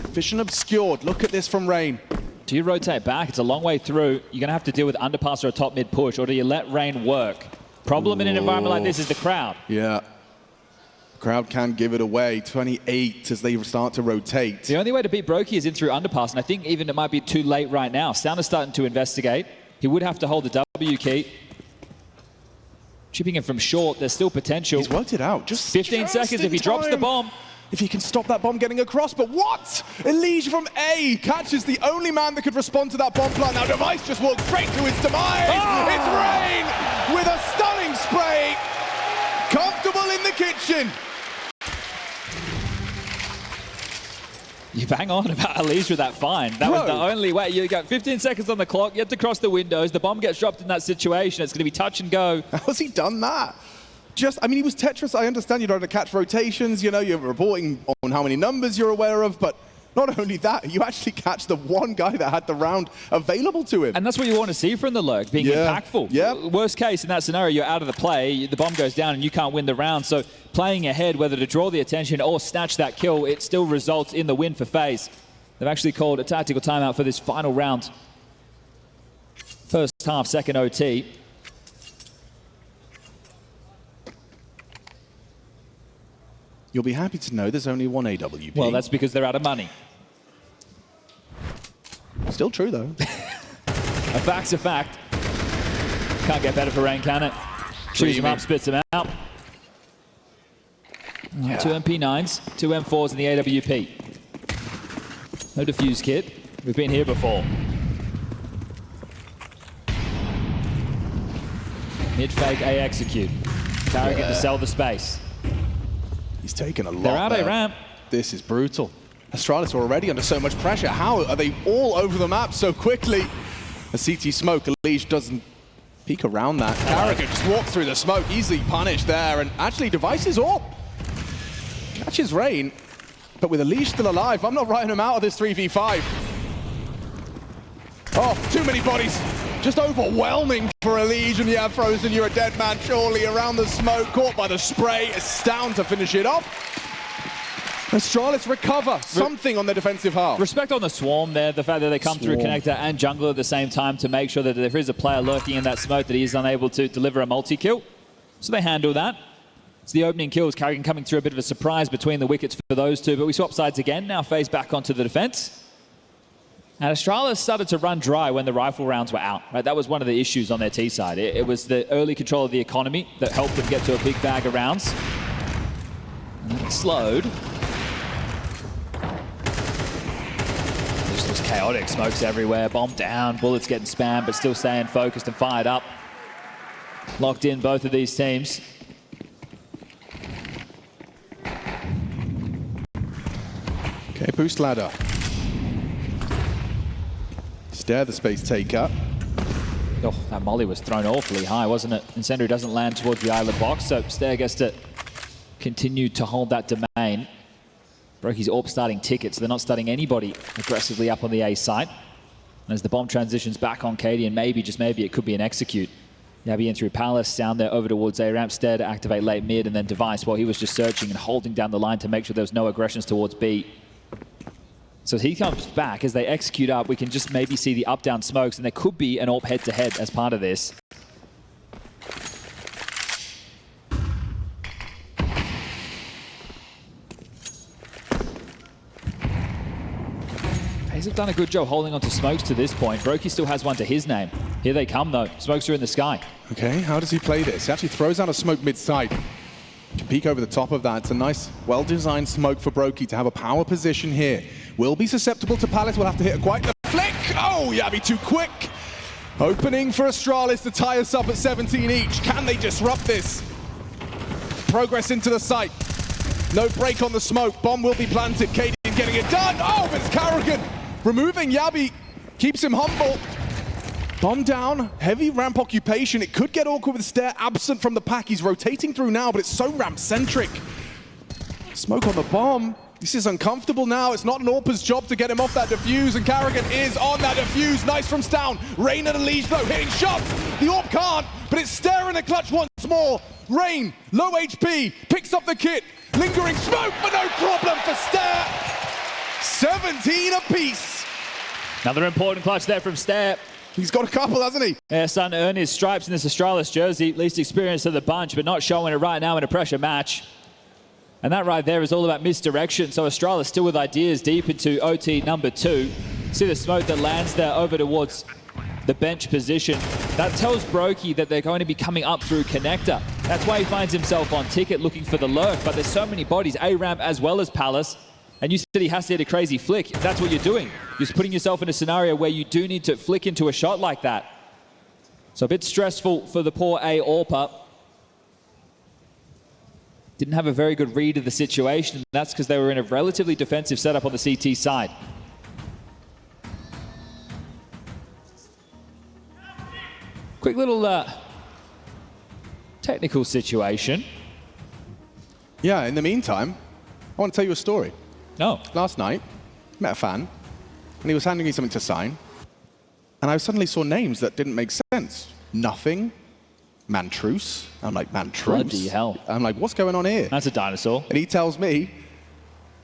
Vision obscured. Look at this from Rain. Do you rotate back? It's a long way through. You're going to have to deal with underpass or a top mid push, or do you let Rain work? Problem in an environment like this is the crowd. Yeah. Crowd can give it away. 28 as they start to rotate. The only way to beat Brokey is in through underpass, and I think even it might be too late right now. Sound is starting to investigate. He would have to hold the W key. Chipping him from short, there's still potential. He's worked it out. Just 15 seconds if he drops the bomb. If he can stop that bomb getting across, but what? Elige from A catches the only man that could respond to that bomb plant. Now Device just walked straight to his demise. Oh! It's Rain with a stunning spray. Comfortable in the kitchen. You bang on about Elige with that find. That was the only way. You got 15 seconds on the clock, you have to cross the windows, the bomb gets dropped in that situation, it's going to be touch and go. How's he done that? I mean, he was Tetris. I understand you're trying to catch rotations, you know, you're reporting on how many numbers you're aware of, but not only that, you actually catch the one guy that had the round available to him. And that's what you want to see from the lurk, being impactful. Yeah. Worst case in that scenario, you're out of the play, the bomb goes down and you can't win the round. So playing ahead, whether to draw the attention or snatch that kill, it still results in the win for FaZe. They've actually called a tactical timeout for this final round. First half, second OT. You'll be happy to know there's only one AWP. Well, that's because they're out of money. Still true, though. A fact's a fact. Can't get better for Rain, can it? Shoots him up, spits him out. Yeah. 2 MP9s, 2 M4s in the AWP. No defuse kit. We've been here before. Mid-fake, A execute. Carrigan to sell the space. He's taken a lot. They're out there. a ramp. This is brutal. Astralis are already under so much pressure. How are they all over the map so quickly? A CT smoke, Elige doesn't peek around that. Carrigan just walks through the smoke, easily punished there, and actually Device is up. Catches Rain, but with Elige still alive, I'm not writing him out of this 3v5. Oh, too many bodies. Just overwhelming for Elige, and yeah, Frozen, you're a dead man surely around the smoke, caught by the spray. Astound to finish it off. Astralis recover something on their defensive half. Respect on the swarm there, the fact that they come through connector and jungler at the same time to make sure that if there is a player lurking in that smoke that he is unable to deliver a multi-kill. So they handle that. It's the opening kills, Carrigan coming through a bit of a surprise between the wickets for those two, but we swap sides again, now FaZe back onto the defense. And Astralis started to run dry when the rifle rounds were out, right? That was one of the issues on their T side. It was the early control of the economy that helped them get to a big bag of rounds. And then it slowed. This was chaotic, smokes everywhere, bomb down, bullets getting spammed, but still staying focused and fired up. Locked in both of these teams. Okay, boost ladder. Stare the space taker. Oh, that molly was thrown awfully high, wasn't it? Incendiary doesn't land towards the island box, so Stare gets to continue to hold that domain. Brokey's AWP starting tickets, so they're not starting anybody aggressively up on the A site. And as the bomb transitions back on Katie, and maybe, just maybe, it could be an execute. Yabby in through Palace, Sound there over towards A ramp, Stare to activate late mid, and then Device while he was just searching and holding down the line to make sure there was no aggressions towards B. So as he comes back, as they execute up, we can just maybe see the up-down smokes, and there could be an AWP head-to-head as part of this. FaZe have done a good job holding on to smokes to this point. Brokey still has one to his name. Here they come, though. Smokes are in the sky. Okay, how does he play this? He actually throws out a smoke mid-side. Can peek over the top of that. It's a nice, well-designed smoke for Brokey to have a power position here. Will be susceptible to Palace. Will have to hit quite the flick. Oh, Yabi too quick. Opening for Astralis to tie us up at 17 each. Can they disrupt this? Progress into the site. No break on the smoke. Bomb will be planted. Cadian getting it done. Oh, but it's Carrigan. Removing Yabi keeps him humble. Bomb down, heavy ramp occupation. It could get awkward with Stair absent from the pack. He's rotating through now, but it's so ramp-centric. Smoke on the bomb. This is uncomfortable now. It's not an AWP's job to get him off that defuse, and Carrigan is on that defuse. Nice from Stown. Rain and a leash though, hitting shots. The AWP can't, but it's Stair in the clutch once more. Rain, low HP, picks up the kit. Lingering smoke, but no problem for Stair. 17 apiece. Another important clutch there from Stair. He's got a couple, hasn't he? Yeah, starting to earn his stripes in this Astralis jersey. Least experienced of the bunch, but not showing it right now in a pressure match. And that right there is all about misdirection. So Astralis still with ideas deep into OT number 2. See the smoke that lands there over towards the bench position. That tells Brokey that they're going to be coming up through connector. That's why he finds himself on ticket looking for the lurk. But there's so many bodies, A-Ramp as well as Palace. And you said he has to hit a crazy flick. If that's what you're doing, you're just putting yourself in a scenario where you do need to flick into a shot like that. So a bit stressful for the poor A AWPer. Didn't have a very good read of the situation, and that's because they were in a relatively defensive setup on the CT side. Quick little technical situation. Yeah, in the meantime, I want to tell you a story. No. Last night, met a fan, and he was handing me something to sign, and I suddenly saw names that didn't make sense. Nothing, Mantruce. I'm like, Mantruce? Bloody hell. I'm like, what's going on here? That's a dinosaur. And he tells me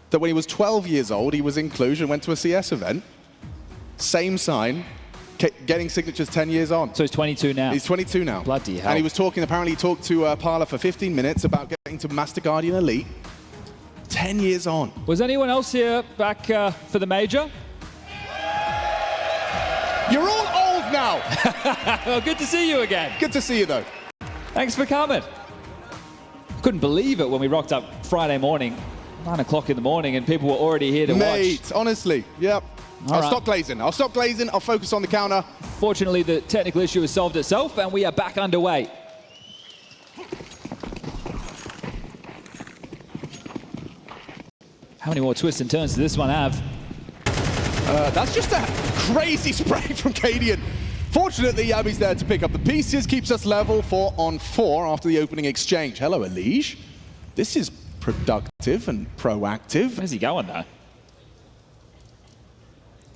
that when he was 12 years old, he was in Cluj and went to a CS event. Same sign, getting signatures 10 years on. So he's 22 now? He's 22 now. Bloody hell. And he was talking, apparently he talked to Parla for 15 minutes about getting to Master Guardian Elite. 10 years on. Was anyone else here back for the major? You're all old now. Well, good to see you again. Good to see you, though. Thanks for coming. Couldn't believe it when we rocked up Friday morning, 9 o'clock in the morning, and people were already here to watch. Honestly, yep. I'll stop glazing. I'll stop glazing. I'll focus on the counter. Fortunately, the technical issue has solved itself, and we are back underway. How many more twists and turns does this one have? That's just a crazy spray from Cadian. Fortunately, Yabi's there to pick up the pieces, keeps us level 4-on-4 after the opening exchange. Hello, Elige. This is productive and proactive. Where's he going, though?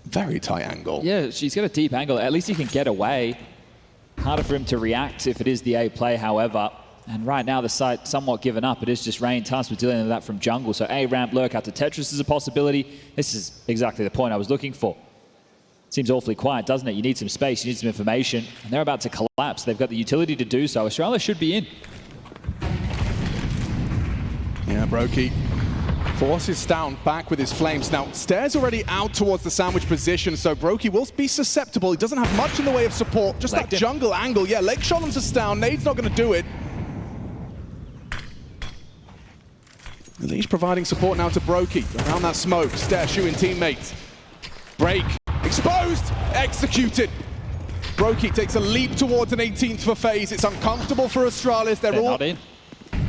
Very tight angle. Yeah, she's got a deep angle. At least he can get away. Harder for him to react if it is the A play, however. And right now, the site somewhat given up. It is just Rain tasked with dealing with that from jungle. So A-ramp lurk out to Tetris is a possibility. This is exactly the point I was looking for. Seems awfully quiet, doesn't it? You need some space, you need some information. And they're about to collapse. They've got the utility to do so. Astralis should be in. Yeah, Brokey forces down back with his flames. Now, Stair's already out towards the sandwich position, so Brokey will be susceptible. He doesn't have much in the way of support. Just that jungle angle. Yeah, leg shot him to Stown. Nade's not going to do it. Elige providing support now to Brokey. Around that smoke, Stair shooting teammates. Break, exposed, executed. Brokey takes a leap towards an 18th for FaZe. It's uncomfortable for Astralis. They're all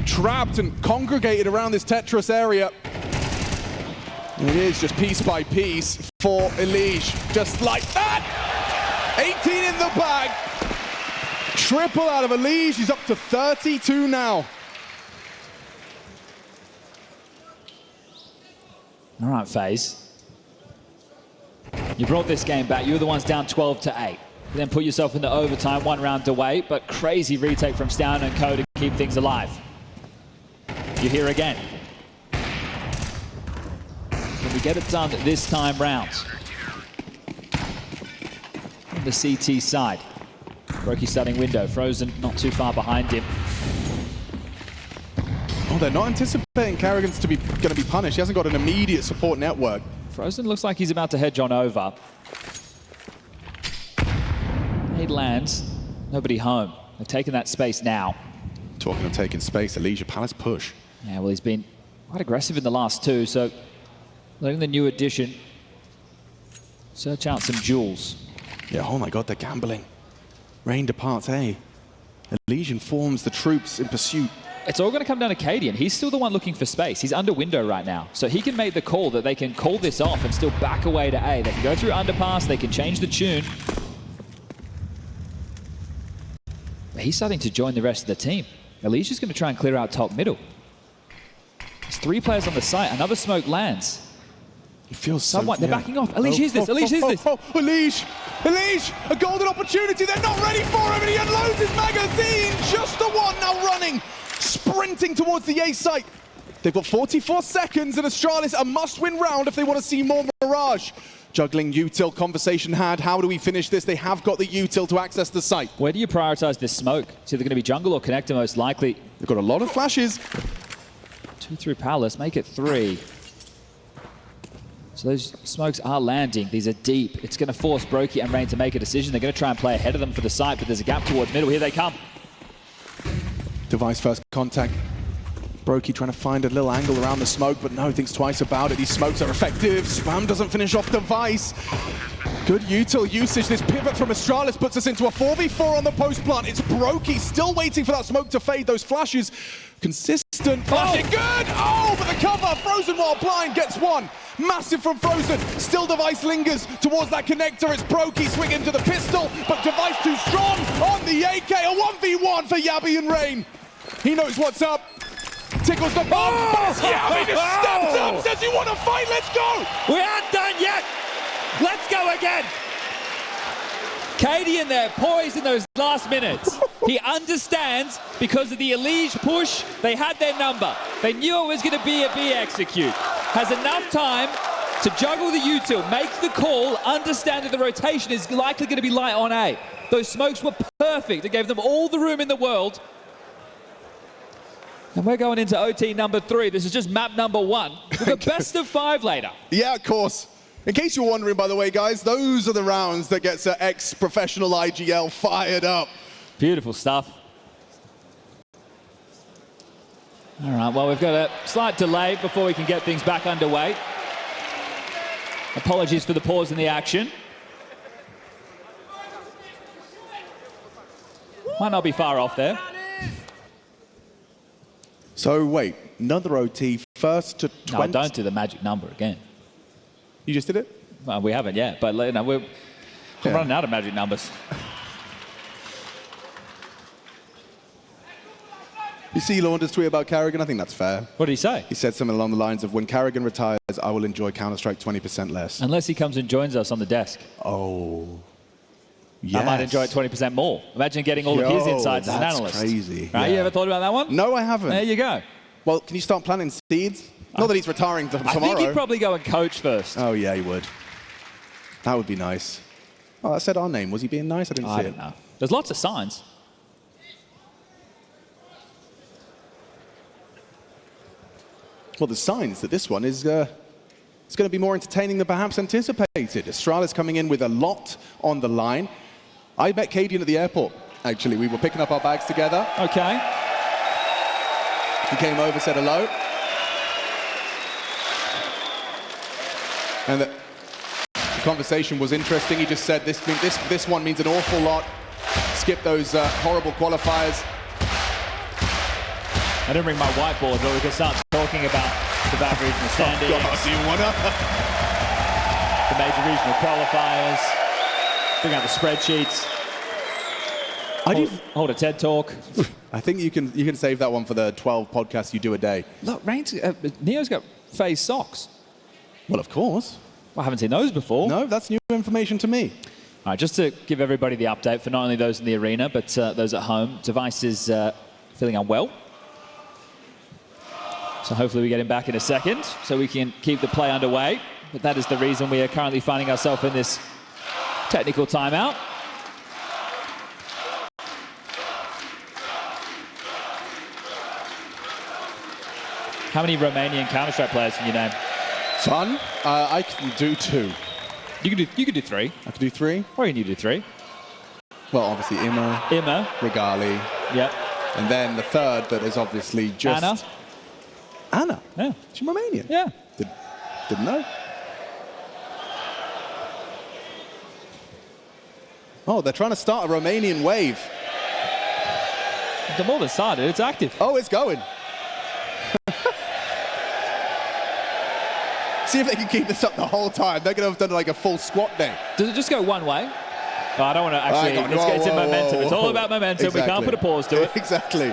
trapped and congregated around this Tetris area. And it is just piece by piece for Elige. Just like that! 18 in the bag. Triple out of Elige. He's up to 32 now. All right, FaZe. You brought this game back. You were the ones down 12-8. You then put yourself in the overtime, 1 round away, but crazy retake from Stown and Co to keep things alive. You're here again. Can we get it done this time round? On the CT side. Brokey starting window. Frozen not too far behind him. Oh, they're not anticipating Carrigan's going to be punished. He hasn't got an immediate support network. Frozen looks like he's about to hedge on over. Grenade lands, nobody home. They've taken that space now. Talking of taking space, Elysia Palace push. Yeah, well, he's been quite aggressive in the last two, so letting the new addition search out some jewels. Yeah, oh my god, they're gambling. Rain departs A. Elysian forms the troops in pursuit. It's all going to come down to Cadian. He's still the one looking for space. He's under window right now. So he can make the call that they can call this off and still back away to A. They can go through underpass. They can change the tune. But he's starting to join the rest of the team. Elysia's going to try and clear out top middle. There's 3 players on the site. Another smoke lands. It feels Someone, so, yeah. They're backing off. Elysia, here's this. Elysia, here's this. Elysia, a golden opportunity. They're not ready for him, and he unloads his magazine. Just the one now running, sprinting towards the A site. They've got 44 seconds, and Astralis a must-win round if they want to see more Mirage. Juggling util, conversation had. How do we finish this? They have got the util to access the site. Where do you prioritize this smoke? It's either going to be jungle or connector most likely. They've got a lot of flashes. 2 through Palace, make it 3. So those smokes are landing. These are deep. It's going to force Brokey and Rain to make a decision. They're going to try and play ahead of them for the site, but there's a gap towards middle. Here they come. Device first contact. Brokey trying to find a little angle around the smoke, but no, thinks twice about it. These smokes are effective. Spam doesn't finish off Device. Good util usage. This pivot from Astralis puts us into a 4v4 on the post plant. It's Brokey still waiting for that smoke to fade. Those flashes, consistent flashing. Good! Oh, but the cover. Frozen while blind gets one. Massive from Frozen. Still Device lingers towards that connector. It's Brokey swinging to the pistol, but Device too strong on the AK. A 1v1 for Yabby and Rain. He knows what's up. Tickles the bomb. Yabby just steps up, says you want to fight, let's go! We aren't done yet. Let's go again. Cadian there, poised in those last minutes. He understands because of the Elysia push, they had their number. They knew it was going to be a B execute. Has enough time to juggle the util, make the call, understand that the rotation is likely going to be light on A. Those smokes were perfect. It gave them all the room in the world. And we're going into OT number 3. This is just map number 1. We've got best of 5 later. Yeah, of course. In case you're wondering, by the way, guys, those are the rounds that gets an ex-professional IGL fired up. Beautiful stuff. All right, well, we've got a slight delay before we can get things back underway. Apologies for the pause in the action. Might not be far off there. So, wait, another OT, first to 20. No, don't do the magic number again. You just did it? Well, we haven't yet, but you know, we're running out of magic numbers. You see Launder's tweet about Carrigan? I think that's fair. What did he say? He said something along the lines of, when Carrigan retires, I will enjoy Counter-Strike 20% less. Unless he comes and joins us on the desk. Oh, yes. I might enjoy it 20% more. Imagine getting all of his insights as an analyst. That's crazy. Right, yeah. you ever thought about that one? No, I haven't. There you go. Well, can you start planting seeds? Not that he's retiring tomorrow. I think he'd probably go and coach first. Oh, yeah, he would. That would be nice. Oh, that said our name. Was he being nice? I didn't see it. I don't know. There's lots of signs. Well, the signs that this one is it's going to be more entertaining than perhaps anticipated. Astralis coming in with a lot on the line. I met Cadian at the airport, actually. We were picking up our bags together. Okay. He came over, said hello. And the conversation was interesting. He just said, this one means an awful lot. Skip those horrible qualifiers. I didn't bring my whiteboard, but we can start talking about the back regional standings. Oh, God, do you wanna? The major regional qualifiers. Bring out the spreadsheets. Hold a TED Talk. I think you can save that one for the 12 podcasts you do a day. Look, Neo's got FaZe socks. Well, of course. Well, I haven't seen those before. No, that's new information to me. All right, just to give everybody the update for not only those in the arena, but those at home. Device is feeling unwell. So hopefully we get him back in a second so we can keep the play underway. But that is the reason we are currently finding ourselves in this technical timeout. How many Romanian Counter-Strike players can you name? Fun. I can do 2. You could do 3. I can do 3. Or can you do 3? Well, obviously Imma, Regali. Yep. And then the third that is obviously just... Anna. Anna? Yeah. She's Romanian? Yeah. Didn't know. Oh, they're trying to start a Romanian wave. The more than started, it's active. Oh, it's going. See if they can keep this up the whole time. They're going to have done like a full squat day. Does it just go one way? Oh, I don't want to actually. Let's get to momentum. It's all about momentum. Exactly. We can't put a pause to it. Exactly.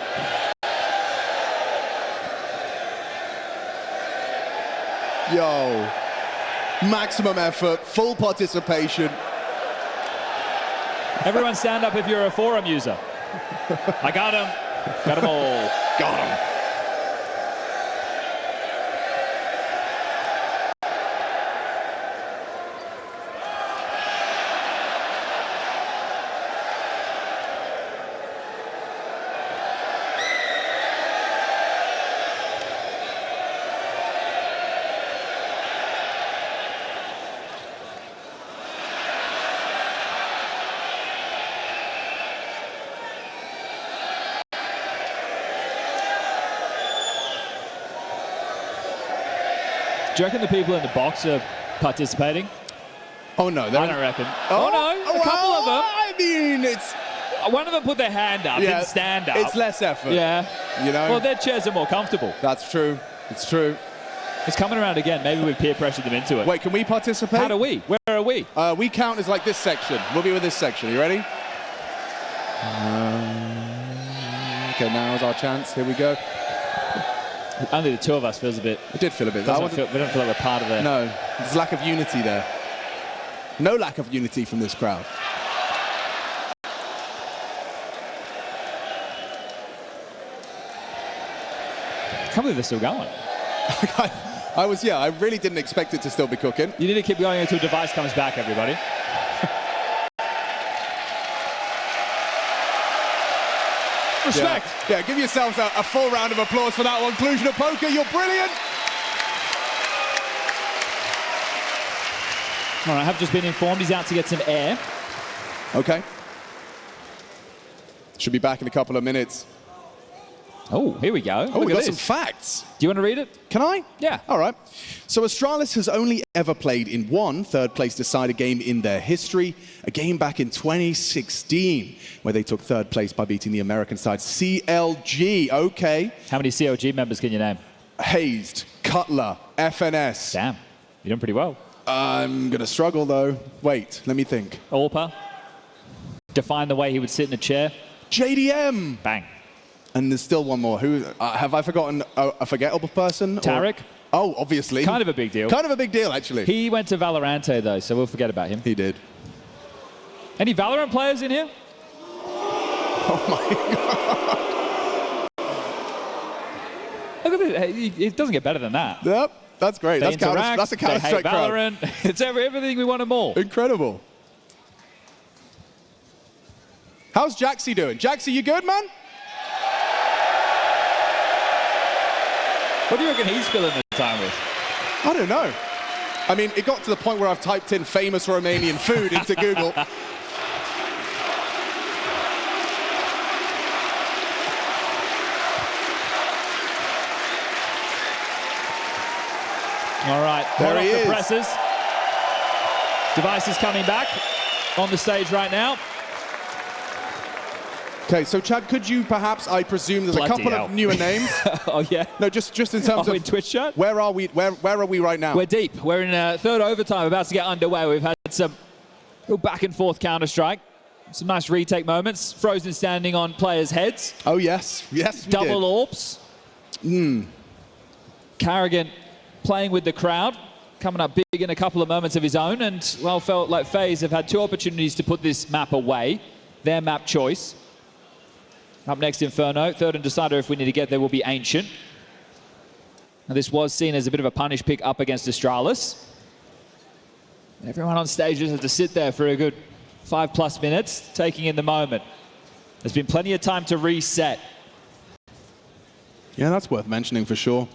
Yo. Maximum effort, full participation. Everyone stand up if you're a forum user. I got him. Got them all. Got him. Do you reckon the people in the box are participating? Oh, no. I don't reckon. Oh, no. A couple of them. I mean, it's... One of them put their hand up, didn't stand up. It's less effort. Yeah. You know? Well, their chairs are more comfortable. That's true. It's true. It's coming around again. Maybe we've peer pressured them into it. Wait, can we participate? How do we? Where are we? We count as like this section. We'll be with this section. You ready? Okay, now's our chance. Here we go. Only the two of us feels a bit... It did feel a bit. We don't feel like we're part of it. No, there's lack of unity there. No lack of unity from this crowd. I can't believe they're still going. I really didn't expect it to still be cooking. You need to keep going until device comes back, everybody. Respect. Yeah, give yourselves a full round of applause for that one. Cluj-Napoca, you're brilliant. All right, I have just been informed he's out to get some air. Okay. Should be back in a couple of minutes. Oh, here we go. Oh, we got some facts. Do you want to read it? Can I? Yeah. All right. So Astralis has only ever played in one third-place decider game in their history, a game back in 2016, where they took third place by beating the American side CLG. Okay. How many CLG members can you name? Hazed, Cutler, FNS. Damn, you're doing pretty well. I'm going to struggle, though. Wait, let me think. Orpa. Define the way he would sit in a chair. JDM. Bang. And there's still one more. Who have I forgotten? A forgettable person? Tarek. Oh, obviously. Kind of a big deal. Kind of a big deal, actually. He went to Valorante, though, so we'll forget about him. He did. Any Valorant players in here? Oh, my God. Look at this. It doesn't get better than that. Yep, that's great. They That's a Counter-Strike crowd. Valorant. It's everything we want and more. Incredible. How's Jaxie doing? Jaxie, you good, man? What do you reckon he's filling the time with? I don't know. I mean, it got to the point where I've typed in famous Romanian food into Google. All right, there he is. The presses. Device is coming back on the stage right now. Okay, so Chad, could you perhaps, I presume there's a couple of newer names. Oh, yeah. No, just in terms of in Twitch chat? Where are we? Where are we right now? We're deep. We're in third overtime, about to get underway. We've had some real back and forth Counter-Strike. Some nice retake moments. Frozen standing on players' heads. Oh, yes. Yes, we Double did. AWPs. Carrigan playing with the crowd. Coming up big in a couple of moments of his own. And, well, felt like FaZe have had two opportunities to put this map away. Their map choice. Up next, Inferno. Third and decider, if we need to get there, will be Ancient. Now, this was seen as a bit of a punish pick up against Astralis. Everyone on stage just had to sit there for a good 5+ minutes, taking in the moment. There's been plenty of time to reset. Yeah, that's worth mentioning for sure.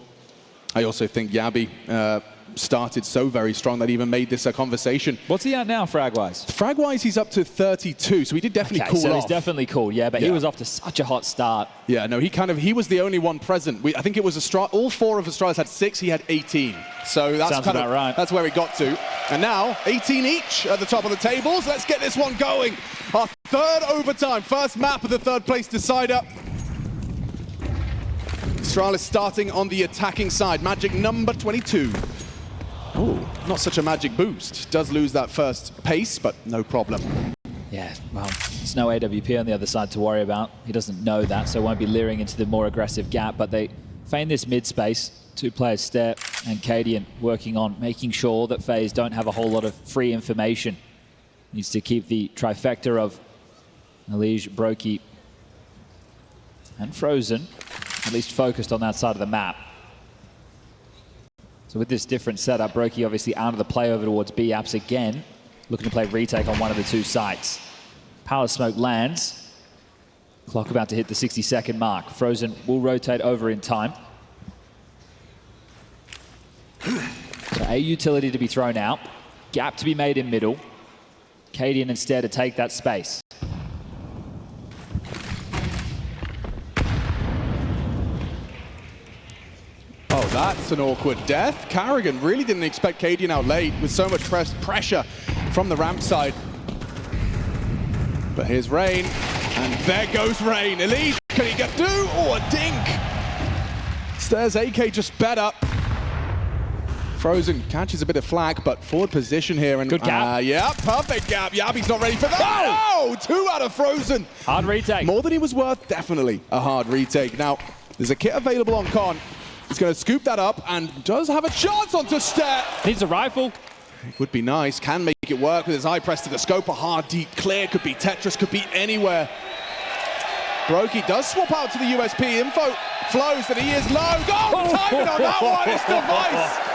I also think Yabi started so very strong that he even made this a conversation. What's he at now, frag-wise? Frag-wise, he's up to 32, so he did definitely cool so off. He's definitely cool, yeah, but he was off to such a hot start. Yeah, no, he was the only one present. I think it was all 4 of Astralis had 6, he had 18. So that's Sounds about right. That's where he got to. And now, 18 each at the top of the tables. Let's get this one going. Our third overtime, first map of the third place decider. Astralis starting on the attacking side. Magic number 22. Oh, not such a magic boost. Does lose that first pace, but no problem. Yeah, well, there's no AWP on the other side to worry about. He doesn't know that, so won't be leering into the more aggressive gap, but they feign this mid space. 2 players, Step and Cadian, working on making sure that FaZe don't have a whole lot of free information. Needs to keep the trifecta of Mirage, Brokey, and Frozen at least focused on that side of the map. So with this different setup, Brokey obviously out of the play over towards B apps again, looking to play retake on one of the 2 sites. Power smoke lands. Clock about to hit the 60-second mark. Frozen will rotate over in time. So a utility to be thrown out, gap to be made in middle. Cadian instead to take that space. Oh, that's an awkward death. Carrigan really didn't expect Cadian out late with so much pressure from the ramp side. But here's Rain, and there goes Rain. Elise, can he get through? Oh, a dink. Stairs AK just better. Frozen catches a bit of flack, but forward position here. And good gap. Yeah, perfect gap. Yabi's not ready for that. Oh, 2 out of Frozen. Hard retake. More than he was worth, definitely a hard retake. Now, there's a kit available on Con. He's going to scoop that up and does have a chance onto Step. Needs a rifle. It would be nice. Can make it work with his eye pressed to the scope. A hard, deep clear. Could be Tetris, could be anywhere. Brokey does swap out to the USP. Info flows that he is low. Oh, timing on that one. It's Device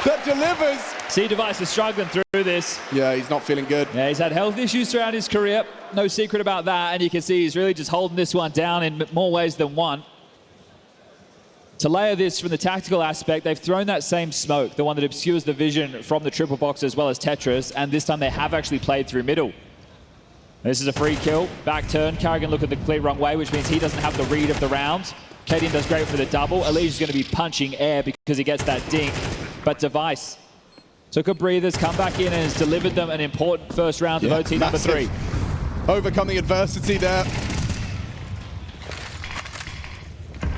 that delivers. See, Device is struggling through this. Yeah, he's not feeling good. Yeah, he's had health issues throughout his career. No secret about that. And you can see he's really just holding this one down in more ways than one. To layer this from the tactical aspect, they've thrown that same smoke, the one that obscures the vision from the triple box as well as Tetris, and this time they have actually played through middle. This is a free kill, back turn. Carrigan look at the complete wrong way, which means he doesn't have the read of the round. Cadian does great for the double. Elijah's going to be punching air because he gets that dink. But Device took a breather's, come back in and has delivered them an important first round of OT number 3. Overcoming adversity there.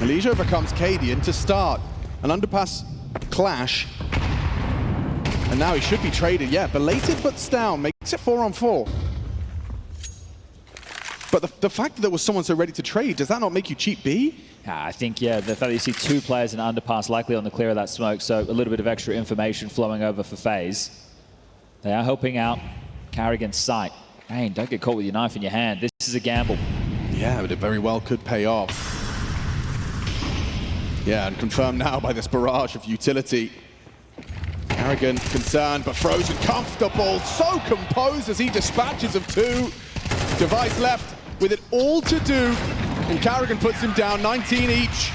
Elijah overcomes Cadian to start. An underpass clash. And now he should be traded. Yeah, belated but down. Makes it 4-on-4. But the fact that there was someone so ready to trade, does that not make you cheat B? I think, yeah, the fact that you see 2 players in underpass likely on the clear of that smoke, so a little bit of extra information flowing over for FaZe. They are helping out Carrigan's sight. Rain, don't get caught with your knife in your hand. This is a gamble. Yeah, but it very well could pay off. Yeah, and confirmed now by this barrage of utility. Carrigan concerned, but Frozen comfortable. So composed as he dispatches of 2. Device left with it all to do. And Carrigan puts him down, 19 each.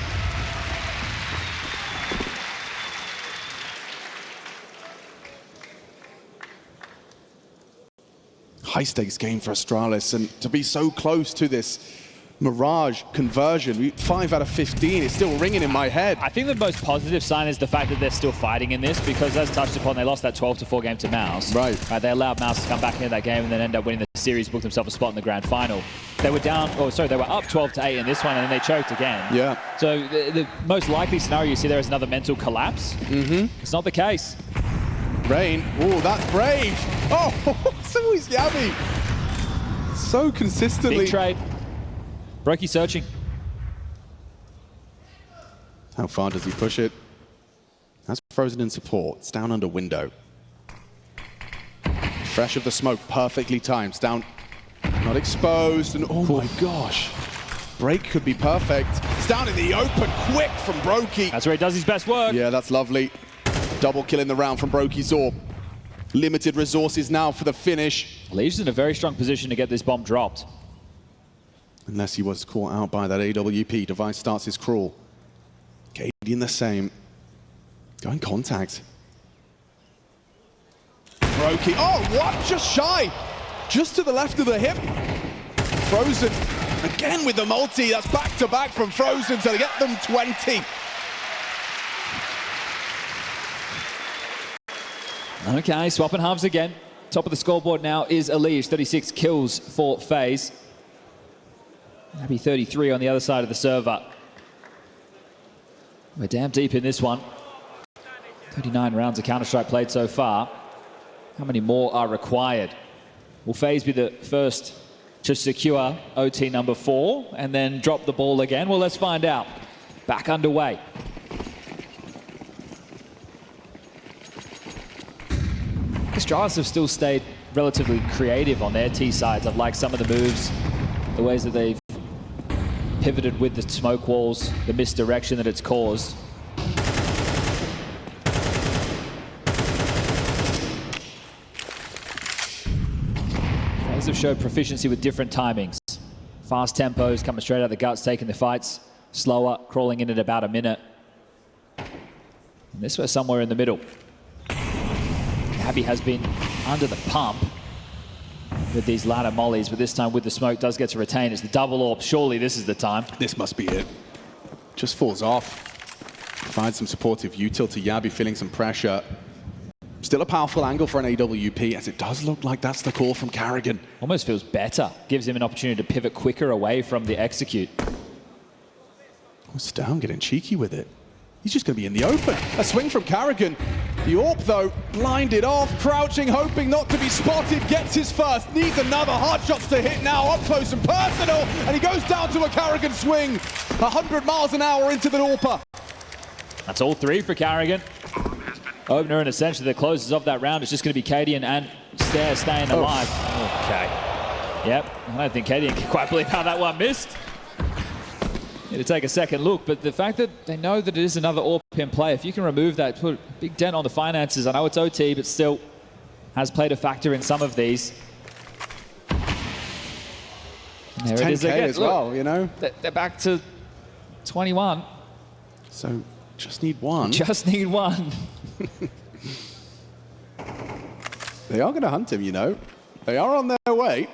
High stakes game for Astralis, and to be so close to this Mirage conversion, 5 out of 15, it's still ringing in my head. I think the most positive sign is the fact that they're still fighting in this, because as touched upon, they lost that 12-4 game to MOUZ. Right. They allowed MOUZ to come back into that game and then end up winning the series, booked themselves a spot in the grand final. They were down, oh sorry, they were up 12-8 in this one, and then they choked again. Yeah. So the most likely scenario you see there is another mental collapse. It's not the case. Rain, oh, that's brave. Oh, so is Yabi. So consistently. Big trade. Brokey searching. How far does he push it? That's Frozen in support. It's down under window. Fresh of the smoke, perfectly timed. It's down, not exposed, and oh my gosh. Break could be perfect. It's down in the open, quick from Brokey. That's where he does his best work. Yeah, that's lovely. Double kill in the round from Brokey's Orb. Limited resources now for the finish. Lee's in a very strong position to get this bomb dropped. Unless he was caught out by that AWP. Device starts his crawl. Cadian the same. Going contact. Brokey. Oh, what? Just shy. Just to the left of the hip. Frozen again with the multi. That's back-to-back from Frozen to get them 20. Okay, swapping halves again. Top of the scoreboard now is Elish, 36 kills for FaZe. Maybe 33 on the other side of the server. We're damn deep in this one. 39 rounds of Counter-Strike played so far. How many more are required? Will FaZe be the first to secure OT number 4 and then drop the ball again? Well, let's find out. Back underway. Astralis have still stayed relatively creative on their T sides. I've liked some of the moves, the ways that they've pivoted with the smoke walls, the misdirection that it's caused. FaZe have showed proficiency with different timings. Fast tempos, coming straight out of the guts, taking the fights slower, crawling in at about a minute. And this was somewhere in the middle. Gabby has been under the pump with these ladder mollies, but this time with the smoke does get to retain. It's the double AWP. Surely this is the time. This must be it. Just falls off. Finds some supportive util to Yabi, feeling some pressure. Still a powerful angle for an AWP, as it does look like that's the call from Carrigan. Almost feels better. Gives him an opportunity to pivot quicker away from the execute. Down, getting cheeky with it. He's just going to be in the open. A swing from Carrigan. The AWP, though, blinded off, crouching, hoping not to be spotted, gets his first, needs another. Hard shots to hit now, up close and personal, and he goes down to a Carrigan swing. 100 miles an hour into the AWPer. That's all 3 for Carrigan. Opener and essentially the closes of that round. It's just going to be Cadian and Stair staying alive. Oh. Okay. Yep, I don't think Cadian can quite believe how that one missed. Need to take a second look, but the fact that they know that it is another AWP in play, if you can remove that, put a big dent on the finances. I know it's OT, but still has played a factor in some of these. And there it is again. As well, you know. They're back to 21. So just need one. Just need one. They are going to hunt him, you know. They are on their way.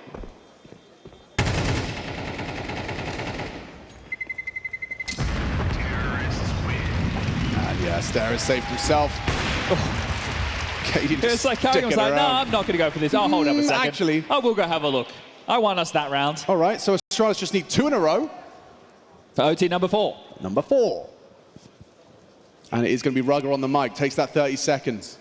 Yeah, Stair has saved himself. Oh. It's like Carrigan was like, no, I'm not going to go for this. I'll hold up a second. Actually, I will go have a look. I won us that round. All right, so Astralis just need 2 in a row. For OT number 4. Number 4. And it is going to be Rugger on the mic. Takes that 30 seconds.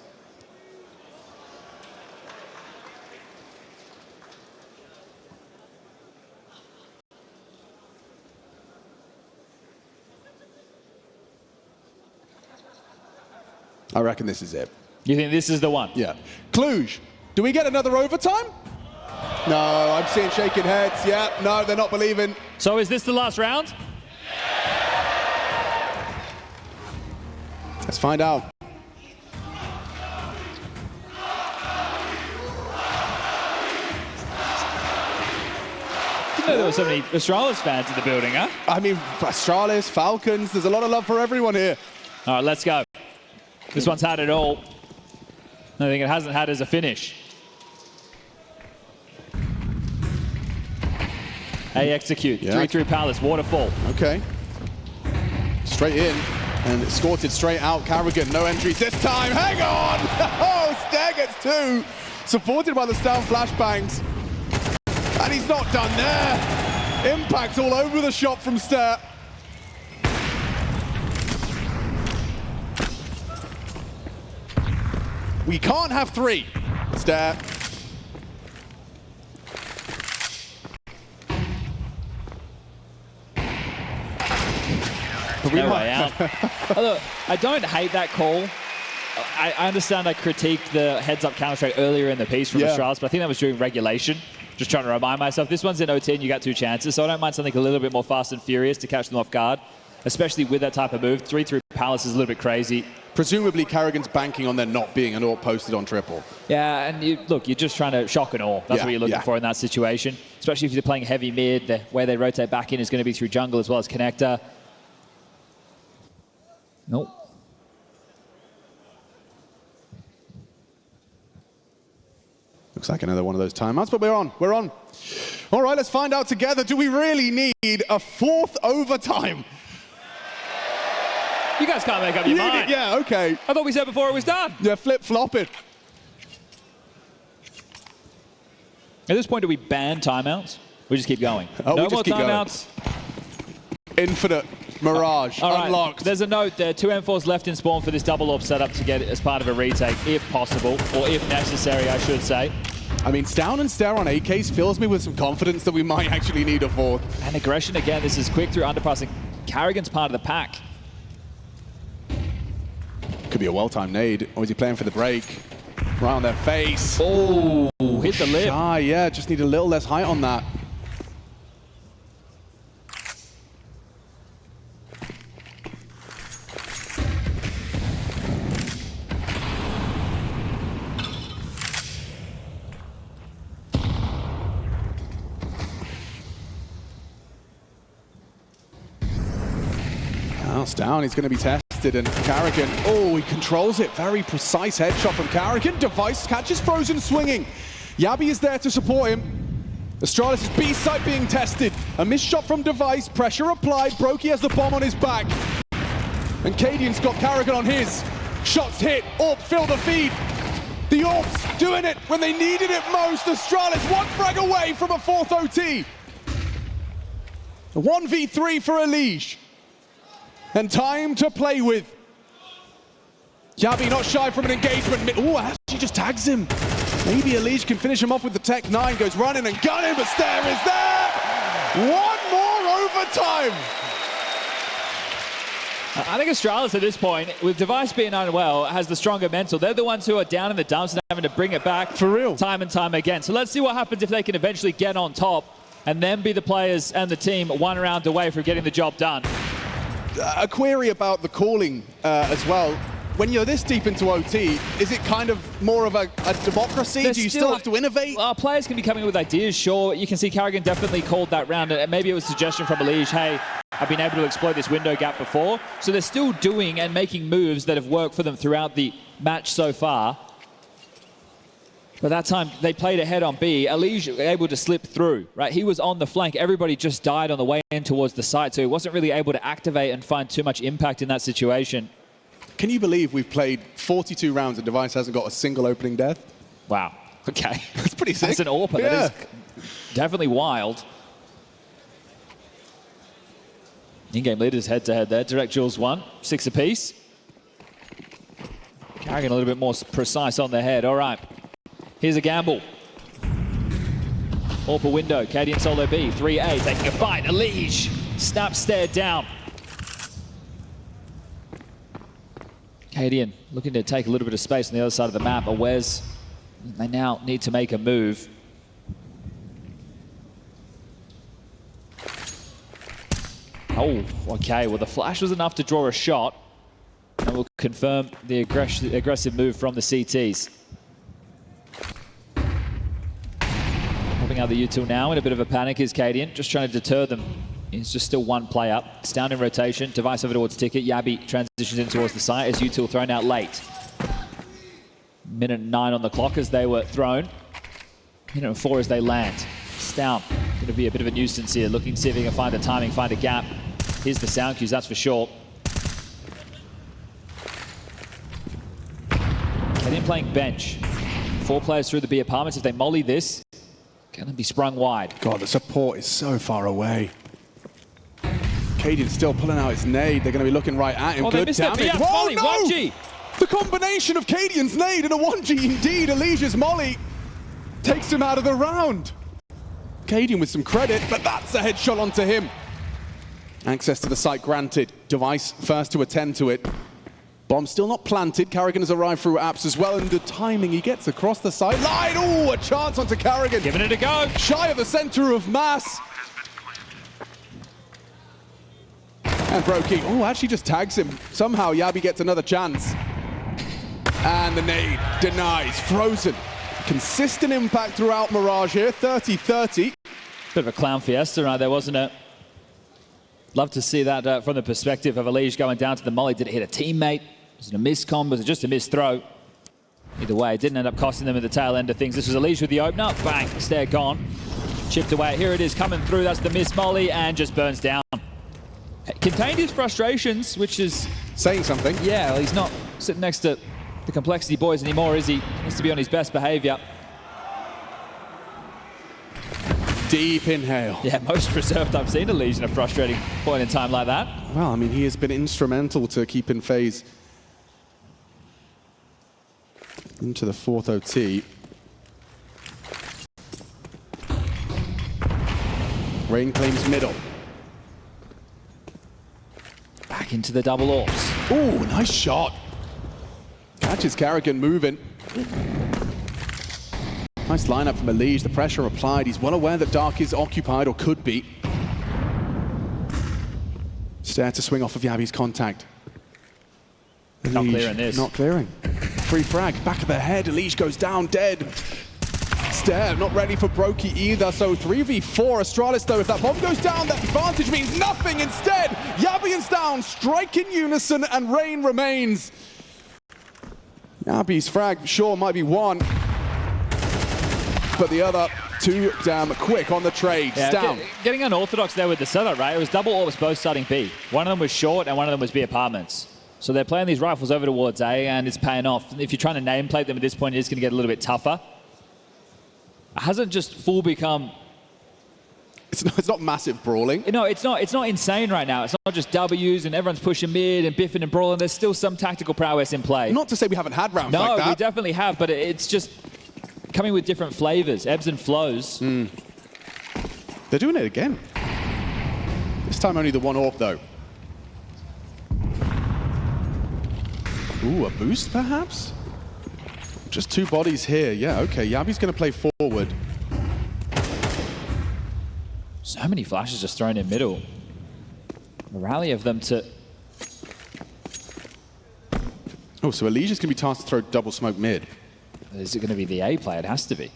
I reckon this is it. You think this is the one? Yeah. Cluj, do we get another overtime? No, I'm seeing shaking heads. Yeah, no, they're not believing. So is this the last round? Let's find out. Didn't know there were so many Astralis fans in the building, huh? I mean, Astralis, Falcons, there's a lot of love for everyone here. All right, let's go. This one's had it all. I think it hasn't had as a finish. A execute. Yeah. 3-3 Palace, waterfall. Okay. Straight in, and escorted straight out. Carrigan, no entries this time. Hang on! Oh, Stair gets 2. Supported by the Stan flashbangs. And he's not done there. Impact all over the shop from Stair. We can't have 3. Stair. No way out. Look, I don't hate that call. I understand I critiqued the heads-up Counter-Strike earlier in the piece from Astralis, but I think that was during regulation. Just trying to remind myself. This one's in OT and you got 2 chances, so I don't mind something a little bit more fast and furious to catch them off guard, especially with that type of move. 3-3 Palace is a little bit crazy. Presumably, Carrigan's banking on there not being an AWP posted on triple. Yeah, and you're just trying to shock and awe. That's what you're looking for in that situation, especially if you're playing heavy mid. The way they rotate back in is going to be through jungle as well as connector. Nope. Looks like another one of those timeouts, but we're on. We're on. All right, let's find out together. Do we really need a fourth overtime? You guys can't make up your mind. Yeah, okay. I thought we said before it was done. Yeah, flip-flop it. At this point, do we ban timeouts? We just keep going. Oh, no more timeouts. Infinite Mirage, unlocked. There's a note there. 2 M4s left in spawn for this double AWP setup to get it as part of a retake, if possible, or if necessary, I should say. I mean, Stown and Stare on AKs fills me with some confidence that we might actually need a fourth. And aggression again. This is quick through underpassing. Carrigan's part of the pack. Could be a well-timed nade, or is he playing for the break? Right on their face. Oh, hit the lip. Shy, yeah, just need a little less height on that. Now Stown, he's going to be tested, and Carrigan, oh, he controls it. Very precise headshot from Carrigan. Device catches Frozen swinging. Yabi is there to support him. Astralis' B site being tested. A missed shot from Device, pressure applied. Brokey has the bomb on his back. And Cadian's got Carrigan on his. Shots hit, AWP fill the feed. The AWPs doing it when they needed it most. Astralis one frag away from a fourth OT. A 1v3 for Elige. And time to play with. Yabi not shy from an engagement. Oh, actually just tags him. Maybe Elige can finish him off with the Tech 9. Goes running and gunning, but Stare is there. One more overtime. I think Astralis at this point, with Device being unwell, has the stronger mental. They're the ones who are down in the dumps and having to bring it back for real time and time again. So let's see what happens if they can eventually get on top and then be the players and the team one round away from getting the job done. A query about the calling as well. When you're this deep into OT, is it kind of more of a democracy? Do you still have to innovate? Players can be coming with ideas, sure. You can see Carrigan definitely called that round, and maybe it was a suggestion from Elige, hey, I've been able to exploit this window gap before. So they're still doing and making moves that have worked for them throughout the match so far. But that time, they played ahead on B. Elige was able to slip through, right? He was on the flank. Everybody just died on the way in towards the site, so he wasn't really able to activate and find too much impact in that situation. Can you believe we've played 42 rounds and Device hasn't got a single opening death? Wow. Okay. That's pretty sick. That's an AWP. Yeah. That is definitely wild. In-game leaders head-to-head there. Direct Jules 1, 6 apiece. Carrigan a little bit more precise on the head. All right. Here's a gamble. AWP window. Cadian solo B. 3A taking a fight. Elige. Snap stared down. Cadian looking to take a little bit of space on the other side of the map. Awes, they now need to make a move. Oh, okay. Well, the flash was enough to draw a shot. And we'll confirm the aggressive move from the CTs. Popping out the util now in a bit of a panic is Cadian, just trying to deter them. He's just still one play up. It's down in rotation. Device over towards Ticket. Yabi transitions in towards the site as util thrown out late. Minute 9 on the clock as they were thrown. Minute 4 as they land. Stown going to be a bit of a nuisance here, looking to see if he can find the timing, find a gap. Here's the sound cues, that's for sure. Cadian playing bench. 4 players through the B apartments. If they molly this, going to be sprung wide. God, the support is so far away. Cadian's still pulling out his nade. They're going to be looking right at him. Oh, good damage. Yeah, Whoa, molly, no! 1G. The combination of Cadian's nade and a 1G indeed. Elige's molly takes him out of the round. Cadian with some credit, but that's a headshot onto him. Access to the site granted. Device first to attend to it. Bomb still not planted. Carrigan has arrived through apps as well, and the timing he gets across the sideline. Oh, a chance onto Carrigan. Giving it a go. Shy of the center of mass. And Brokey, oh, actually just tags him. Somehow Yabi gets another chance. And the nade denies. Frozen. Consistent impact throughout Mirage here, 30-30. Bit of a clown fiesta right there, wasn't it? Love to see that from the perspective of Elige going down to the molly. Did it hit a teammate? Was it a miscom? Was it just a missed throw? Either way, it didn't end up costing them at the tail end of things. This was Elise with the opener. Bang, Stair gone. Chipped away. Here it is coming through. That's the miss molly and just burns down. Contained his frustrations, which is... saying something. Yeah, well, he's not sitting next to the Complexity boys anymore, is he? Needs to be on his best behavior. Deep inhale. Yeah, most reserved I've seen Elise in a frustrating point in time like that. Well, I mean, he has been instrumental to keeping FaZe into the 4th OT. Rain claims middle. Back into the double orbs. Ooh, nice shot. Catches Carrigan moving. Nice lineup from Elige. The pressure applied. He's well aware that Dark is occupied, or could be. Stair to swing off of Yabi's contact. Not clearing this. Not clearing. Free frag. Back of the head. Elige goes down dead. Stair not ready for Brokey either. So 3v4. Astralis, though, if that bomb goes down, that advantage means nothing. Instead, Yabi's down. Strike in unison, and Rain remains. Yabi's frag, sure, might be one. But the other too damn quick on the trade. Yeah, down. Getting unorthodox there with the setup, right? It was double orbs both starting B. One of them was short and one of them was B apartments. So they're playing these rifles over towards A and it's paying off. If you're trying to nameplate them at this point, it's going to get a little bit tougher. It hasn't just full become... It's not massive brawling. No, it's not insane right now. It's not just W's and everyone's pushing mid and biffing and brawling. There's still some tactical prowess in play. Not to say we haven't had rounds like that. No, we definitely have, but it's just coming with different flavors, ebbs and flows. They're doing it again. This time only the one orb, though. Ooh, a boost, perhaps? Just 2 bodies here. Yeah, okay. Yabi's going to play forward. So many flashes just thrown in middle. A rally of them to... Oh, so Elige's going to be tasked to throw double smoke mid. Is it going to be the A play? It has to be.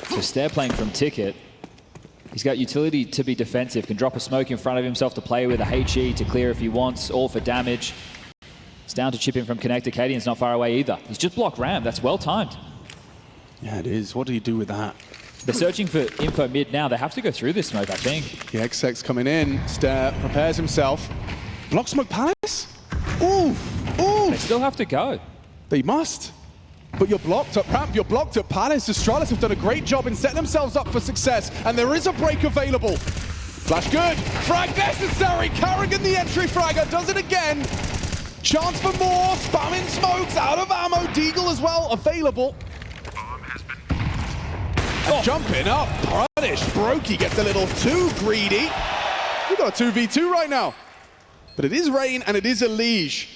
So Stair playing from Ticket. He's got utility to be defensive, can drop a smoke in front of himself to play with, a HE to clear if he wants, all for damage. It's down to chip in from connector. Cadian's not far away either. He's just blocked Ram. That's well timed. Yeah, it is. What do you do with that? They're searching for info mid now. They have to go through this smoke, I think. The XX coming in. Stair prepares himself. Block smoke Palace? Ooh, ooh. They still have to go. They must. But you're blocked at Ramp, you're blocked at Palace. Astralis have done a great job in setting themselves up for success, and there is a break available. Flash good, frag necessary. Carrigan, the entry fragger, does it again. Chance for more, spamming smokes, out of ammo. Deagle as well, available. And jumping up, punish. Brokey gets a little too greedy. We've got a 2v2 right now. But it is Rain and it is Elige.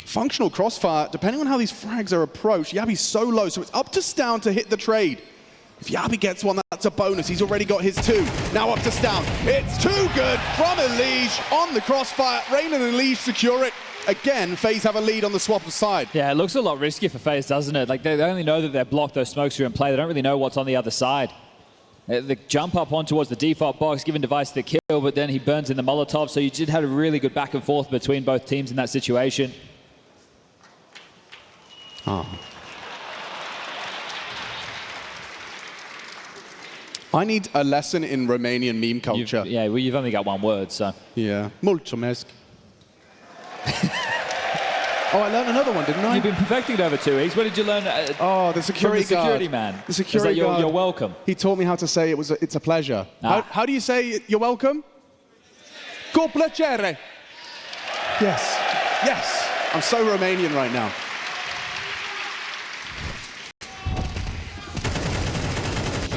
Functional crossfire, depending on how these frags are approached, Yabi's so low, so it's up to Stown to hit the trade. If Yabi gets one, that's a bonus. He's already got his 2. Now up to Stown. It's too good from Elige on the crossfire. Rain and Elige secure it. Again, FaZe have a lead on the swap of side. Yeah, it looks a lot riskier for FaZe, doesn't it? Like, they only know that they're blocked, those smokes are in play. They don't really know what's on the other side. The jump up on towards the default box, giving Device the kill, but then he burns in the Molotov, so you did have a really good back and forth between both teams in that situation. Oh. I need a lesson in Romanian meme culture. You've only got one word, so. Yeah. Mulțumesc. Oh, I learned another one, didn't I? You've been perfecting it over 2 weeks. What did you learn? The security from the security guard. man. The security guard. You're welcome. He taught me how to say it's a pleasure. Ah. How do you say you're welcome? Cu plăcere. Yes. Yes. I'm so Romanian right now.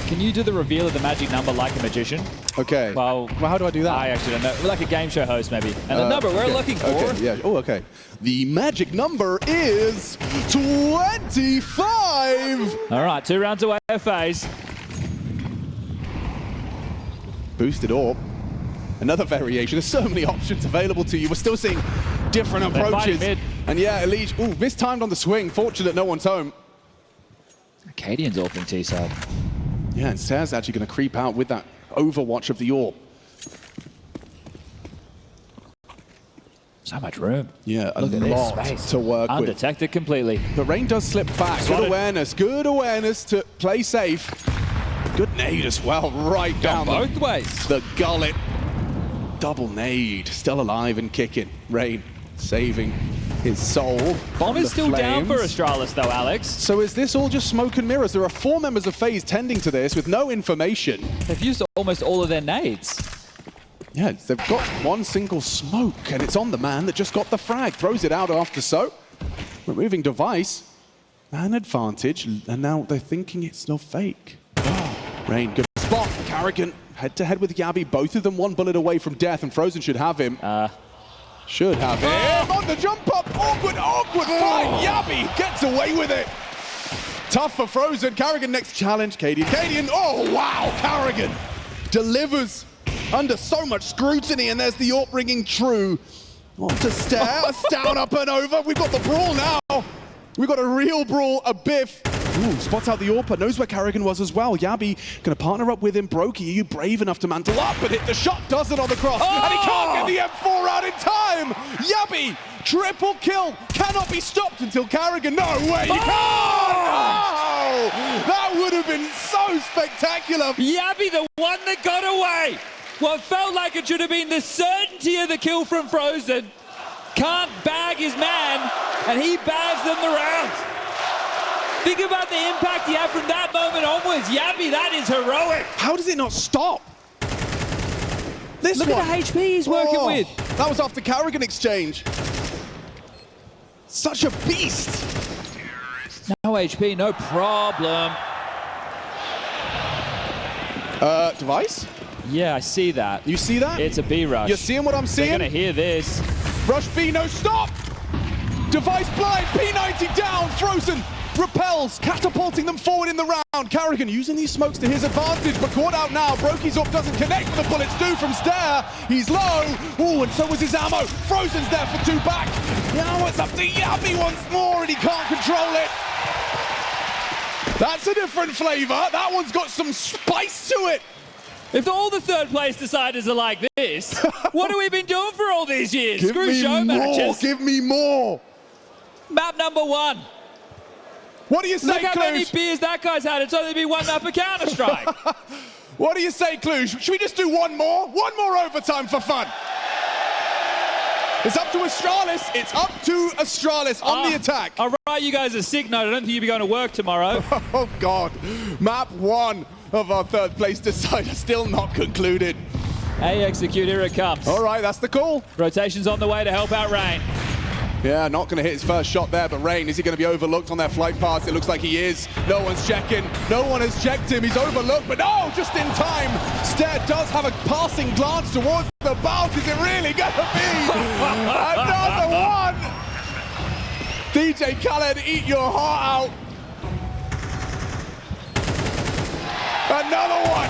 Can you do the reveal of the magic number like a magician? Okay. Well, how do I do that? I actually don't know. We're like a game show host, maybe. And the number we're looking for... Okay, yeah. Oh, okay. The magic number is 25! All right, 2 rounds away of FaZe. Boosted orb. Another variation. There's so many options available to you. We're still seeing different approaches. Mid. And yeah, Elige, mistimed on the swing. Fortunate no one's home. Cadian's opening T-side. Yeah, and Sarah's actually going to creep out with that overwatch of the orb. So much room. Yeah, a Look at this lot space. to work with. Undetected completely. But Rain does slip back. Good awareness to play safe. Good nade as well, right down both ways. The gullet. Double nade, still alive and kicking. Rain saving his soul. Bomb is still down for flames. Astralis though, Alex. So is this all just smoke and mirrors? There are 4 members of FaZe tending to this with no information. They've used almost all of their nades. Yeah, they've got one single smoke, and it's on the man that just got the frag. Throws it out after so. Removing device. Man advantage, and now they're thinking it's no fake. Rain, good spot. Carrigan, head-to-head with Yabby. Both of them 1 bullet away from death, and Frozen should have him. Should have him. On the jump up. Awkward fight. Yabby gets away with it. Tough for Frozen. Carrigan next challenge. Cadian. Oh, wow. Carrigan delivers under so much scrutiny, and there's the AWP ringing true. On to Stare. Down, up and over. We've got the brawl now. We've got a real brawl, a biff. Ooh, spots out the AWP, knows where Carrigan was as well. Yabby gonna partner up with him. Brokey, are you brave enough to mantle up and hit the shot? Does it on the cross, and he can't get the M4 out in time! Yabby, triple kill, cannot be stopped until Carrigan. No way, you can't! Oh! That would have been so spectacular. Yabby, the one that got away. What felt like it should have been the certainty of the kill from Frozen. Can't bag his man, and he bags them the round. Think about the impact he had from that moment onwards. Yabby, that is heroic. How does it not stop? This Look at the HP he's working with. That was after Carrigan exchange. Such a beast. No HP, no problem. Device? Yeah, I see that. You see that? It's a B rush. You're seeing what I'm seeing? They're gonna hear this. Rush B, no stop! Device blind, P90 down, Frozen repels, catapulting them forward in the round. Carrigan using these smokes to his advantage, but caught out now. Brokey's up doesn't connect, but the bullets do from Stare. He's low. Ooh, and so was his ammo. Frozen's there for 2 back. Now it's up to Yabby once more, and he can't control it. That's a different flavor. That one's got some spice to it. If all the third place deciders are like this, what have we been doing for all these years? Give Screw me show more. matches. Give me more. Map number 1. What do you say, Look how many Cluj? beers that guy's had. It's only been 1 map of Counter-Strike. What do you say, Cluj? Should we just do one more? One more overtime for fun. It's up to Astralis. It's up to Astralis on the attack. All right, you guys are sick note. I don't think you'll be going to work tomorrow. Oh, God. Map 1 of our third place decider still not concluded. Hey, execute, here it comes. All right, that's the call. Rotation's on the way to help out Rain. Yeah, not going to hit his first shot there, but Rain, is he going to be overlooked on their flight path? It looks like he is. No one's checking. No one has checked him. He's overlooked, but no, just in time. Stare does have a passing glance towards the bulk. Is it really going to be another one? DJ Khaled, eat your heart out. Another one.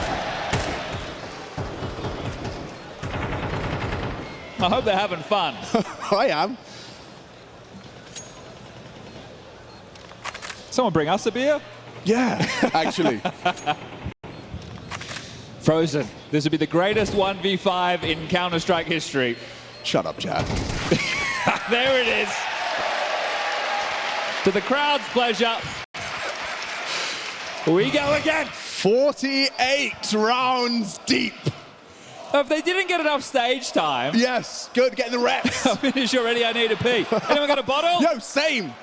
I hope they're having fun. I am. Someone bring us a beer? Yeah, actually. Frozen. This would be the greatest 1v5 in Counter-Strike history. Shut up, Chad. There it is. To the crowd's pleasure. We go again. 48 rounds deep. If they didn't get enough stage time. Yes, good, getting the reps. I'm finished already, I need a pee. Anyone got a bottle? Yo, same.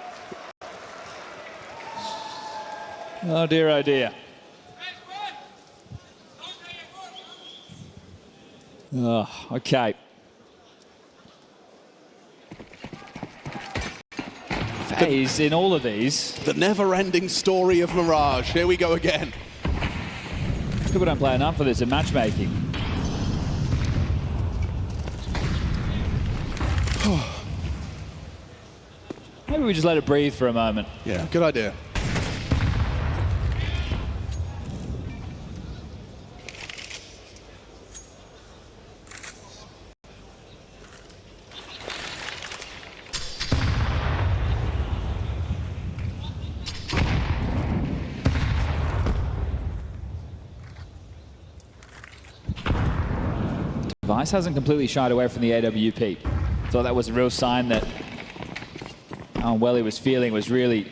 Oh dear, oh dear. Oh, okay. FaZe in all of these. The never-ending story of Mirage. Here we go again. People don't play enough for this in matchmaking. Maybe we just let it breathe for a moment. Yeah, good idea. Vice hasn't completely shied away from the AWP. Thought that was a real sign that how well he was feeling was really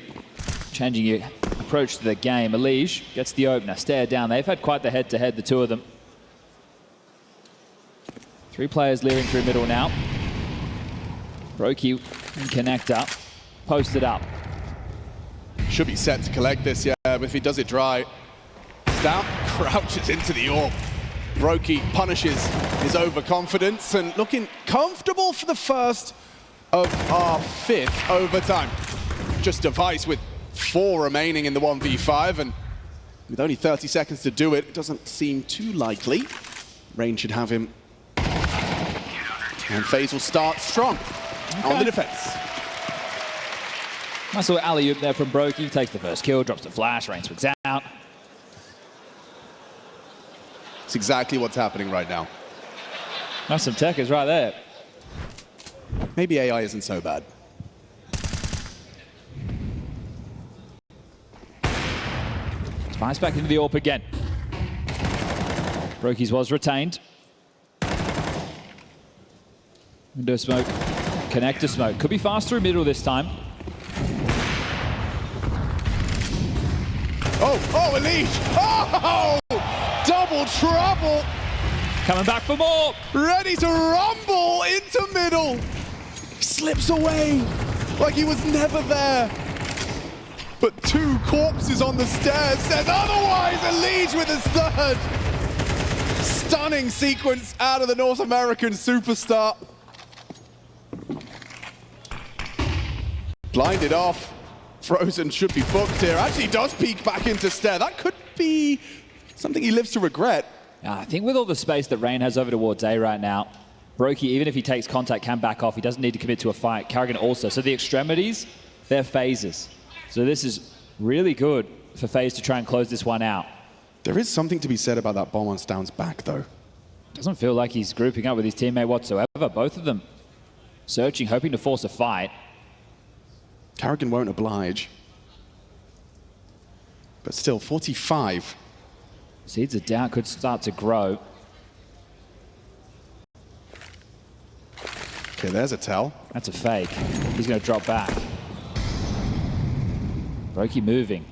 changing your approach to the game. Elige gets the opener, stare down. They've had quite the head-to-head, the two of them. 3 players leering through middle now. Brokey in connector, posted up. Should be set to collect this, yeah, but if he does it dry, Stout crouches into the AWP. Brokey punishes his overconfidence and looking comfortable for the first of our 5th overtime. Just Device with 4 remaining in the 1v5, and with only 30 seconds to do it, it doesn't seem too likely. Rain should have him. And FaZe will start strong on the defense. Nice little alley-oop there from Brokey. Takes the first kill, drops the flash, Rain swings out. It's exactly what's happening right now. That's some techers right there. Maybe AI isn't so bad. Spice back into the AWP again. Brokey's was retained. Window smoke, connector smoke. Could be fast through middle this time. Oh, Elige! Oh! Double trouble! Coming back for more! Ready to rumble into middle! Slips away like he was never there. But 2 corpses on the stairs says otherwise. Elige with his 3rd. Stunning sequence out of the North American superstar. Blinded off. Frozen should be booked here. Actually does peek back into stair. That could be something he lives to regret. I think with all the space that Rain has over towards A right now, Brokey, even if he takes contact, can back off. He doesn't need to commit to a fight. Karrigan also. So the extremities, they're phases. So this is really good for FaZe to try and close this one out. There is something to be said about that bomb on Stound's back, though. Doesn't feel like he's grouping up with his teammate whatsoever. Both of them searching, hoping to force a fight. Karrigan won't oblige. But still, 45. Seeds of doubt could start to grow. Okay, there's a tell. That's a fake. He's going to drop back. Brokey moving.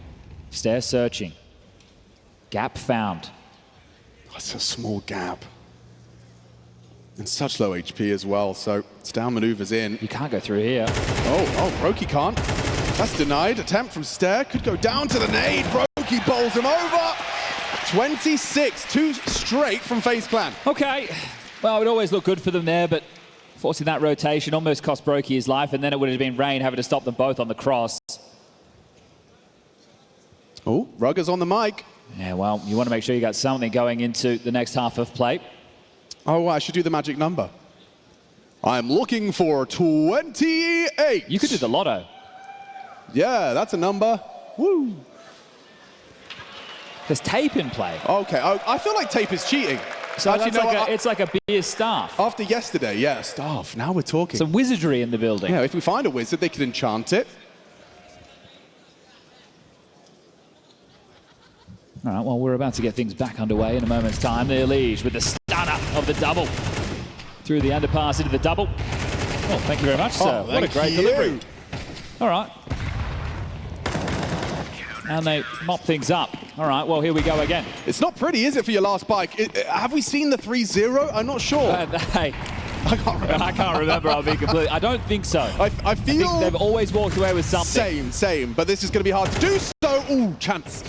Stair searching. Gap found. That's a small gap. And such low HP as well, so Stound maneuvers in. You can't go through here. Oh, Brokey can't. That's denied. Attempt from Stair. Could go down to the nade. Brokey bowls him over. 26, 2 straight from FaZe Clan. Okay. Well, it would always look good for them there, but forcing that rotation almost cost Brokey his life, and then it would have been Rain having to stop them both on the cross. Oh, Rugger's on the mic. Yeah, well, you want to make sure you got something going into the next half of play. Oh, I should do the magic number. I'm looking for 28. You could do the lotto. Yeah, that's a number. Woo. There's tape in play. Okay, I feel like tape is cheating. So actually, it's like a beer staff. After yesterday, yeah, staff. Now we're talking. Some wizardry in the building. Yeah, if we find a wizard, they can enchant it. All right, well, we're about to get things back underway in a moment's time. The Elige with the stunner of the double. Through the underpass into the double. Well, thank you very much, sir. What a great delivery. All right. And they mop things up. All right, well, here we go again. It's not pretty, is it, for your last bike? Have we seen the 3-0? I'm not sure. Hey, I can't remember. I'll be completely. I don't think so. I feel. I think they've always walked away with something. Same. But this is going to be hard to do so. Ooh, chance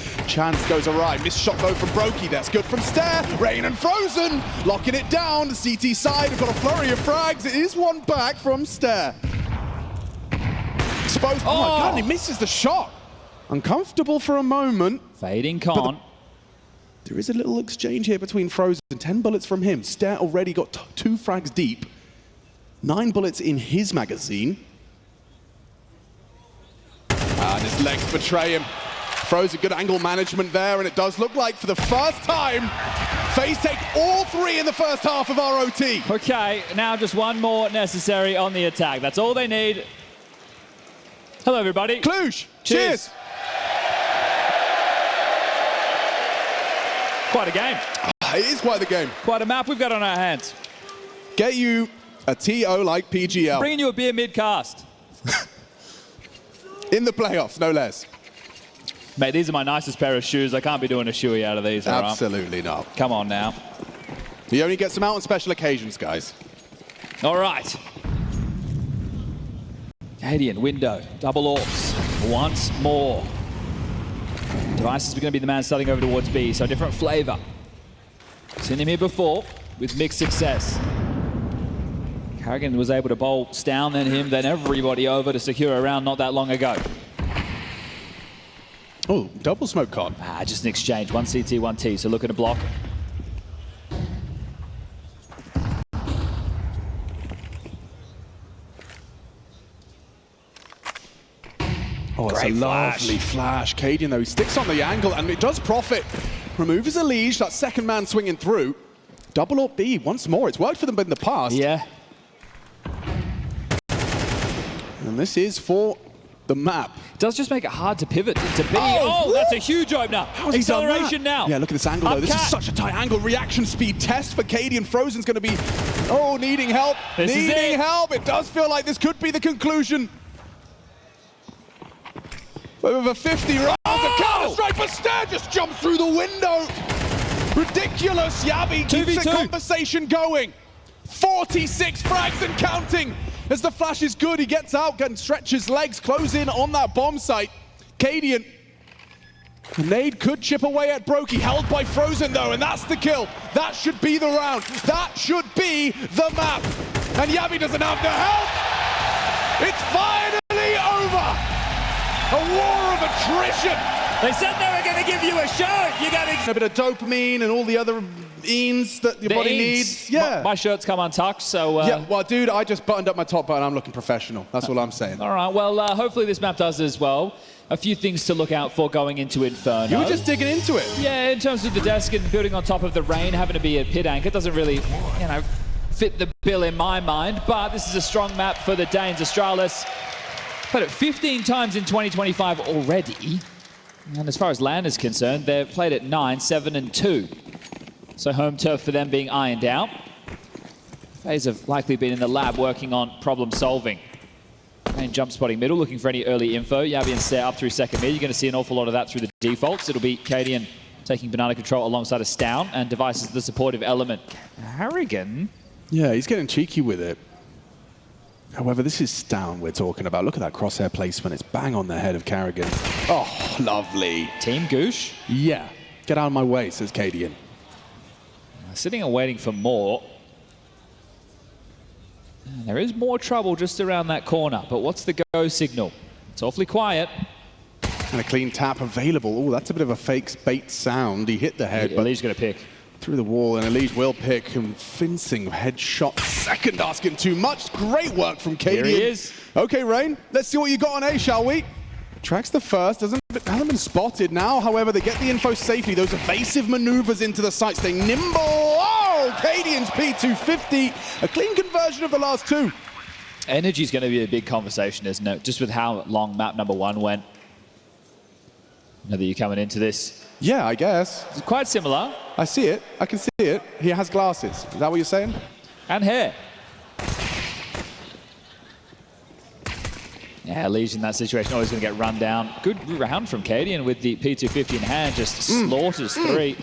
goes awry. Missed shot though from Brokey. That's good from Stair. Rain and Frozen locking it down. The CT side have got a flurry of frags. It is one back from Stair. Exposed. Oh my God! And he misses the shot. Uncomfortable for a moment. Fading con. There is a little exchange here between Frozen. 10 bullets from him. Stair already got 2 frags deep. 9 bullets in his magazine. And his legs betray him. Frozen, good angle management there, and it does look like for the first time, FaZe take all 3 in the first half of ROT. Okay, now just one more necessary on the attack. That's all they need. Hello, everybody. Cluj, cheers. Quite a game. It is quite the game. Quite a map we've got on our hands. Get you A TO like PGL. Bringing you a beer mid-cast. In the playoffs, no less. Mate, these are my nicest pair of shoes. I can't be doing a shoey out of these. Absolutely not. Come on now. He only gets them out on special occasions, guys. All right. Canadian window, double orbs, once more. Device is going to be the man starting over towards B, so a different flavor. Seen him here before with mixed success. Carrigan was able to bowl Stown, then him, then everybody over to secure a round not that long ago. Oh, double smoke con. Just an exchange, one CT, one T, so looking to block. Oh, it's Great a lovely flash. Cadian, though, he sticks on the angle, and it does profit. Removes a leash, that second man swinging through. Double up B once more. It's worked for them in the past. Yeah. And this is for the map. It does just make it hard to pivot to B. Oh, That's a huge opener. Acceleration now. Yeah, look at this angle, though. This is such a tight angle. Reaction speed test for Cadian. Frozen's going to be, needing help. Needing help. It does feel like this could be the conclusion. Over 50 rounds of counter-strike, but Stair just jumps through the window. Ridiculous. Yabi keeps the conversation going. 46 frags and counting. As the flash is good, he gets out and stretches legs, close in on that bomb site. Cadian. The nade could chip away at Brokey, held by Frozen though, and that's the kill. That should be the round. That should be the map. And Yabi doesn't have the help. It's finally over. A war of attrition. They said they were going to give you a show. You got a bit of dopamine and all the other eens that your body needs. Yeah. My shirt's come untucked, so... yeah, well, dude, I just buttoned up my top button. I'm looking professional. That's all I'm saying. All right, well, hopefully this map does as well. A few things to look out for going into Inferno. You were just digging into it. Yeah, in terms of the desk and building on top of the rain, having to be a pit anchor doesn't really, fit the bill in my mind. But this is a strong map for the Danes. Astralis played it 15 times in 2025 already. And as far as LAN is concerned, they've played it 9, 7, and 2. So home turf for them being ironed out. FaZe have likely been in the lab working on problem solving. And jump spotting middle, looking for any early info. Yabi and Stair up through second mid. You're going to see an awful lot of that through the defaults. It'll be Cadian taking banana control alongside a Stown, and Device is the supportive element. Harrigan? Yeah, he's getting cheeky with it. However, this is Stown we're talking about. Look at that crosshair placement. It's bang on the head of Carrigan. Oh, lovely. Team Goosh? Yeah. Get out of my way, says Cadian. Sitting and waiting for more. And there is more trouble just around that corner, but what's the go signal? It's awfully quiet. And a clean tap available. Oh, that's a bit of a fake bait sound. He hit the head, but he's going to pick. Through the wall, and Elise will pick, and fencing headshot second, asking too much. Great work from Cadian. Here he is. Okay, Rain, let's see what you got on A, shall we? Tracks the first, hasn't been spotted now. However, they get the info safely. Those evasive maneuvers into the site, staying nimble. Oh, Cadian's P250. A clean conversion of the last two. Energy's going to be a big conversation, isn't it? Just with how long map number 1 went. Now that you're coming into this. Yeah, I guess. It's quite similar. I see it. I can see it. He has glasses. Is that what you're saying? And hair. Yeah, Lige in that situation always going to get run down. Good round from Cadian with the P250 in hand. Just slaughters 3.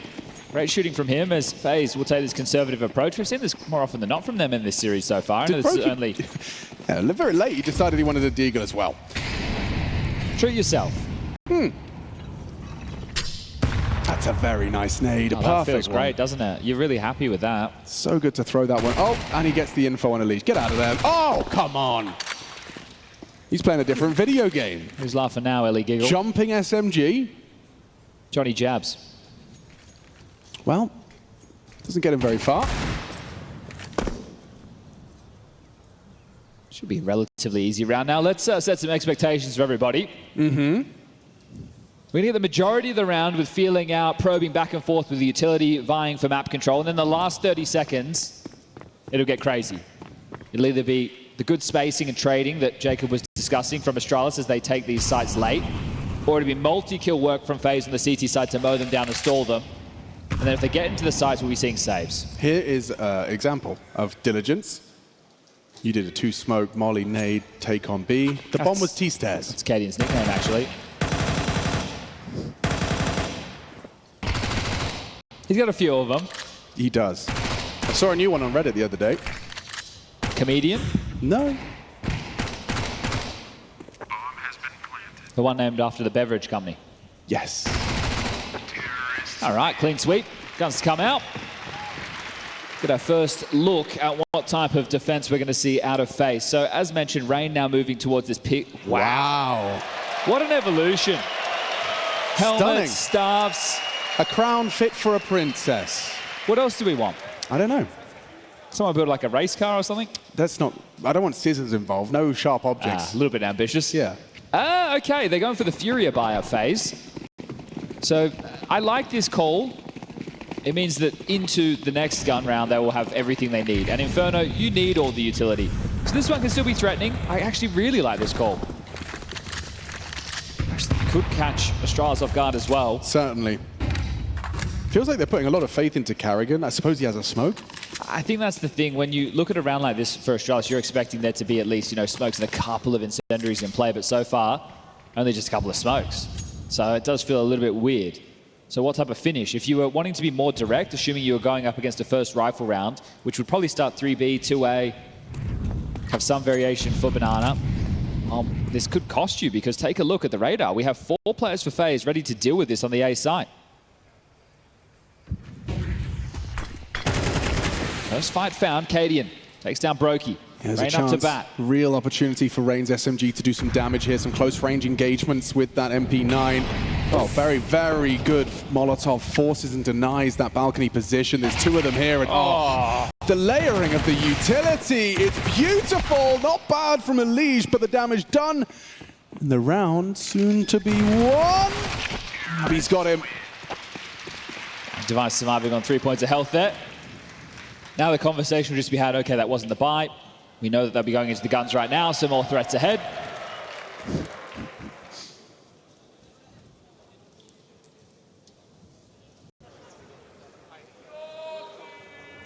Great shooting from him as FaZe will take this conservative approach. We've seen this more often than not from them in this series so far. And it's only... yeah, very late, he decided he wanted a deagle as well. Treat yourself. That's a very nice nade. A perfect that feels one. great, doesn't it? You're really happy with that. So good to throw that one. Oh, and he gets the info on Elise. Get out of there. Oh, come on. He's playing a different video game. Who's laughing now, Ellie Giggle? Jumping SMG. Johnny Jabs. Well, doesn't get him very far. Should be a relatively easy round. Now, let's set some expectations for everybody. We're going to get the majority of the round with feeling out, probing back and forth with the utility, vying for map control. And then the last 30 seconds, it'll get crazy. It'll either be the good spacing and trading that Jacob was discussing from Astralis as they take these sites late, or it'll be multi-kill work from FaZe on the CT side to mow them down and stall them. And then if they get into the sites, we'll be seeing saves. Here is an example of diligence. You did a 2-smoke, molly, nade, take on B. The bomb was T-stairs. It's Cadian's nickname, actually. He's got a few of them. He does. I saw a new one on Reddit the other day. Comedian? No. The one named after the beverage company. Yes. All right, clean sweep. Guns to come out. Get our first look at what type of defense we're going to see out of FaZe. So as mentioned, Rain now moving towards this pick. Wow. What an evolution. Helmets, Stunning. staffs. A crown fit for a princess. What else do we want? I don't know. Someone build like a race car or something? That's not... I don't want scissors involved. No sharp objects. A little bit ambitious. Yeah. Okay, they're going for the Furia buyout phase. So I like this call. It means that into the next gun round, they will have everything they need. And Inferno, you need all the utility. So this one can still be threatening. I actually really like this call. Actually, could catch Astralis off guard as well. Certainly. Feels like they're putting a lot of faith into Carrigan. I suppose he has a smoke. I think that's the thing. When you look at a round like this for Astralis, you're expecting there to be at least, smokes and a couple of incendiaries in play. But so far, only just a couple of smokes. So it does feel a little bit weird. So what type of finish? If you were wanting to be more direct, assuming you were going up against a first rifle round, which would probably start 3B, 2A, have some variation for Banana, this could cost you because take a look at the radar. We have 4 players for FaZe ready to deal with this on the A site. First fight found, Cadian takes down Brokey. There's Rain a chance, up to bat. real opportunity for Rain's SMG to do some damage here, some close range engagements with that MP9. Oh, very, very good. Molotov forces and denies that balcony position. There's 2 of them here. And the layering of the utility. It's beautiful. Not bad from Elige, but the damage done. And the round soon to be won. He's got him. Device surviving on 3 points of health there. Now the conversation will just be had, okay, that wasn't the buy. We know that they'll be going into the guns right now, some more threats ahead.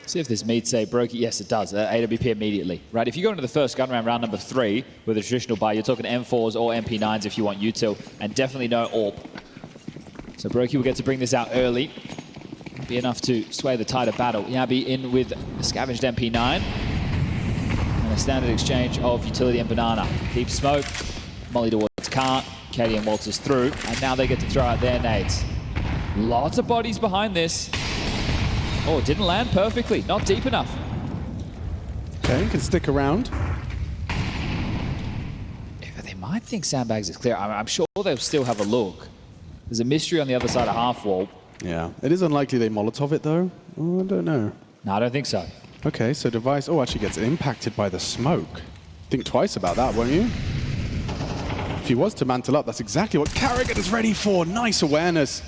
See if this meets a Brokey. Yes, it does. AWP immediately. Right, if you go into the first gun round number 3 with a traditional buy, you're talking M4s or MP9s if you want util, and definitely no AWP. So Brokey will get to bring this out early. Be enough to sway the tide of battle. Yabi in with a scavenged MP9. And a standard exchange of utility and banana. Deep smoke, molly towards car, Cadian waltzes through, and now they get to throw out their nades. Lots of bodies behind this. Oh, it didn't land perfectly, not deep enough. Okay, can stick around. They might think sandbags is clear. I'm sure they'll still have a look. There's a mystery on the other side of half wall. Yeah, it is unlikely they Molotov it though. Oh, I don't know. No, I don't think so. Okay, so Device, actually gets impacted by the smoke. Think twice about that, won't you? If he was to mantle up, that's exactly what Carrigan is ready for. Nice awareness.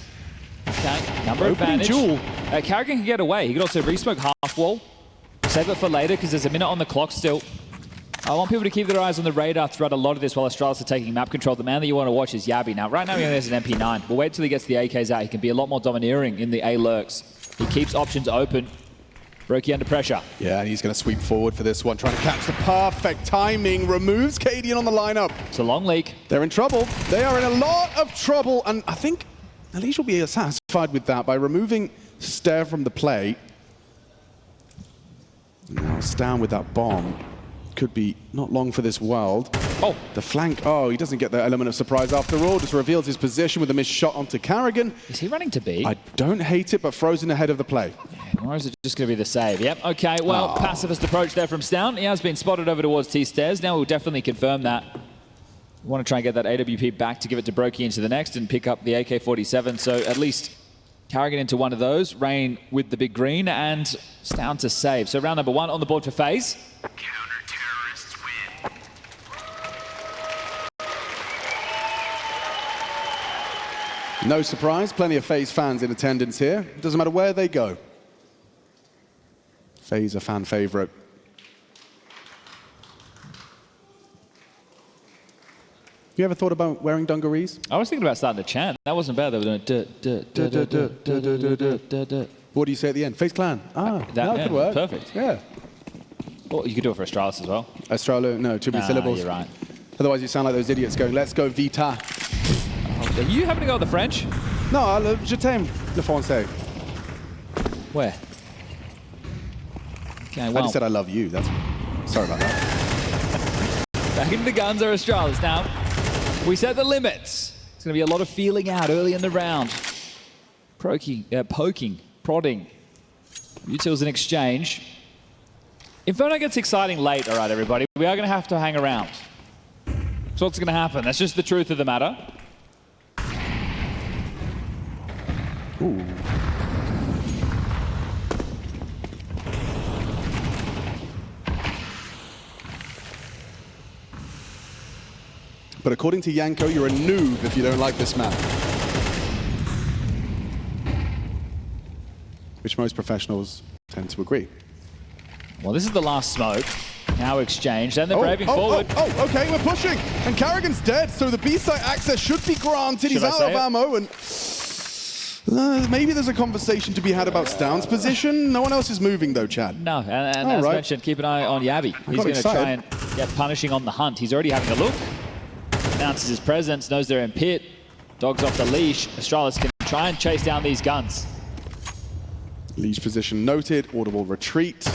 Okay, number Opening advantage. duel. Carrigan can get away. He could also re-smoke half wall. Save it for later because there's a minute on the clock still. I want people to keep their eyes on the radar throughout a lot of this while Astralis are taking map control. The man that you want to watch is Yabi. Now, right now he only has an MP9. We'll wait till he gets the AKs out. He can be a lot more domineering in the A lurks. He keeps options open. Brokey under pressure. Yeah, and he's going to sweep forward for this one, trying to catch the perfect timing. Removes Cadian on the lineup. It's a long leak. They're in trouble. They are in a lot of trouble, and I think Elige will be satisfied with that by removing Stare from the play. Now Stan with that bomb. Could be not long for this world. Oh. The flank. Oh, he doesn't get the element of surprise after all. Just reveals his position with a missed shot onto Carrigan. Is he running to B? I don't hate it, but frozen ahead of the play. Yeah, or is it just going to be the save? Yep. Okay, well, pacifist approach there from Stan. He has been spotted over towards T-stairs. Now we'll definitely confirm that. We want to try and get that AWP back to give it to Brokey into the next and pick up the AK-47. So at least Carrigan into one of those. Rain with the big green and Stan to save. So round number 1 on the board for FaZe. No surprise, plenty of FaZe fans in attendance here. It doesn't matter where they go. FaZe a fan favorite. You ever thought about wearing dungarees? I was thinking about starting to chant. That wasn't bad. They were doing What do you say at the end? FaZe Clan. Ah, that yeah, could work. Perfect. Yeah. Well, you could do it for Astralis as well. Astralis, no, too many syllables. You're right. Otherwise, you sound like those idiots going, let's go Vita. Oh, are you having to go with the French? No, je t'aime, le français. Where? Okay, well. I just said I love you. That's. Sorry about that. Back into the guns are Astralis now. We set the limits. It's going to be a lot of feeling out early in the round. Poking, prodding. Utils in exchange. Inferno gets exciting late, all right, everybody. We are going to hang around. So what's going to happen? That's just the truth of the matter. Ooh. But according to Yanko, you're a noob if you don't like this map. Which most professionals tend to agree. Well, this is the last smoke. Now exchange, then they're braving forward. Oh, okay, we're pushing. And Karrigan's dead, so the B-site access should be granted. He's out of ammo, and maybe there's a conversation to be had about Stound's position. No one else is moving, though, Chad. No, and as mentioned, keep an eye on Yabby. He's going to try and get punishing on the hunt. He's already having a look. Announces his presence, knows they're in pit. Dogs off the leash. Astralis can try and chase down these guns. Leash position noted, audible retreat,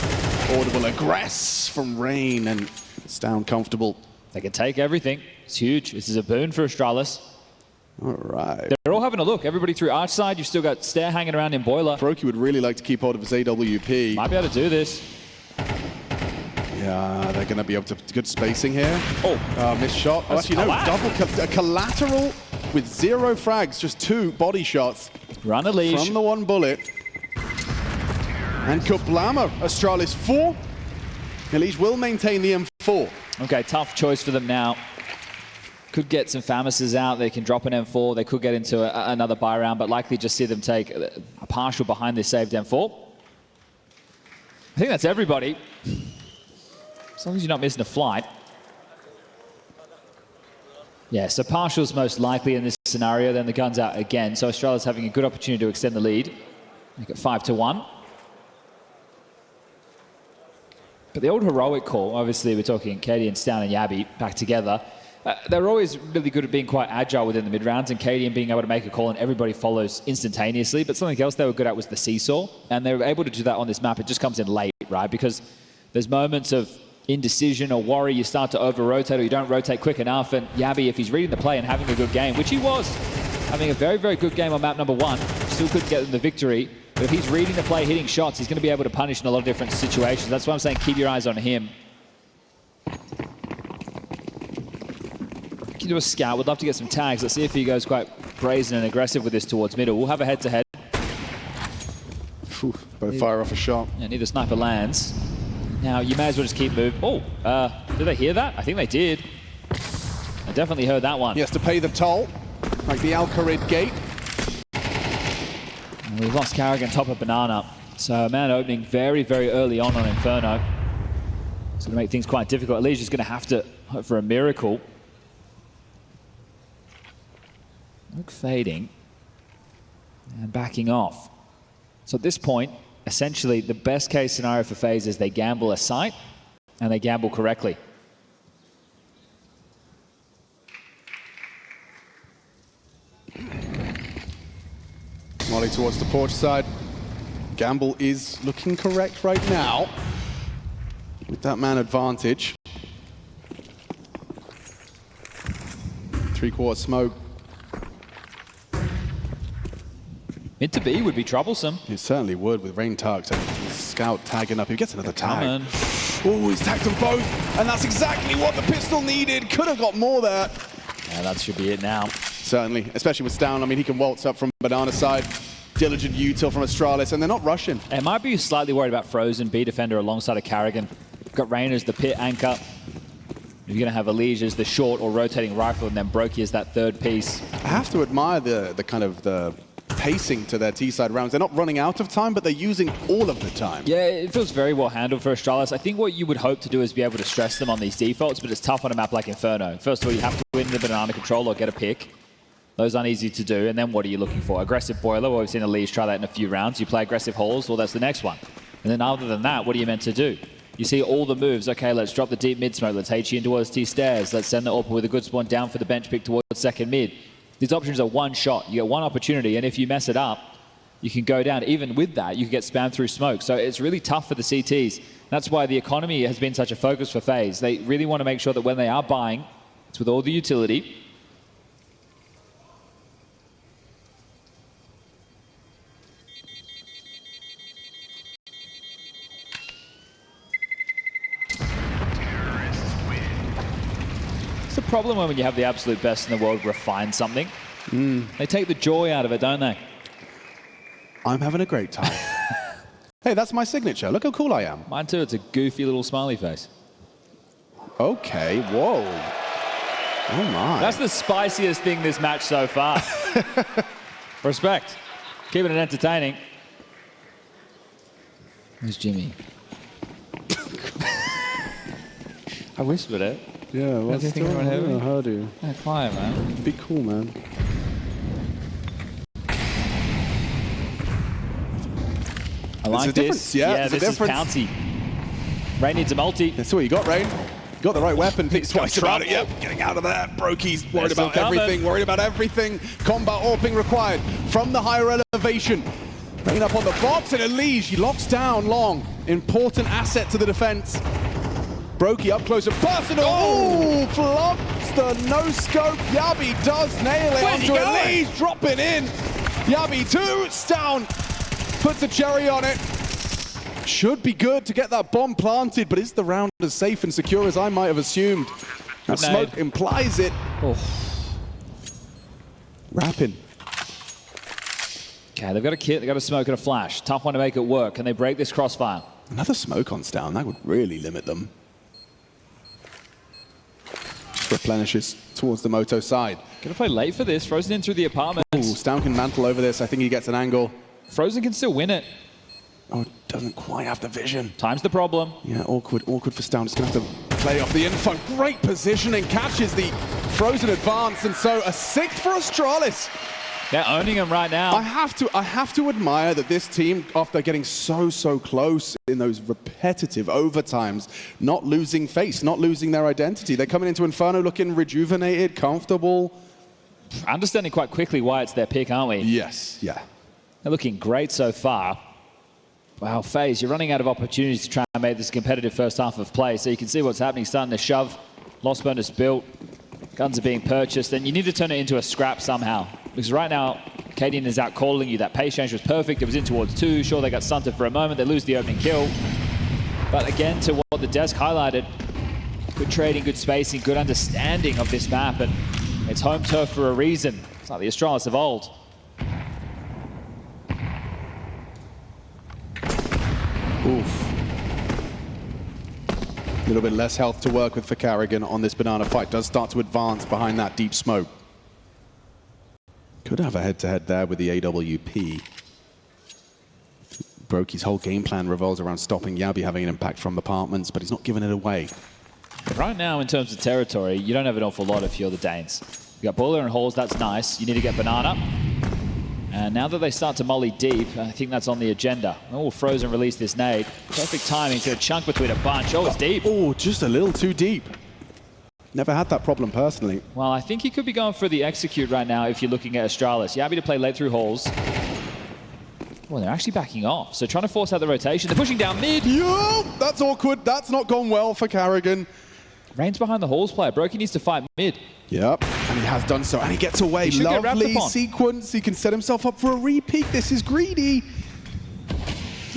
audible aggress from Rain, and Stound comfortable. They can take everything. It's huge. This is a boon for Astralis. All right. They're all having a look. Everybody through arch side. You've still got Stair hanging around in Boiler. Brokey would really like to keep hold of his AWP. Might be able to do this. Yeah, they're going to be able to good spacing here. Missed shot. Oh, actually, no, double collateral with 0 frags, just 2 body shots. Run a leash. From the 1 bullet. And Kablama, Astralis 4. Elish will maintain the M4. Okay, tough choice for them now. Could get some Famises out. They can drop an M4. They could get into another buy round, but likely just see them take a partial behind this saved M4. I think that's everybody. As long as you're not missing a flight. Yeah, so partial's most likely in this scenario, then the gun's out again. So Australia's having a good opportunity to extend the lead. Make it 5-1. But the old heroic call, obviously we're talking Katie and Stound and Yabby back together. They're always really good at being quite agile within the mid-rounds, and Katie and being able to make a call and everybody follows instantaneously. But something else they were good at was the seesaw, and they were able to do that on this map. It just comes in late, right? Because there's moments of indecision or worry, you start to over-rotate or you don't rotate quick enough, and Yabby, if he's reading the play and having a good game, which he was, having a very, very good game on map number 1, still couldn't get them the victory. But if he's reading the play, hitting shots, he's going to be able to punish in a lot of different situations. That's why I'm saying keep your eyes on him. Can do a scout. Would love to get some tags. Let's see if he goes quite brazen and aggressive with this towards middle. We'll have a head-to-head. Better fire off a shot. Yeah, neither sniper lands. Now, you may as well just keep moving. Oh, did they hear that? I think they did. I definitely heard that one. He has to pay the toll, like the Al-Kharid gate. And we've lost Karrigan top of Banana. So a man opening very, very early on Inferno. It's going to make things quite difficult. Alicia's going to have to hope for a miracle. Look fading. And backing off. So at this point, essentially, the best case scenario for FaZe is they gamble a site, and they gamble correctly. Molly towards the porch side. Gamble is looking correct right now. With that man advantage. 3/4 smoke. Mid to B would be troublesome. It certainly would with Rain Tarks and Scout tagging up. He gets another tag. Oh, he's tagged them both. And that's exactly what the pistol needed. Could have got more there. Yeah, that should be it now. Certainly, especially with Stound. I mean, he can waltz up from Banana side. Diligent util from Astralis, and they're not rushing. It might be slightly worried about Frozen, B defender alongside of Karrigan. Got Rain as the pit anchor. You're going to have Elige as the short or rotating rifle, and then Brokey as that third piece. I have to admire the kind of the pacing to their T-side rounds. They're not running out of time, but they're using all of the time. Yeah, it feels very well handled for Astralis. I think what you would hope to do is be able to stress them on these defaults, but it's tough on a map like Inferno. First of all, you have to win the banana control or get a pick. Those aren't easy to do, and then what are you looking for? Aggressive boiler, well, we've seen Elige try that in a few rounds. You play aggressive holes, well, that's the next one. And then other than that, what are you meant to do? You see all the moves. Okay, let's drop the deep mid smoke. Let's HE in towards T stairs. Let's send the AWP with a good spawn down for the bench pick towards second mid. These options are one shot. You get one opportunity, and if you mess it up, you can go down. Even with that, you can get spammed through smoke. So it's really tough for the CTs. That's why the economy has been such a focus for FaZe. They really want to make sure that when they are buying, it's with all the utility. It's the problem when you have the absolute best in the world refine something. They take the joy out of it, don't they? I'm having a great time. Hey, that's my signature. Look how cool I am. Mine too. It's a goofy little smiley face. Okay, whoa. Oh my. That's the spiciest thing this match so far. Respect. Keeping it entertaining. Where's Jimmy? I whispered it. Yeah, what's you think about heavy? How do you? Yeah, quiet, man. Be cool, man. I like this. Yeah, this is pouncy. Rain needs a multi. That's what you got, Rain. You got the right weapon. Think twice about it. Yep, getting out of there. Brokey's worried about everything. Worried about everything. Combat AWPing required from the higher elevation. Bringing up on the box, and Elise, he locks down long. Important asset to the defense. Brokey up close and personal. Oh, flops the no-scope. Yabi does nail it onto Elise, dropping in. Yabi 2, it's down. Puts a cherry on it. Should be good to get that bomb planted, but is the round as safe and secure as I might have assumed? That smoke implies it. Oh. Rapping. Okay, they've got a kit, they've got a smoke and a flash. Tough one to make it work. Can they break this crossfire? Another smoke on Stown, that would really limit them. Replenishes towards the Moto side. Gonna play late for this, Frozen in through the apartment. Ooh, Stown can mantle over this, I think he gets an angle. Frozen can still win it. Oh, doesn't quite have the vision. Time's the problem. Yeah, awkward for Stown. Just gonna have to play off the info. Great positioning, catches the Frozen advance, and so a 6th for Astralis. They're owning him right now. I have to admire that this team, after getting so close in those repetitive overtimes, not losing face, not losing their identity. They're coming into Inferno looking rejuvenated, comfortable. Understanding quite quickly why it's their pick, aren't we? Yes, yeah. They're looking great so far. Wow, FaZe, you're running out of opportunities to try and make this a competitive first half of play. So you can see what's happening, starting to shove. Lost bonus built. Guns are being purchased, and you need to turn it into a scrap somehow. Because right now, Cadian is out calling you. That pace change was perfect. It was in towards 2. Sure, they got stunted for a moment. They lose the opening kill. But again, to what the desk highlighted, good trading, good spacing, good understanding of this map. And it's home turf for a reason. It's like the Astralis of old. Oof. A little bit less health to work with for Carrigan on this banana fight. Does start to advance behind that deep smoke. Could have a head-to-head there with the AWP. Brokey's whole game plan revolves around stopping Yabi having an impact from apartments, but he's not giving it away. Right now, in terms of territory, you don't have an awful lot if you're the Danes. You got Boiler and Halls, that's nice. You need to get Banana. And now that they start to molly deep, I think that's on the agenda. Oh, Frozen released this nade. Perfect timing to a chunk between a bunch. Oh, it's deep. Oh, just a little too deep. Never had that problem personally. Well, I think he could be going for the execute right now if you're looking at Astralis. Yabi to play late through Halls. Well, they're actually backing off. So trying to force out the rotation. They're pushing down mid. Yo, that's awkward. That's not gone well for Carrigan. Rain's behind the Halls player. Brokey needs to fight mid. Yep, and he has done so, and he gets away. Lovely sequence. He can set himself up for a repeat. This is greedy.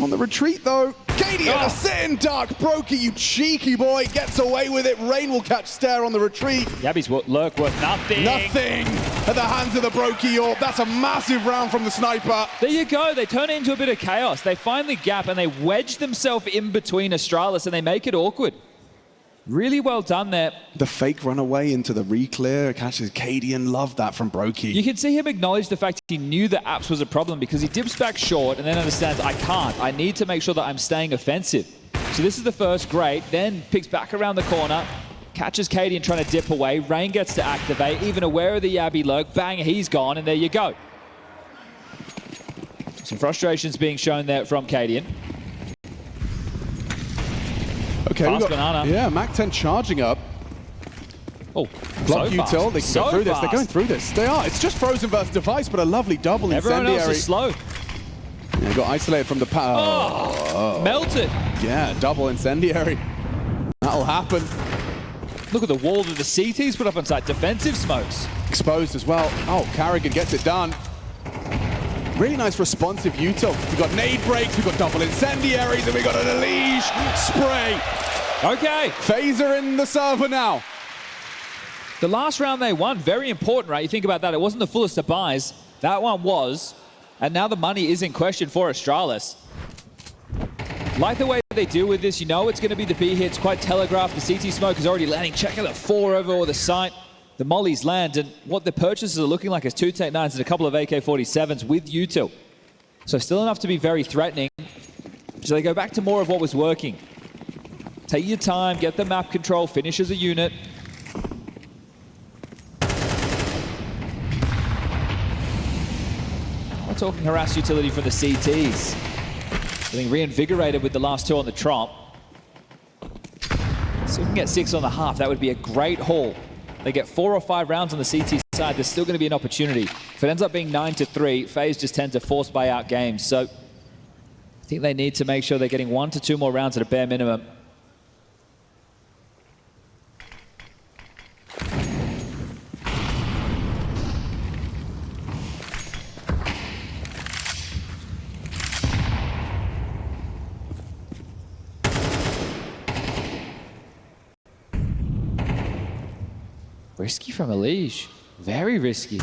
On the retreat, though. Cadian, a sit-in duck. Brokey, you cheeky boy, gets away with it. Rain will catch Stare on the retreat. Yabi's lurk worth nothing. Nothing at the hands of the Brokey Orb. That's a massive round from the sniper. There you go. They turn it into a bit of chaos. They finally gap, and they wedge themselves in between Astralis, and they make it awkward. Really well done there. The fake runaway into the reclear catches Cadian. Love that from Brokey. You can see him acknowledge the fact he knew that apps was a problem because he dips back short and then understands, I can't. I need to make sure that I'm staying offensive. So this is the first great, then picks back around the corner, catches Cadian trying to dip away. Rain gets to activate, even aware of the Yabi lurk. Bang, he's gone, and there you go. Some frustrations being shown there from Cadian. Okay, Fast banana. Yeah, Mac-10 charging up. Oh, Block so util, fast. they can go through this. They're going through this. They are. It's just Frozen versus Device, but a lovely double Everyone incendiary. else is slow. Yeah, they got isolated from the power. Oh, melted. Yeah, double incendiary. That'll happen. Look at the wall that the CT's put up on site. Defensive smokes. Exposed as well. Oh, Carrigan gets it done. Really nice responsive util. We got nade breaks, we got double incendiaries, and we got an Elige spray. Okay. Phaser in the server now. The last round they won, very important, right? You think about that. It wasn't the fullest of buys. That one was. And now the money is in question for Astralis. Like the way they deal with this, you know it's going to be the B hits, quite telegraphed. The CT smoke is already landing. Check out the 4 over the site. The mollies land, and what the purchases are looking like is 2 Tech 9s and a couple of AK-47s with util. So still enough to be very threatening. So they go back to more of what was working. Take your time, get the map control, finish as a unit. We're talking harass utility from the CTs. Getting reinvigorated with the last 2 on the Tromp. So we can get 6 on the half. That would be a great haul. They get 4 or 5 rounds on the CT side. There's still going to be an opportunity. If it ends up being 9-3, FaZe just tend to force buyout games. So I think they need to make sure they're getting 1 to 2 more rounds at a bare minimum. Risky from Elige. Very risky.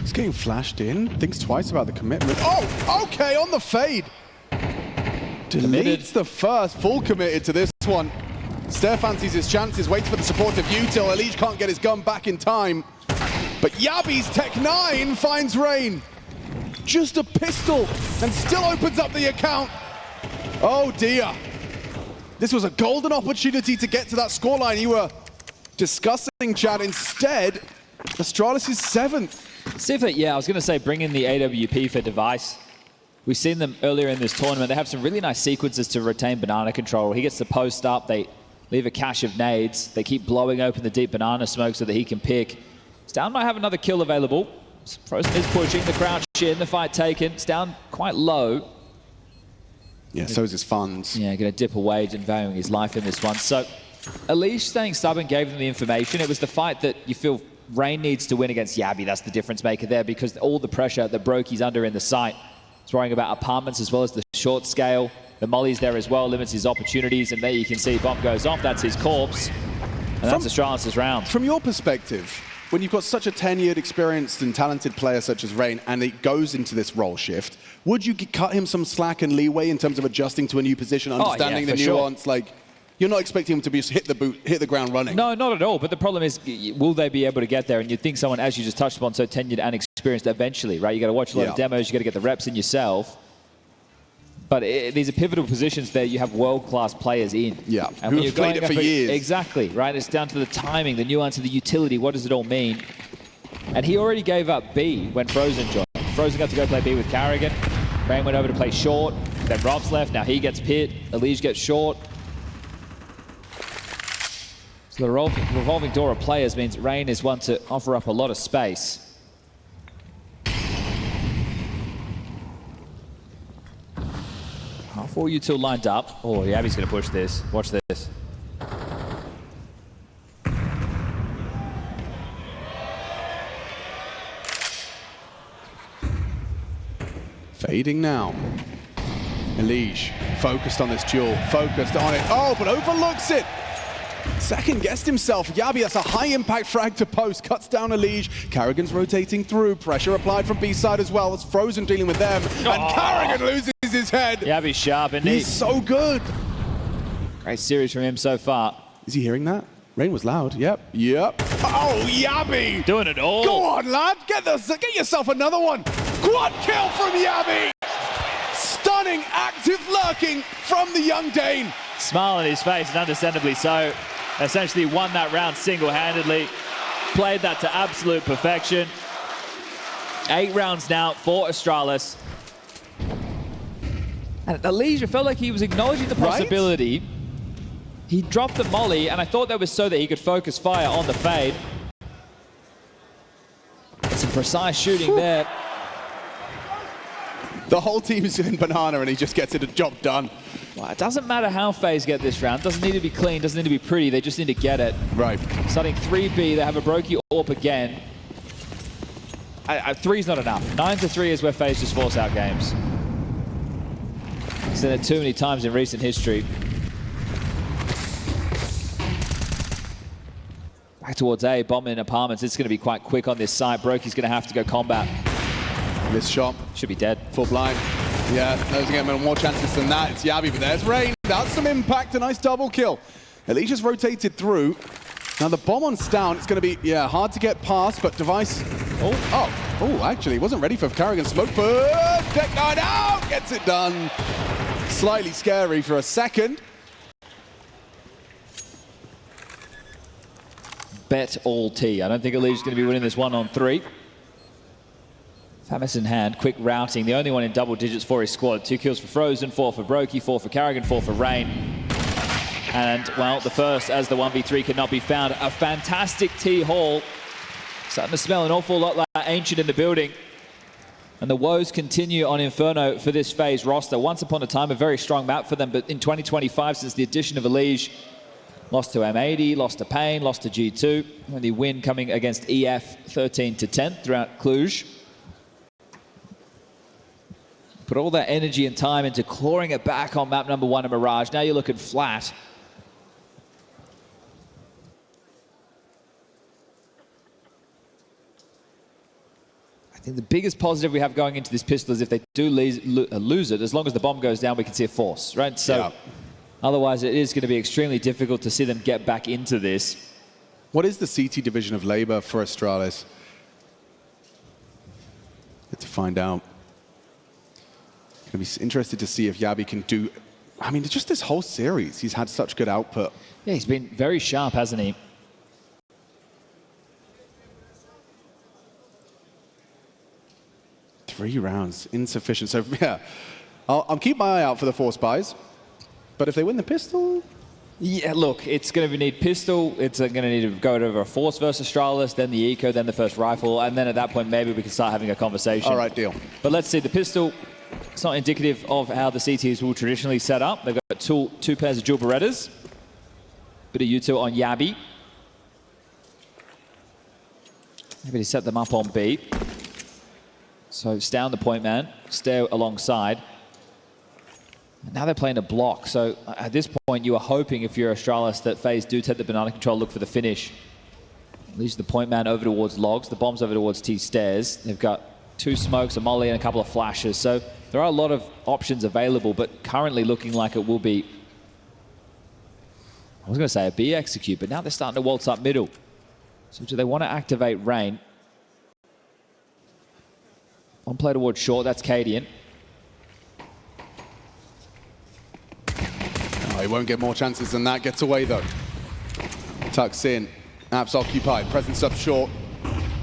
He's getting flashed in. Thinks twice about the commitment. Oh, okay, on the fade. Deletes the first. Full committed to this one. Stair fancies his chances, waits for the support of util. Elige can't get his gun back in time. But Yabi's Tech 9 finds Rain. Just a pistol and still opens up the account. Oh dear. This was a golden opportunity to get to that scoreline you were discussing, Chad. Instead, Astralis is 7th. Sifat, yeah, I was going to say bring in the AWP for Device. We've seen them earlier in this tournament. They have some really nice sequences to retain banana control. He gets the post up, they leave a cache of nades. They keep blowing open the deep banana smoke so that he can pick. Down might have another kill available. Frozen is pushing, the crouch in, the fight taken. It's down quite low. Yeah, so is his funds. Yeah, going to dip a wage and valuing his life in this one. So Elige staying stubborn gave them the information. It was the fight that you feel Rain needs to win against Yabi. That's the difference maker there, because all the pressure that Brokey's under in the site. He's worrying about apartments as well as the short scale. The molly's there as well, limits his opportunities, and there you can see bomb goes off. That's his corpse, and that's Astralis' round. From your perspective, when you've got such a tenured, experienced and talented player such as Rain, and it goes into this role shift, would you cut him some slack and leeway in terms of adjusting to a new position, understanding the nuance? Sure. Like, you're not expecting him to be hit the ground running. No, not at all. But the problem is, will they be able to get there? And you'd think someone, as you just touched upon, so tenured and experienced eventually, right? You got to watch a lot of demos. You got to get the reps in yourself. But these are pivotal positions that you have world-class players in. Yeah, and who've played it for years. Exactly, right? It's down to the timing, the nuance of the utility. What does it all mean? And he already gave up B when Frozen joined. Frozen got to go play B with Carrigan. Rain went over to play short. Then Rob's left. Now he gets pit. Elige gets short. So the revolving door of players means Rain is one to offer up a lot of space. Half 4 util lined up. Oh, Yabi's going to push this. Watch this. Fading now. Elige focused on this duel, focused on it. Oh, but overlooks it. Second guessed himself. Yabi, that's a high impact frag to post. Cuts down Elige. Carrigan's rotating through. Pressure applied from B side as well. It's Frozen dealing with them. And Carrigan loses his head. Yabi's sharp and he's so good. Great series from him so far. Is he hearing that? Rain was loud. Yep. Oh, Yabi! Doing it all. Go on, lad. Get yourself another one. Quad kill from Yabi. Stunning active lurking from the young Dane. Smile on his face, and understandably so. Essentially won that round single-handedly. Played that to absolute perfection. 8 rounds now for Astralis. And Elige felt like he was acknowledging the possibility He dropped the molly, and I thought that was so that he could focus fire on the fade. Some precise shooting there. The whole team is in banana, and he just gets it a job done. Well, it doesn't matter how FaZe get this round. It doesn't need to be clean, doesn't need to be pretty. They just need to get it. Right. Starting 3B, they have a Brokey AWP again. 3's not enough. 9-3 is where FaZe just force out games. I've seen it too many times in recent history. Back towards A, bombing in apartments. It's going to be quite quick on this side. Brokey's going to have to go combat. This shot. Should be dead. Full blind. Yeah, those are getting more chances than that. It's Yabi, but there's Rain. That's some impact. A nice double kill. Alicia's rotated through. Now the bomb on Stown, it's going to be, yeah, hard to get past, but Device... Oh, actually, wasn't ready for Carrigan. Smoke first. Deck 9 out. Gets it done. Slightly scary for a second. Bet all T. I don't think Alicia's going to be winning this 1-on-3. Famis in hand, quick routing. The only one in double digits for his squad. 2 kills for Frozen, 4 for Brokey, 4 for Carrigan, 4 for Rain. And, well, the first as the 1v3 cannot be found. A fantastic T-Hall. Starting to smell an awful lot like Ancient in the building. And the woes continue on Inferno for this FaZe roster. Once upon a time, a very strong map for them, but in 2025, since the addition of Elige, lost to M80, lost to Pain, lost to G2. And the win coming against EF 13-10 throughout Cluj. Put all that energy and time into clawing it back on map number 1 of Mirage. Now you're looking flat. I think the biggest positive we have going into this pistol is if they do lose it, as long as the bomb goes down, we can see a force, right? So yeah. Otherwise, it is going to be extremely difficult to see them get back into this. What is the CT division of labor for Astralis? Get to find out. Going to be interested to see if Yabi can do... I mean, just this whole series, he's had such good output. Yeah, he's been very sharp, hasn't he? Three rounds, insufficient. So, yeah, I'll keep my eye out for the force buys. But if they win the pistol... Yeah, look, it's going to need pistol. It's going to need to go over a force versus Astralis, then the eco, then the first rifle. And then at that point, maybe we can start having a conversation. All right, deal. But let's see, the pistol... It's not indicative of how the CTs will traditionally set up. They've got two pairs of dual Berettas. Bit of U2 on Yabi. Maybe to set them up on B. So Stown the point man, stay alongside. And now they're playing a block. So at this point, you are hoping, if you're Astralis, that FaZe do take the banana control, look for the finish. Leaves the point man over towards Logs. The bomb's over towards T stairs. They've got 2 smokes, a molly, and a couple of flashes. So there are a lot of options available, but currently looking like it will be, I was going to say a B execute, but now they're starting to waltz up middle. So do they want to activate Rain? One play towards short, that's Cadian. Oh, he won't get more chances than that. Gets away, though. Tucks in. Apps occupied. Presence up short.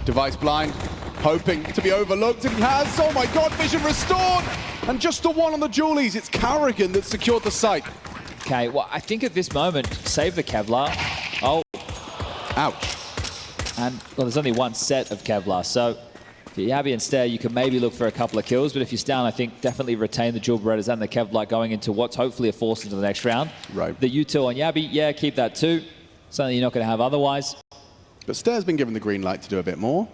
Device blind. Hoping to be overlooked, and he has. Oh my God, vision restored! And just the one on the Julies. It's Carrigan that secured the site. Okay, well, I think at this moment, save the Kevlar. Oh. Ouch. And, well, there's only one set of Kevlar, so if you're Yabi and Stair, you can maybe look for a couple of kills, but if you're Stown, I think definitely retain the dual Berettas and the Kevlar going into what's hopefully a force into the next round. Right. The U2 on Yabi, yeah, keep that too. Something you're not going to have otherwise. But Stair's been given the green light to do a bit more.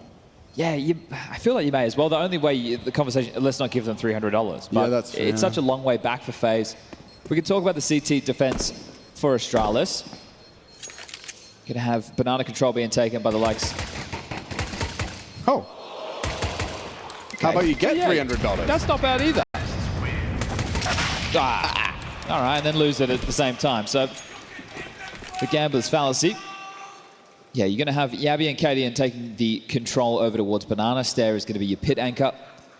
Yeah, I feel like you may as well. The only way, the conversation, let's not give them $300. But yeah, that's fair. It's such a long way back for FaZe. We can talk about the CT defense for Astralis. Going to have banana control being taken by the likes. Oh. Okay. How about you get $300? That's not bad either. All right, and then lose it at the same time. So the gambler's fallacy. Yeah, you're going to have Yabi and Cadian taking the control over towards Banana. Stair is going to be your pit anchor.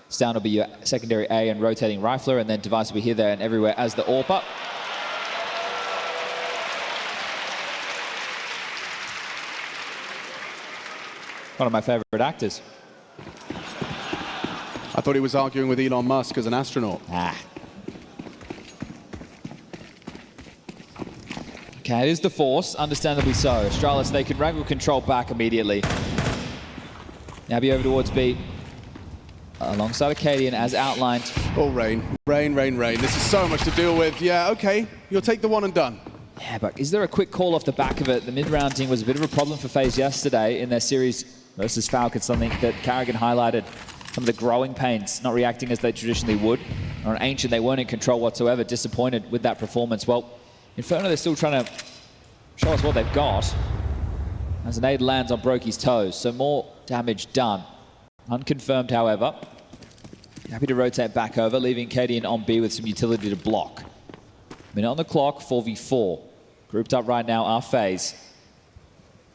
Stown will be your secondary A and rotating rifler, and then Device will be here, there, and everywhere as the AWPer. One of my favorite actors. I thought he was arguing with Elon Musk as an astronaut. Okay, Okay, it is the force, understandably so. Astralis, they can wrangle control back immediately. Now be over towards B. Alongside Acadian, as outlined. Oh, rain. Rain, rain, rain. This is so much to deal with. Yeah, okay. You'll take the one and done. Yeah, but is there a quick call off the back of it? The mid-rounding was a bit of a problem for FaZe yesterday in their series versus Falcons, something that Carrigan highlighted. Some of the growing pains, not reacting as they traditionally would. On Ancient, they weren't in control whatsoever, disappointed with that performance. Well, Inferno, they're still trying to show us what they've got. As an nade lands on Brokey's toes, so more damage done. Unconfirmed, however. Happy to rotate back over, leaving Cadian on B with some utility to block. Minute on the clock, 4v4. Grouped up right now are FaZe.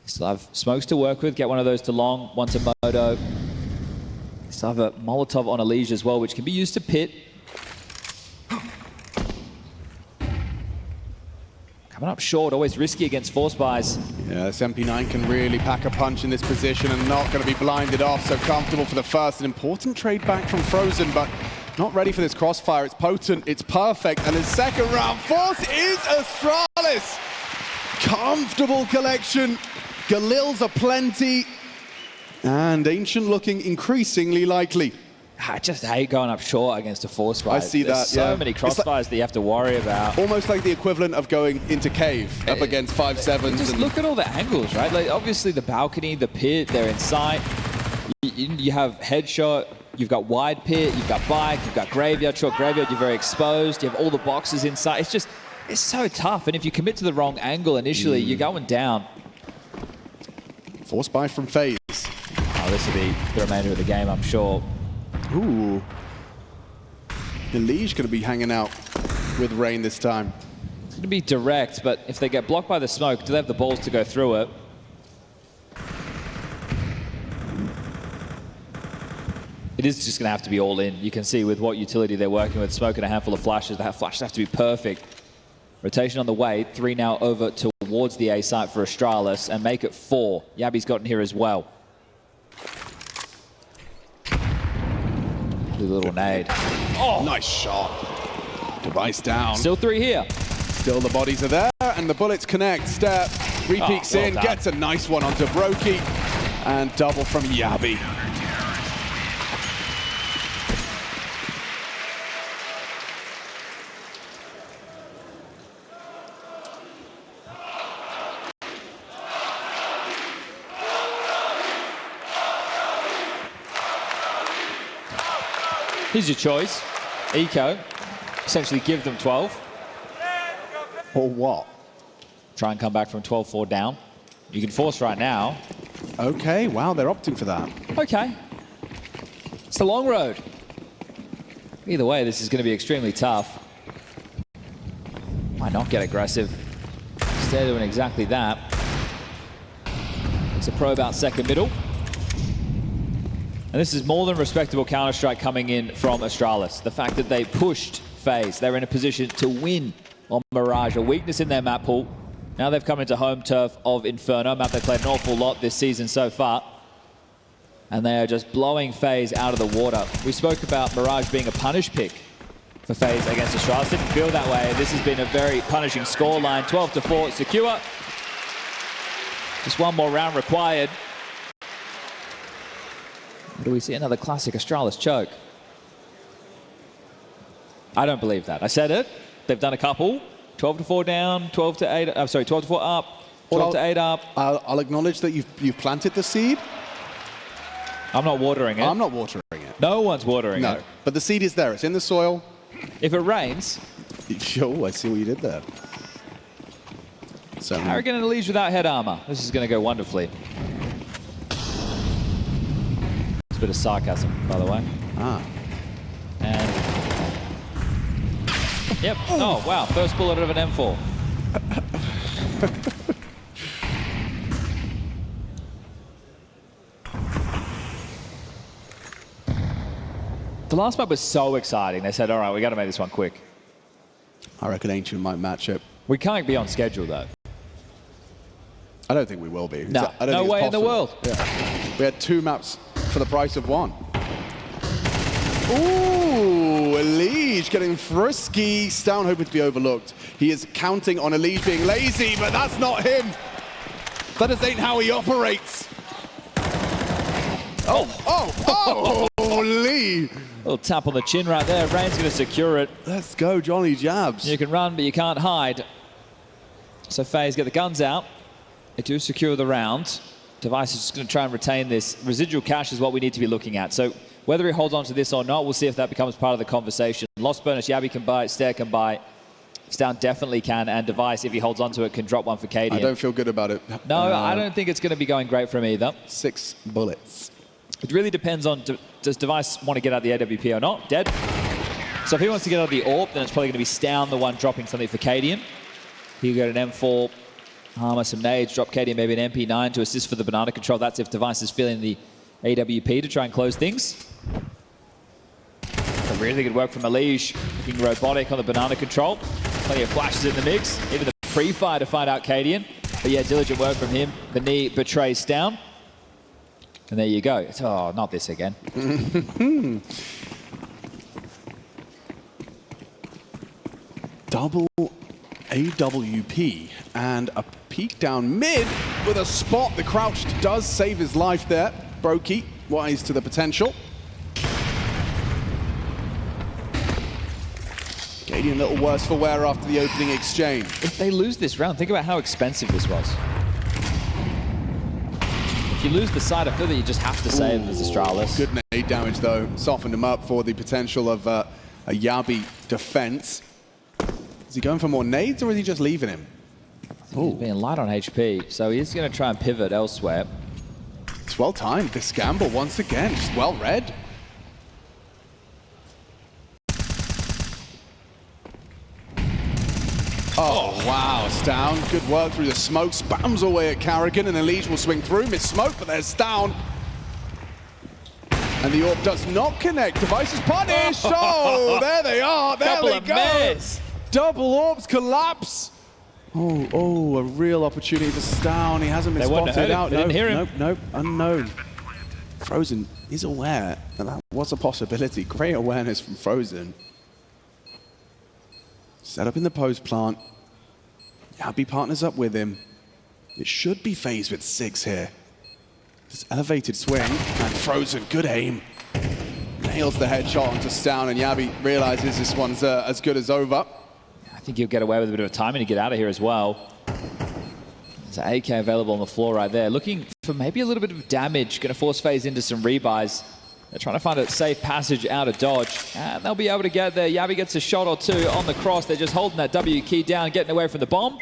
Still have smokes to work with, get one of those to long, one to Moto. Still have a Molotov on Elige as well, which can be used to pit. Coming up short, always risky against force buys. Yeah, this MP9 can really pack a punch in this position and not going to be blinded off. So comfortable for the first. An important trade back from Frozen, but not ready for this crossfire. It's potent, it's perfect. And the second round, force is Astralis. Comfortable collection. Galils are plenty. And Ancient looking increasingly likely. I just hate going up short against a force buy. I see that, There's so many crossfires that you have to worry about. Almost like the equivalent of going into cave up against 5-7s. Just look at all the angles, right? Like obviously the balcony, the pit, they're in sight. You have headshot, you've got wide pit, you've got bike, you've got graveyard, short graveyard, you're very exposed, you have all the boxes in sight. It's so tough. And if you commit to the wrong angle initially, you're going down. Force buy from FaZe. Oh, this will be the remainder of the game, I'm sure. Ooh. Elige going to be hanging out with Rain this time. It's going to be direct, but if they get blocked by the smoke, do they have the balls to go through it? It is just going to have to be all in. You can see with what utility they're working with, smoke and a handful of flashes. The flashes have to be perfect. Rotation on the way. 3 now over towards the A site for Astralis, and make it 4. Yabi's gotten here as well. Little nade. Oh, nice shot. Device down. Still 3 here. Still the bodies are there, and the bullets connect. Step, repeats in, gets a nice one onto Brokey, and double from Yabi. Here's your choice. Eco, essentially give them 12. Or what? Try and come back from 12-4 down. You can force right now. Okay, wow, they're opting for that. Okay. It's the long road. Either way, this is going to be extremely tough. Why not get aggressive? Instead of doing exactly that. It's a probe out second middle. And this is more than respectable Counter-Strike coming in from Astralis. The fact that they pushed FaZe, they're in a position to win on Mirage, a weakness in their map pool. Now they've come into home turf of Inferno, a map they played an awful lot this season so far. And they are just blowing FaZe out of the water. We spoke about Mirage being a punish pick for FaZe against Astralis. Didn't feel that way. This has been a very punishing scoreline. 12-4, secure. Just one more round required. Do we see another classic Astralis choke? I don't believe that. I said it. They've done a couple. 12-4 down, 12-8. I'm sorry, 12-4 up, 12-8 up. I'll acknowledge that you've planted the seed. I'm not watering it. I'm not watering it. No one's watering it. No, but the seed is there. It's in the soil. If it rains. Oh, I see what you did there. So Carrigan and Elige without head armor. This is going to go wonderfully. A bit of sarcasm, by the way. And yep. Oh wow! First bullet of an M4. The last map was so exciting. They said, "All right, we got to make this one quick." I reckon Ancient might match it. We can't be on schedule though. I don't think we will be. No, I don't no think way it's in the world. Yeah. We had 2 maps for the price of 1. Ooh, Elige getting frisky. Stown hoping to be overlooked. He is counting on Elige being lazy, but that's not him. That just ain't how he operates. Lee. Little tap on the chin right there. Rain's going to secure it. Let's go, Johnny Jabs. You can run, but you can't hide. So FaZe get the guns out. They do secure the round. Device is just going to try and retain this. Residual cash is what we need to be looking at. So whether he holds on to this or not, we'll see if that becomes part of the conversation. Lost bonus, Yabi can buy, Stair can buy. Stown definitely can, and Device, if he holds on to it, can drop one for Katie. I don't feel good about it. No, I don't think it's going to be going great for him either. 6 bullets. It really depends on, does Device want to get out the AWP or not? Dead. So if he wants to get out of the AWP, then it's probably going to be Stown, the one dropping something for Cadian. He'll get an M4, armor, some nades, drop Cadian maybe an MP9 to assist for the banana control. That's if Device is feeling the AWP to try and close things. A really good work from Elige, looking robotic on the banana control. Plenty of flashes in the mix, even the pre-fire to find out Cadian. But yeah, diligent work from him. The knee betrays Stown. And there you go. Oh, not this again. Double AWP and a peek down mid with a spot. The crouch does save his life there. Brokey, wise to the potential. Cadian a little worse for wear after the opening exchange. If they lose this round, think about how expensive this was. If you lose the side, I feel that you just have to save as Astralis. Good nade damage though, softened him up for the potential of a Yabi defense. Is he going for more nades or is he just leaving him? He's being light on HP, so he's going to try and pivot elsewhere. It's well timed. The scramble once again, just well read. Oh, wow, Stown. Good work through the smoke. Spams away at Carrigan, and Elige will swing through. Miss smoke, but there's Stown. And the AWP does not connect. Device is punished. Oh, there they are. There they go. Miss. Double AWPs collapse. Oh, a real opportunity for Stown. He hasn't been spotted out. They didn't hear him. Nope, unknown. Frozen is aware that that was a possibility. Great awareness from Frozen. Set up in the post plant. Yabi partners up with him. It should be FaZe with 6 here. This elevated swing, and Frozen, good aim. Nails the headshot onto Stown, and Yabi realizes this one's as good as over. I think he'll get away with a bit of timing to get out of here as well. There's an AK available on the floor right there. Looking for maybe a little bit of damage. Going to force FaZe into some rebuys. They're trying to find a safe passage out of dodge, and they'll be able to get there. Yabi gets a shot or two on the cross. They're just holding that W key down, getting away from the bomb.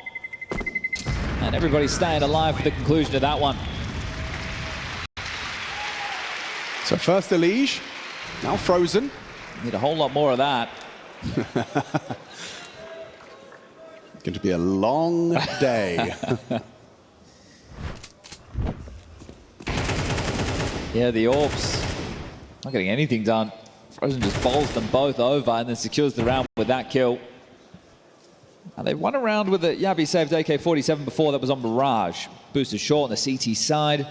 And everybody's staying alive for the conclusion of that one. So first Elige, now Frozen. Need a whole lot more of that. Going to be a long day. Yeah, the AWPs not getting anything done. Frozen just bowls them both over and then secures the round with that kill. And they've won a round with a Yabi saved AK-47 before. That was on Mirage. Boosted short on the CT side.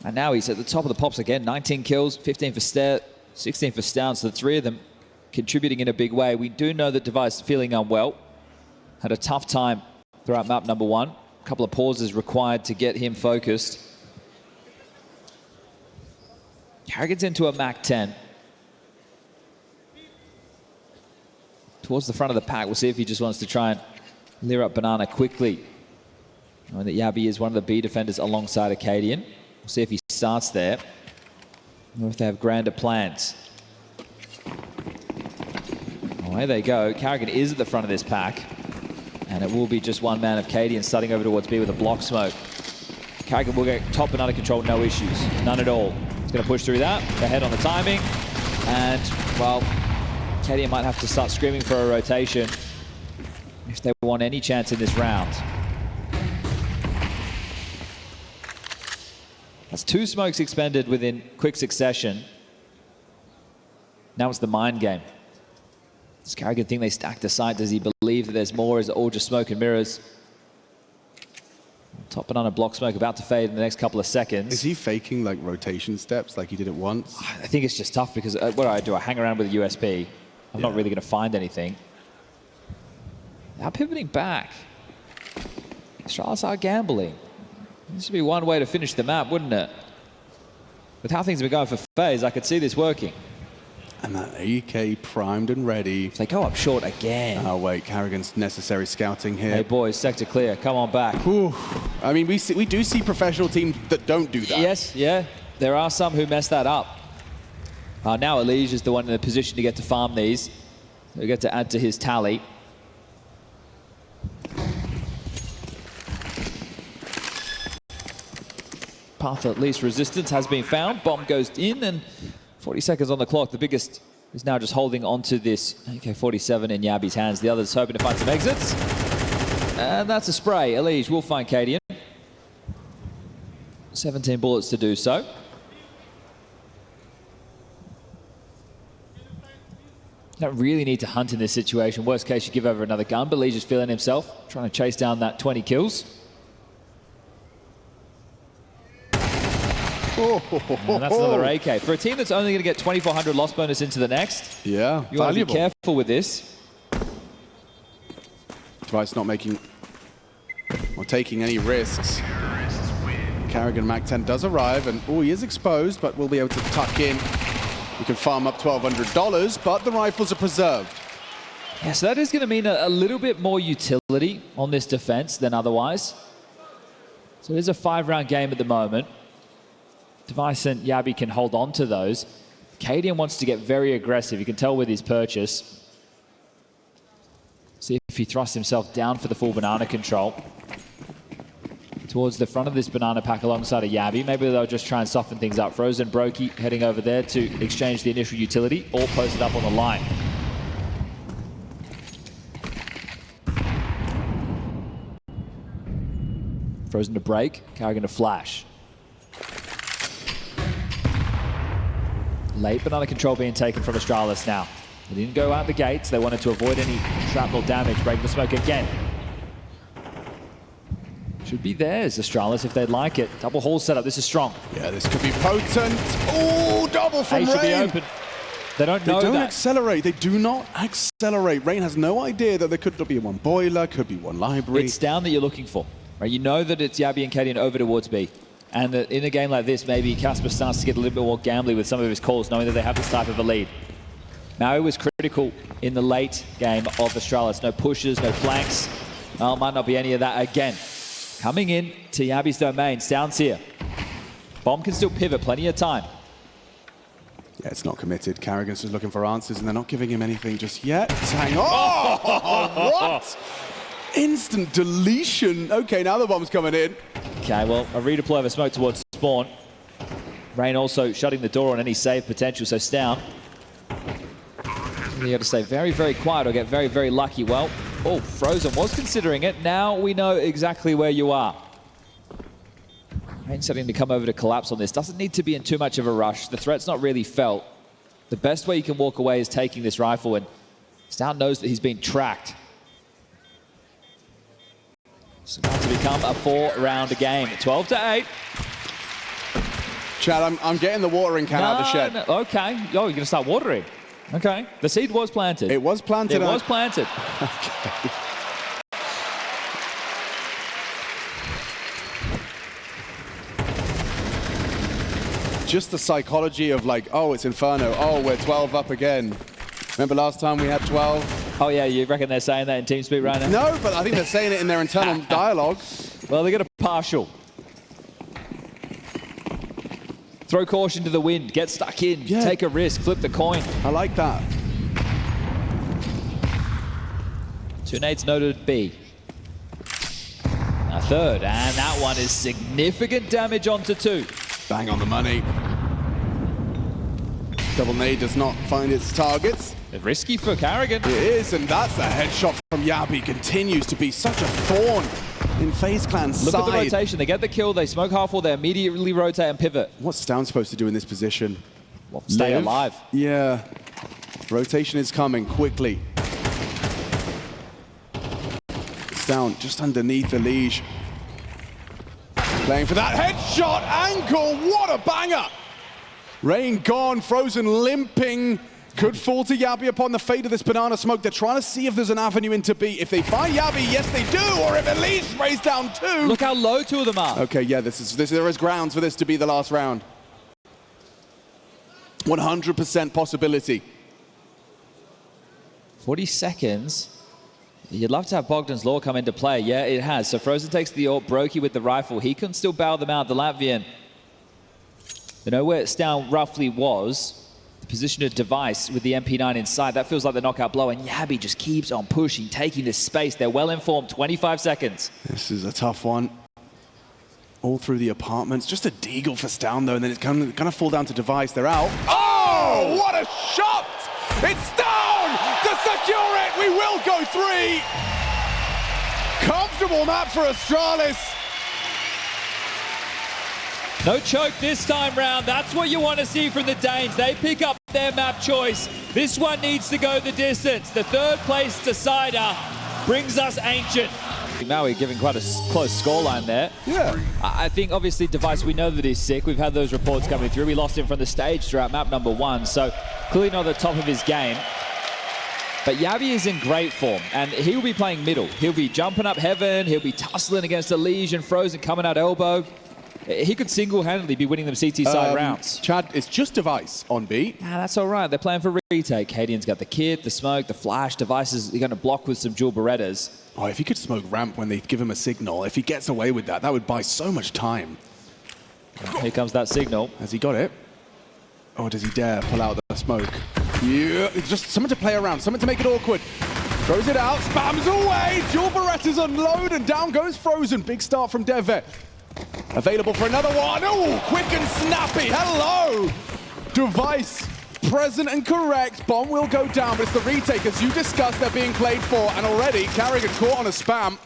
And now he's at the top of the pops again. 19 kills, 15 for Stair, 16 for Stown. So the 3 of them contributing in a big way. We do know that Device feeling unwell. Had a tough time throughout map number 1. A couple of pauses required to get him focused. Carrigan's into a Mac 10. Towards the front of the pack, we'll see if he just wants to try and clear up Banana quickly. Knowing that Yabi is one of the B defenders alongside Acadian. We'll see if he starts there, or if they have grander plans. Away they go. Carrigan is at the front of this pack, and it will be just one man of Acadian starting over towards B with a block smoke. Carrigan will get top Banana control, no issues, none at all. He's going to push through that, ahead on the timing, and, well, Acadian might have to start screaming for a rotation if they want any chance in this round. That's 2 smokes expended within quick succession. Now it's the mind game. Does Carrigan think they stacked the site? Does he believe that there's more? Is it all just smoke and mirrors? Top Banana block smoke about to fade in the next couple of seconds. Is he faking like rotation steps like he did it once? I think it's just tough because what do? I hang around with a USP. I'm not really going to find anything. Now pivoting back. Astralis are gambling. This would be one way to finish the map, wouldn't it? With how things have been going for FaZe, I could see this working. And that AK primed and ready. If they go up short again. Oh wait, Carrigan's necessary scouting here. Hey boys, sector clear, come on back. Whew. I mean, we do see professional teams that don't do that. Yes, yeah, there are some who mess that up. Now Elige is the one in the position to get to farm these. We get to add to his tally. Path of least resistance has been found. Bomb goes in and 40 seconds on the clock. The biggest is now just holding onto this AK-47 in Yabi's hands. The other's hoping to find some exits. And that's a spray. Elige will find Cadian. 17 bullets to do so. You don't really need to hunt in this situation. Worst case, you give over another gun, but Elige is feeling himself, trying to chase down that 20 kills. And that's another AK. For a team that's only going to get 2,400 loss bonus into the next, yeah, you want to be careful with this. Device not making or taking any risks. Carrigan Mac 10 does arrive, and he is exposed, but will be able to tuck in. You can farm up $1,200, but the rifles are preserved. Yeah, so that is going to mean a little bit more utility on this defense than otherwise. So it is a 5-round game at the moment. Device and Yabi can hold on to those. Cadian wants to get very aggressive. You can tell with his purchase. See if he thrusts himself down for the full banana control. Towards the front of this banana pack alongside of Yabi. Maybe they'll just try and soften things up. Frozen Brokey heading over there to exchange the initial utility, all posted up on the line. Frozen to break, Carrigan to flash. Late banana control being taken from Astralis now. They didn't go out the gates. They wanted to avoid any shrapnel damage. Break the smoke again. Should be theirs, Astralis, if they'd like it. Double hall setup. This is strong. Yeah, this could be potent. Oh, double from Rain. Should be open. They don't know that. They don't accelerate. They do not accelerate. Rain has no idea that there could be one boiler, could be one library. It's down that you're looking for. Right? You know that it's Yabi and Cadian over towards B. And that in a game like this, maybe Casper starts to get a little bit more gambly with some of his calls, knowing that they have this type of a lead. Maui was critical in the late game of Astralis. No pushes, no flanks. Well, might not be any of that again. Coming in to Yabi's domain. Sounds here. Bomb can still pivot, plenty of time. Yeah, it's not committed. Carrigan's just looking for answers, and they're not giving him anything just yet. Hang on. Oh, what? Instant deletion. Okay, now the bomb's coming in. Okay, well, a redeploy of a smoke towards spawn. Rain also shutting the door on any save potential, so Stown. You have to stay very, very quiet or get very, very lucky. Well, oh, Frozen was considering it. Now we know exactly where you are. Rain starting to come over to collapse on this. Doesn't need to be in too much of a rush. The threat's not really felt. The best way you can walk away is taking this rifle, and Stown knows that he's been tracked. It's about to become a 4-round game. 12-8. Chad, I'm getting the watering can out of the shed. No, okay. Oh, you're going to start watering. Okay. The seed was planted. It was planted. It was planted. Okay. Just the psychology of like, oh, it's Inferno. Oh, we're 12 up again. Remember last time we had 12? Oh, yeah, you reckon they're saying that in TeamSpeak right now? No, but I think they're saying it in their internal dialogue. Well, they get a partial. Throw caution to the wind, get stuck in, take a risk, flip the coin. I like that. 2 nades noted B. A third, and that one is significant damage onto 2. Bang on the money. Double nade does not find its targets. Risky for Carrigan. It is, and that's a headshot from Yabi. Continues to be such a thorn in FaZe Clan's side. Look at the rotation. They get the kill, they smoke half wall, they immediately rotate and pivot. What's Stown supposed to do in this position? Well, stay alive. Yeah. Rotation is coming quickly. Stown just underneath the Elige. Playing for that headshot angle. What a banger! Rain gone, Frozen limping. Could fall to Yabi upon the fate of this banana smoke. They're trying to see if there's an avenue into B. If they find Yabi, yes they do, or if at least raise down 2. Look how low 2 of them are. Okay, yeah, there is grounds for this to be the last round. 100% possibility. 40 seconds. You'd love to have Bogdan's Law come into play. Yeah, it has. So Frozen takes the AWP, Brokey with the rifle. He can still bail them out, the Latvian. You know where Stown roughly was? The position of Device with the MP9 inside. That feels like the knockout blow, and Yabi just keeps on pushing, taking this space. They're well informed, 25 seconds. This is a tough one. All through the apartments. Just a deagle for Stown, though, and then it's going to fall down to Device. They're out. Oh, what a shot! It's Stown to secure it! We will go 3! Comfortable map for Astralis. No choke this time round. That's what you want to see from the Danes. They pick up their map choice. This one needs to go the distance. The 3rd place decider brings us Ancient. Maui giving quite a close scoreline there. Yeah. I think obviously Device, we know that he's sick. We've had those reports coming through. We lost him from the stage throughout map number 1, so clearly not at the top of his game. But Yabi is in great form, and he will be playing middle. He'll be jumping up heaven. He'll be tussling against a Liege and Frozen coming out elbow. He could single-handedly be winning them CT side rounds. Chad, it's just Device on B. That's all right. They're playing for retake. Cadian's got the kit, the smoke, the flash. Device is going to block with some dual Berettas. Oh, if he could smoke ramp when they give him a signal, if he gets away with that, that would buy so much time. Here comes that signal. Has he got it? Or does he dare pull out the smoke? Yeah, it's just something to play around, something to make it awkward. Throws it out, spams away. Dual Berettas unload, and down goes Frozen. Big start from Devet. Available for another one. Oh, quick and snappy. Hello. Device present and correct. Bomb will go down, but it's the retake. As you discussed, they're being played for, and already Carrigan caught on a spam.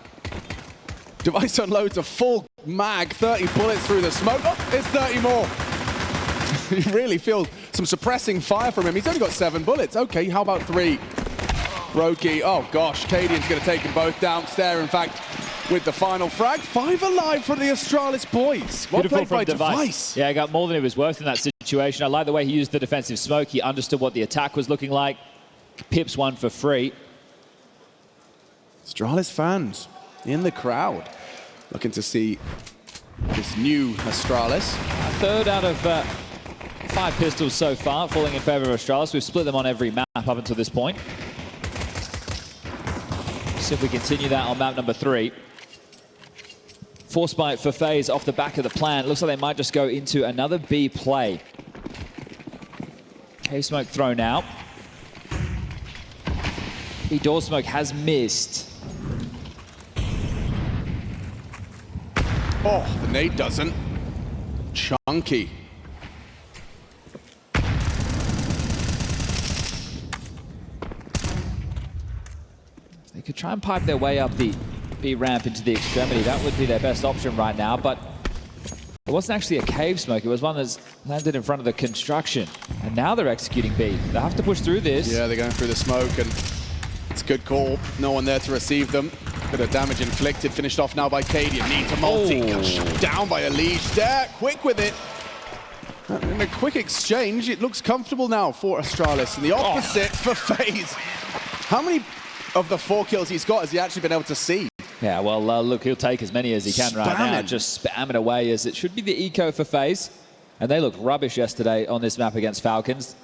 Device unloads a full mag, 30 bullets through the smoke. Oh, it's 30 more. You really feel some suppressing fire from him. He's only got 7 bullets. Okay, how about 3? Brokey, oh gosh, Cadian's going to take them both downstairs, in fact, with the final frag. 5 alive for the Astralis boys. Well played by Device. Yeah, he got more than he was worth in that situation. I like the way he used the defensive smoke. He understood what the attack was looking like. Pips one for free. Astralis fans in the crowd looking to see this new Astralis. A 3rd out of 5 pistols so far, falling in favor of Astralis. We've split them on every map up until this point. See if we continue that on map number 3. Force bite for FaZe off the back of the plan. Looks like they might just go into another B play. Cave smoke thrown out. B door smoke has missed. Oh, the nade doesn't. Chunky. They could try and pipe their way up the B ramp into the extremity. That would be their best option right now, but it wasn't actually a cave smoke. It was one that's landed in front of the construction. And now they're executing B. They have to push through this. Yeah, they're going through the smoke, and it's a good call. No one there to receive them. Bit of damage inflicted, finished off now by Cadian. Need to multi, got shut down by a Liege there. Quick with it. In a quick exchange, it looks comfortable now for Astralis. And the opposite for FaZe. How many of the 4 kills he's got has he actually been able to see? Yeah, well, look, he'll take as many as he can right now. Just spamming away as it should be the eco for FaZe. And they looked rubbish yesterday on this map against Falcons.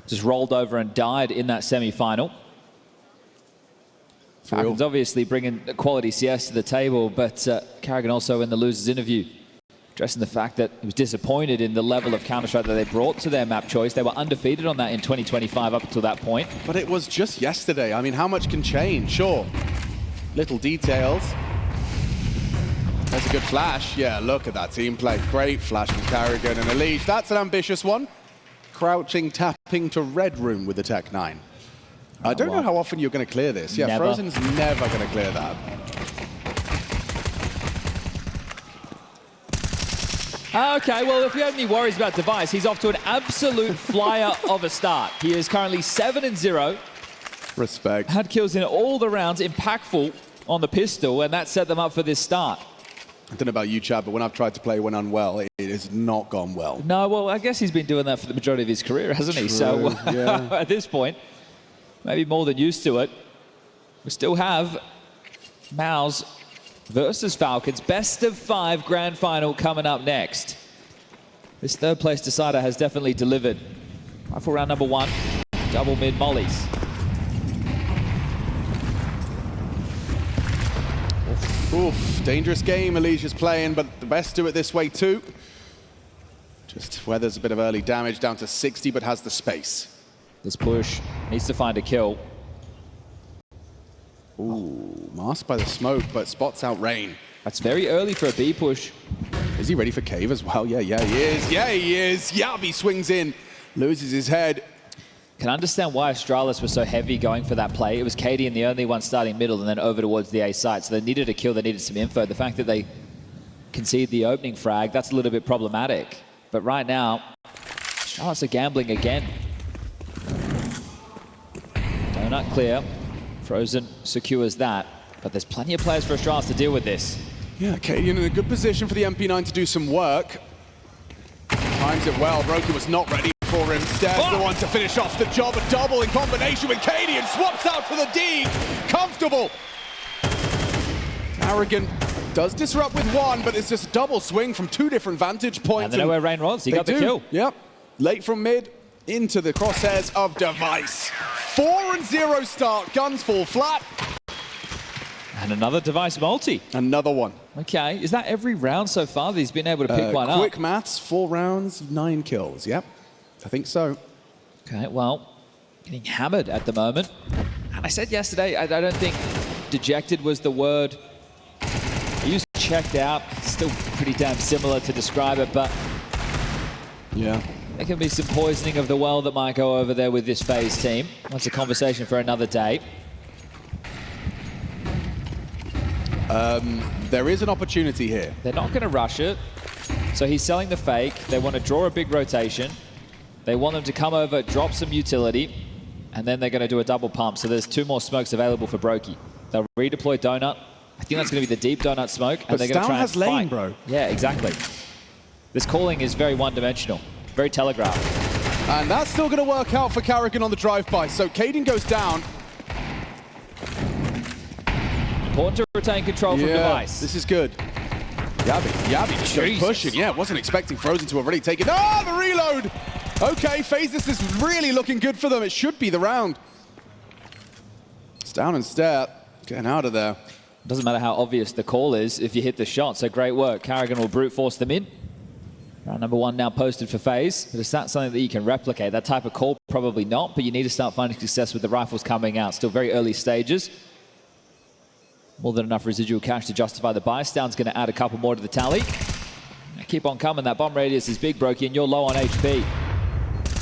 Just rolled over and died in that semi-final. Falcons obviously bringing quality CS to the table, but Carrigan also in the losers interview addressing the fact that he was disappointed in the level of Counter-Strike that they brought to their map choice. They were undefeated on that in 2025 up until that point. But it was just yesterday. I mean, how much can change? Sure. Little details. There's a good flash. Yeah, look at that team play. Great flash from Carrigan and Elise. That's an ambitious one. Crouching, tapping to Red Room with the Tech 9. I don't know how often you're going to clear this. Yeah, never. Frozen's never going to clear that. Okay, well, if you have any worries about Device, he's off to an absolute flyer of a start. He is currently 7-0. Respect. Had kills in all the rounds, impactful on the pistol, and that set them up for this start. I don't know about you, Chad, but when I've tried to play when unwell, it has not gone well. No, well, I guess he's been doing that for the majority of his career, hasn't he? So yeah. at this point, maybe more than used to it. We still have MOUZ versus Falcons. Best of 5 grand final coming up next. This third place decider has definitely delivered. Rifle round number 1, double mid mollies. Oof, dangerous game Alicia's playing, but the best do it this way too. Just weathers a bit of early damage down to 60, but has the space. This push needs to find a kill. Ooh, masked by the smoke, but spots out Rain. That's very early for a B push. Is he ready for cave as well? Yeah, he is. Yeah, he is. Yabi swings in, loses his head. Can understand why Astralis was so heavy going for that play. It was Cadian the only one starting middle and then over towards the A site. So they needed a kill, they needed some info. The fact that they concede the opening frag, that's a little bit problematic. But right now, Astralis are gambling again. Donut clear. Frozen secures that. But there's plenty of players for Astralis to deal with this. Yeah, Cadian in a good position for the MP9 to do some work. Times it well. Brokey was not ready for him. Stead's the one to finish off the job. A double in combination with Cadian. Swaps out to the D. Comfortable. Arrogant does disrupt with one, but it's just a double swing from 2 different vantage points. And they know where Rain was. He got the kill. Yep. Late from mid into the crosshairs of Device. 4-0 start. Guns fall flat. And another Device multi. Another one. Okay, is that every round so far that he's been able to pick one up? Quick maths, 4 rounds, 9 kills. Yep, I think so. Okay, well, getting hammered at the moment. And I said yesterday, I don't think dejected was the word. I used checked out. Still pretty damn similar to describe it, but yeah, there can be some poisoning of the well that might go over there with this FaZe team. That's a conversation for another day. There is an opportunity here. They're not going to rush it. So he's selling the fake. They want to draw a big rotation. They want them to come over, drop some utility, and then they're going to do a double pump. So there's 2 more smokes available for Brokey. They'll redeploy Donut. I think that's going to be the deep Donut smoke. And But they're going to try has and lane, fight. bro. Yeah, exactly. This calling is very one-dimensional, very telegraphed. And that's still going to work out for Carrigan on the drive-by. So Cadian goes down. Important to retain control from Device. This is good. Yabi just goes pushing. Yeah, wasn't expecting Frozen to already take it. Oh, the reload! Okay, FaZe, this is really looking good for them. It should be the round. It's down and step. Getting out of there. Doesn't matter how obvious the call is if you hit the shot. So great work. Carrigan will brute force them in. Round number 1 now posted for FaZe. But is that something that you can replicate? That type of call, probably not. But you need to start finding success with the rifles coming out. Still very early stages. More than enough residual cash to justify the buy. Stound's going to add a couple more to the tally. Keep on coming. That bomb radius is big, Brokey, and you're low on HP.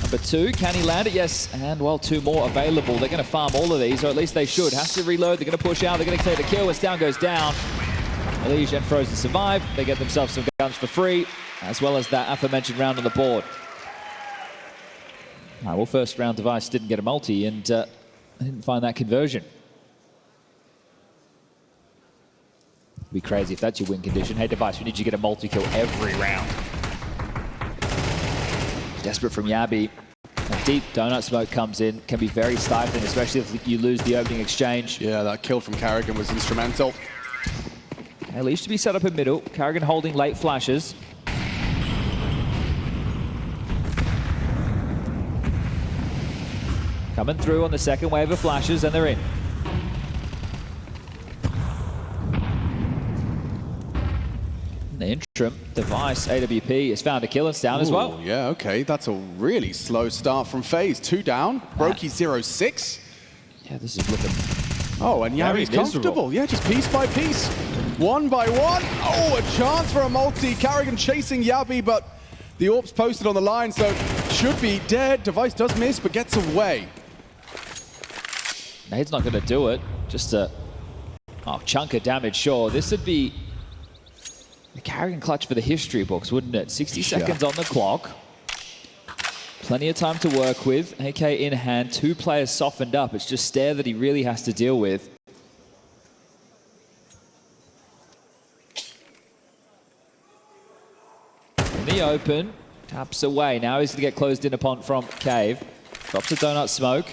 Number 2, can he land it? Yes, and well, 2 more available. They're going to farm all of these, or at least they should. Has to reload. They're going to push out. They're going to take the kill. As Stound goes down, Elige and Frozen survive. They get themselves some guns for free, as well as that aforementioned round on the board. All right, well, first round Device didn't get a multi, and didn't find that conversion. It'd be crazy if that's your win condition. Hey, Device, we need you to get a multi-kill every round. Desperate from Yabi. A deep donut smoke comes in. Can be very stifling, especially if you lose the opening exchange. Yeah, that kill from Carrigan was instrumental. Elige to be set up in middle. Carrigan holding late flashes. Coming through on the second wave of flashes, and they're in. The interim, Device, AWP has found a kill and down as well. Yeah, okay. That's a really slow start from FaZe. 2 down. Brokey 0-6. Yeah, this is looking... Oh, and Yabi's comfortable. Yeah, just piece by piece. 1 by 1. Oh, a chance for a multi. Carrigan chasing Yabi, but the AWP's posted on the line, so should be dead. Device does miss, but gets away. Nade's not going to do it. Just a chunk of damage, sure. This would be the Carrigan clutch for the history books, wouldn't it? 60 seconds on the clock. Plenty of time to work with. AK in hand, 2 players softened up. It's just Stare that he really has to deal with. the open. Taps away. Now he's going to get closed in upon from Cave. Drops a donut smoke.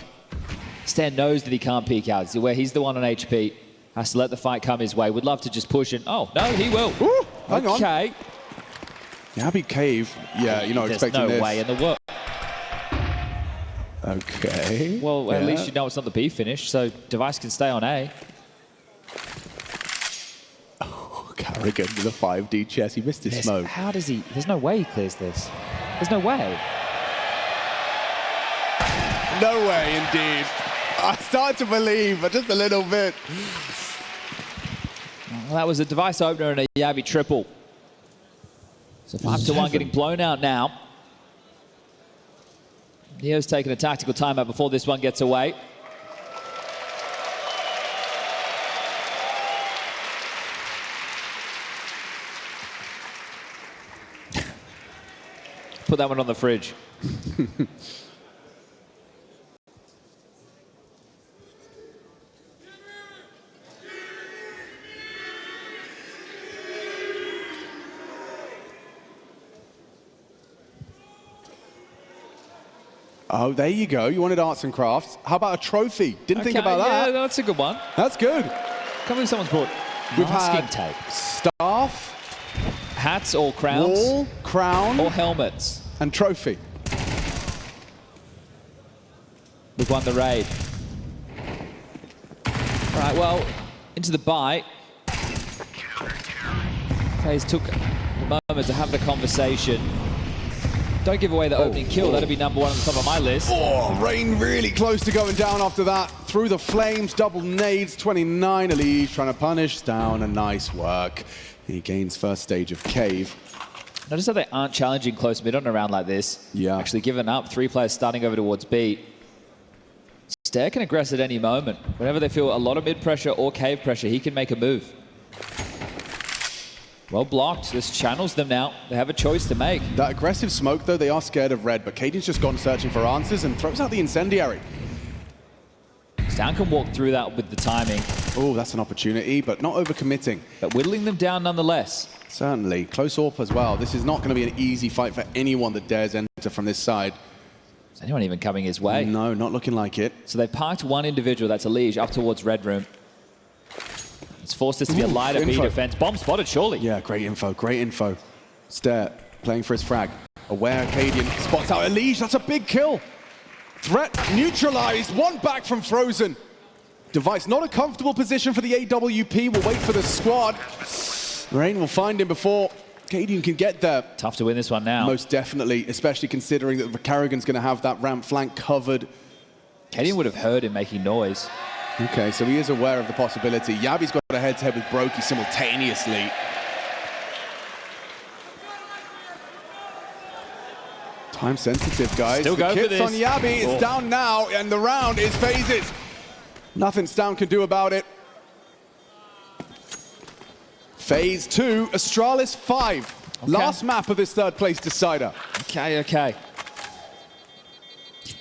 Stan knows that he can't peek out. Where he's the one on HP. Has to let the fight come his way. Would love to just push it. Oh, no, he will. Ooh, hang on. Okay. Yabi Cave. Yeah, you're not expecting this. There's no way in the world. Okay. Well, at least you know it's not the B finish, so Device can stay on A. Oh, Carrigan with a 5D chess. He missed his smoke. How does he? There's no way he clears this. There's no way. No way, indeed. I start to believe, but just a little bit. Well, that was a Device opener and a Yabi triple. So 5-1 getting blown out now. Neo's taking a tactical timeout before this one gets away. Put that one on the fridge. Oh, there you go. You wanted arts and crafts. How about a trophy? Didn't think about yeah, that. That's a good one. That's good. Can't believe someone's brought We've masking had tape. Staff, Hats or crowns. wall, crown, Or helmets. and trophy. We've won the raid. All right, well, into the buy. FaZe took the moment to have the conversation. Don't give away the opening kill. That'll be number one on the top of my list. Oh, Rain really close to going down after that. Through the flames, double nades, 29. Elise trying to punish down, and nice work. He gains first stage of Cave. Notice how they aren't challenging close mid on a round like this. Yeah. Actually given up. 3 players starting over towards B. Stair can aggress at any moment. Whenever they feel a lot of mid pressure or cave pressure, he can make a move. Well blocked. This channels them now. They have a choice to make. That aggressive smoke, though, they are scared of red, but Caden's just gone searching for answers and throws out the incendiary. Stan can walk through that with the timing. Oh, that's an opportunity, but not overcommitting. But whittling them down nonetheless. Certainly. Close AWP as well. This is not going to be an easy fight for anyone that dares enter from this side. Is anyone even coming his way? No, not looking like it. So they parked one individual, that's Elige, up towards Red Room. It's forced this to be a lighter B defense. Bomb spotted, surely. Yeah, great info, great info. Stair playing for his frag. Aware Cadian spots out Elige. That's a big kill. Threat neutralized. One back from Frozen. Device not a comfortable position for the AWP. We'll wait for the squad. Rain will find him before Cadian can get there. Tough to win this one now. Most definitely, especially considering that Carrigan's going to have that ramp flank covered. Cadian would have heard him making noise. Okay, so he is aware of the possibility. Yabi's got a head-to-head with Brokey simultaneously. Time sensitive, guys. Still go the for kit's this. on Yabi. It's down now, and the round is FaZe's. Nothing Stan can do about it. FaZe 2, Astralis 5. Okay. Last map of this third place decider. Okay, okay.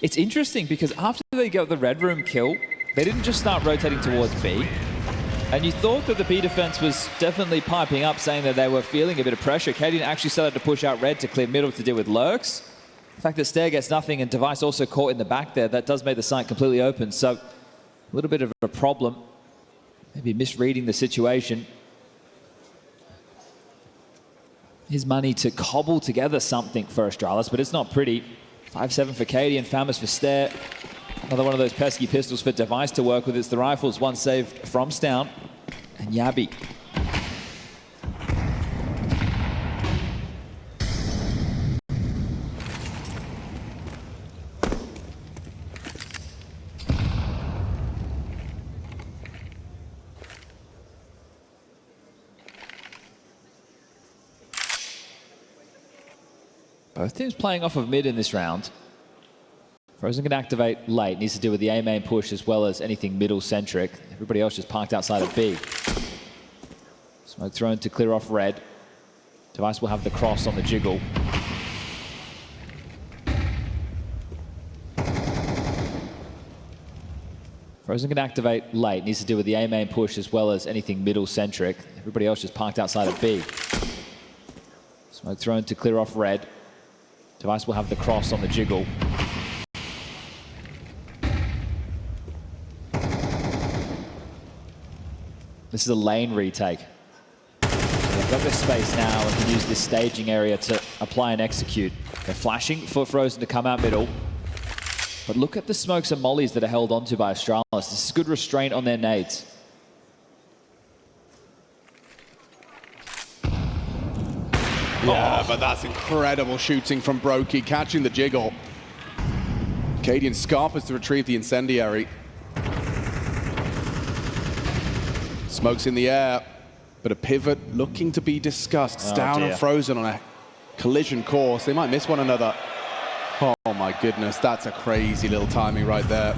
It's interesting because after they got the Red Room kill, they didn't just start rotating towards B. And you thought that the B defense was definitely piping up, saying that they were feeling a bit of pressure. Cadian actually started to push out Red to clear middle to deal with lurks. The fact that Stair gets nothing and Device also caught in the back there, that does make the site completely open. So a little bit of a problem. Maybe misreading the situation. His money to cobble together something for Astralis, but it's not pretty. 5-7 for Cadian, Famous for Stair. Another one of those pesky pistols for Device to work with. It's the rifles, one saved from Stown. And Yabi. Both teams playing off of mid in this round. Frozen can activate late, needs to deal with the A main push as well as anything middle centric. Everybody else just parked outside of B. Smoke thrown to clear off Red. Device will have the cross on the jiggle. Frozen can activate late, needs to deal with the A main push as well as anything middle centric. Everybody else just parked outside of B. Smoke thrown to clear off red. Device will have the cross on the jiggle. This is a lane retake. They've got this space now and can use this staging area to apply and execute. They're flashing for Frozen to come out middle. But look at the smokes and mollies that are held onto by Astralis. This is good restraint on their nades. Yeah, but that's incredible shooting from Brokey, catching the jiggle. Cadian scarpers to retrieve the incendiary. Smokes in the air, but a pivot looking to be discussed. Down and Frozen on a collision course. They might miss one another. Oh my goodness, that's a crazy little timing right there.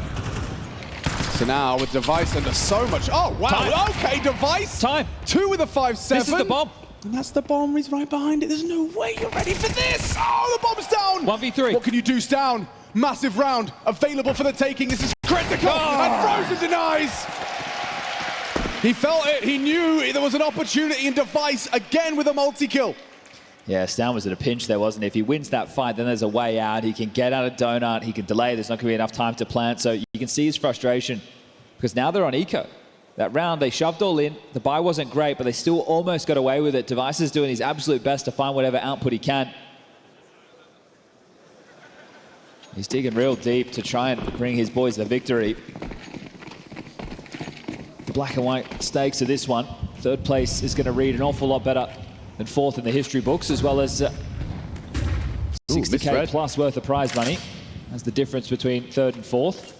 So now with Device under so much. Oh wow, time. Okay, Device. Time. 2 with a 5-7. This is the bomb. And that's the bomb, he's right behind it. There's no way you're ready for this. Oh, the bomb's down. 1v3. What can you do, Down? Massive round, available for the taking. This is critical, and Frozen denies. He felt it, he knew there was an opportunity in Device again with a multi-kill. Yeah, Stan was at a pinch there, wasn't he? If he wins that fight, then there's a way out. He can get out of Donut, he can delay. There's not going to be enough time to plant. So you can see his frustration because now they're on eco. That round, they shoved all in. The buy wasn't great, but they still almost got away with it. Device is doing his absolute best to find whatever output he can. He's digging real deep to try and bring his boys the victory. The black and white stakes of this one. Third place is going to read an awful lot better than fourth in the history books, as well as 60K plus worth of prize money. That's the difference between third and fourth.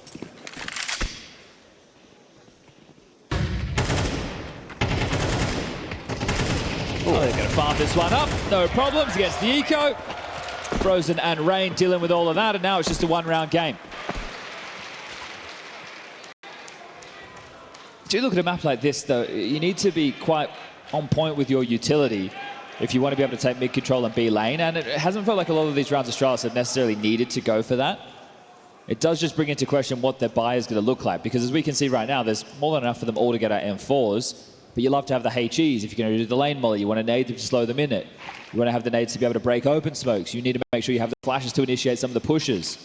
Oh, they're going to farm this one up. No problems against the eco. Frozen and Rain dealing with all of that, and now it's just a one-round game. Do you look at a map like this, though, you need to be quite on point with your utility if you want to be able to take mid-control and B lane, and it hasn't felt like a lot of these rounds Astralis have necessarily needed to go for that. It does just bring into question what their buy is going to look like, because as we can see right now, there's more than enough for them all to get out M4s, but you love to have the HEs if you're going to do the lane molly. You want to nade them to slow them in it. You want to have the nades to be able to break open smokes. You need to make sure you have the flashes to initiate some of the pushes.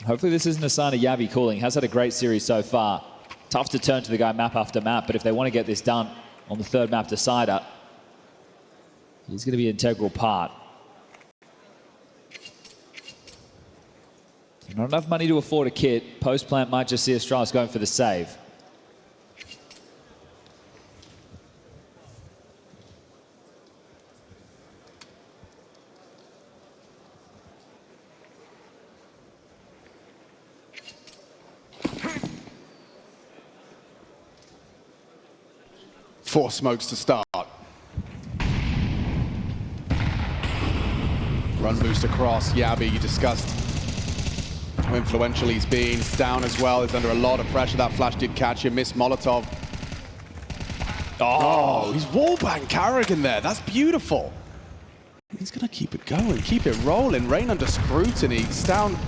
Hopefully this isn't a sign of Yabi cooling. Has had a great series so far. Tough to turn to the guy map after map, but if they want to get this done on the third map decider, he's going to be an integral part. Not enough money to afford a kit. Post-plant might just see Astralis going for the save. Four smokes to start. Run boost across. Yabi, you discussed how influential he's been. He's down as well. He's under a lot of pressure. That flash did catch him. Missed Molotov. Oh, he's wallbang Carrigan there. That's beautiful. He's going to keep it going, keep it rolling. Rain under scrutiny. Down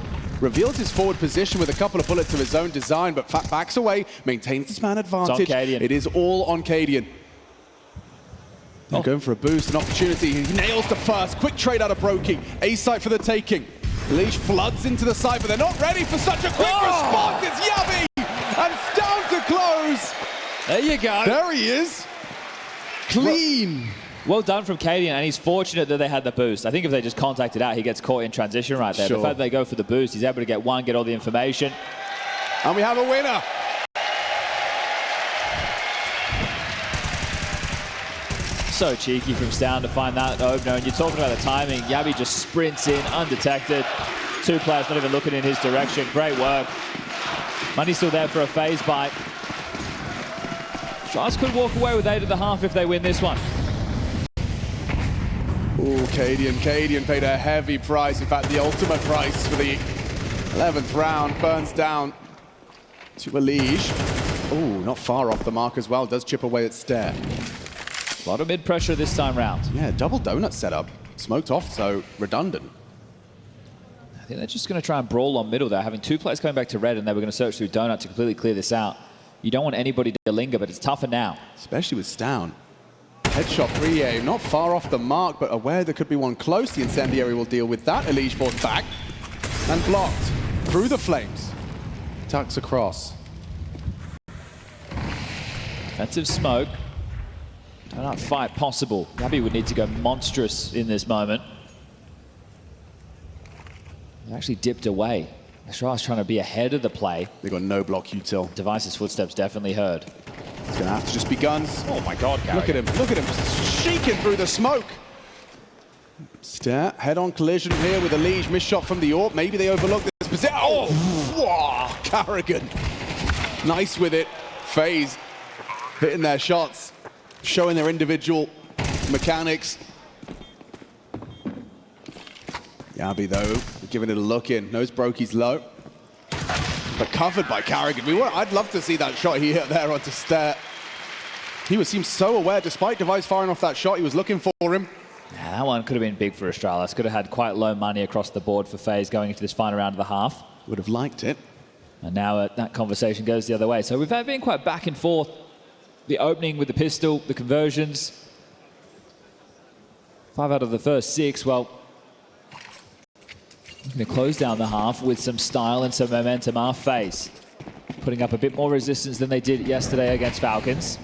reveals his forward position with a couple of bullets of his own design, but backs away, maintains this man advantage. It is all on Cadian. Going for a boost, an opportunity. He nails the first. Quick trade out of Brokey. A site for the taking. Leash floods into the site, but they're not ready for such a quick response. It's Yabi! And it's down to close. There you go. There he is. Clean. Well done from Cadian, and he's fortunate that they had the boost. I think if they just contacted out, he gets caught in transition right there. The fact that they go for the boost, he's able to get one, get all the information. And we have a winner. So cheeky from Stown to find that opener, and you're talking about the timing. Yabi just sprints in, undetected. Two players not even looking in his direction. Great work. Money's still there for a FaZe buy. Astralis could walk away with 8.5 if they win this one. Ooh, Cadian paid a heavy price. In fact, the ultimate price for the 11th round. Burns down to a Liege. Ooh, not far off the mark as well. Does chip away at Stair. A lot of mid-pressure this time round. Yeah, double donut setup. Smoked off, so redundant. I think they're just going to try and brawl on middle there, having two players coming back to red, and they were going to search through donut to completely clear this out. You don't want anybody to linger, but it's tougher now. Especially with Stown. Headshot 3A, not far off the mark, but aware there could be one close. The incendiary will deal with that. Elige forced back and blocked through the flames. Tucks across. Defensive smoke. Donut fight possible. Yabi would need to go monstrous in this moment. They actually dipped away. Astralis trying to be ahead of the play. They got no block util. Device's footsteps definitely heard. It's gonna have to just be guns. Oh my God, Carrigan. Look at him shaking through the smoke. Stare, head-on collision here with Elige. Missed shot from the AWP. Maybe they overlooked this position. Oh, wow, Carrigan. Nice with it. FaZe hitting their shots, showing their individual mechanics. Yabi, though, giving it a look in. Knows Brokey's low, but covered by Carrigan. I'd love to see that shot he hit there onto Stare. He seemed so aware, despite Device firing off that shot, he was looking for him. Yeah, that one could have been big for Astralis. Could have had quite low money across the board for FaZe going into this final round of the half. Would have liked it. And now that conversation goes the other way. So we've been quite back and forth. The opening with the pistol, the conversions. 5 out of the first 6. Well, we're going to close down the half with some style and some momentum. Our FaZe putting up a bit more resistance than they did yesterday against Falcons.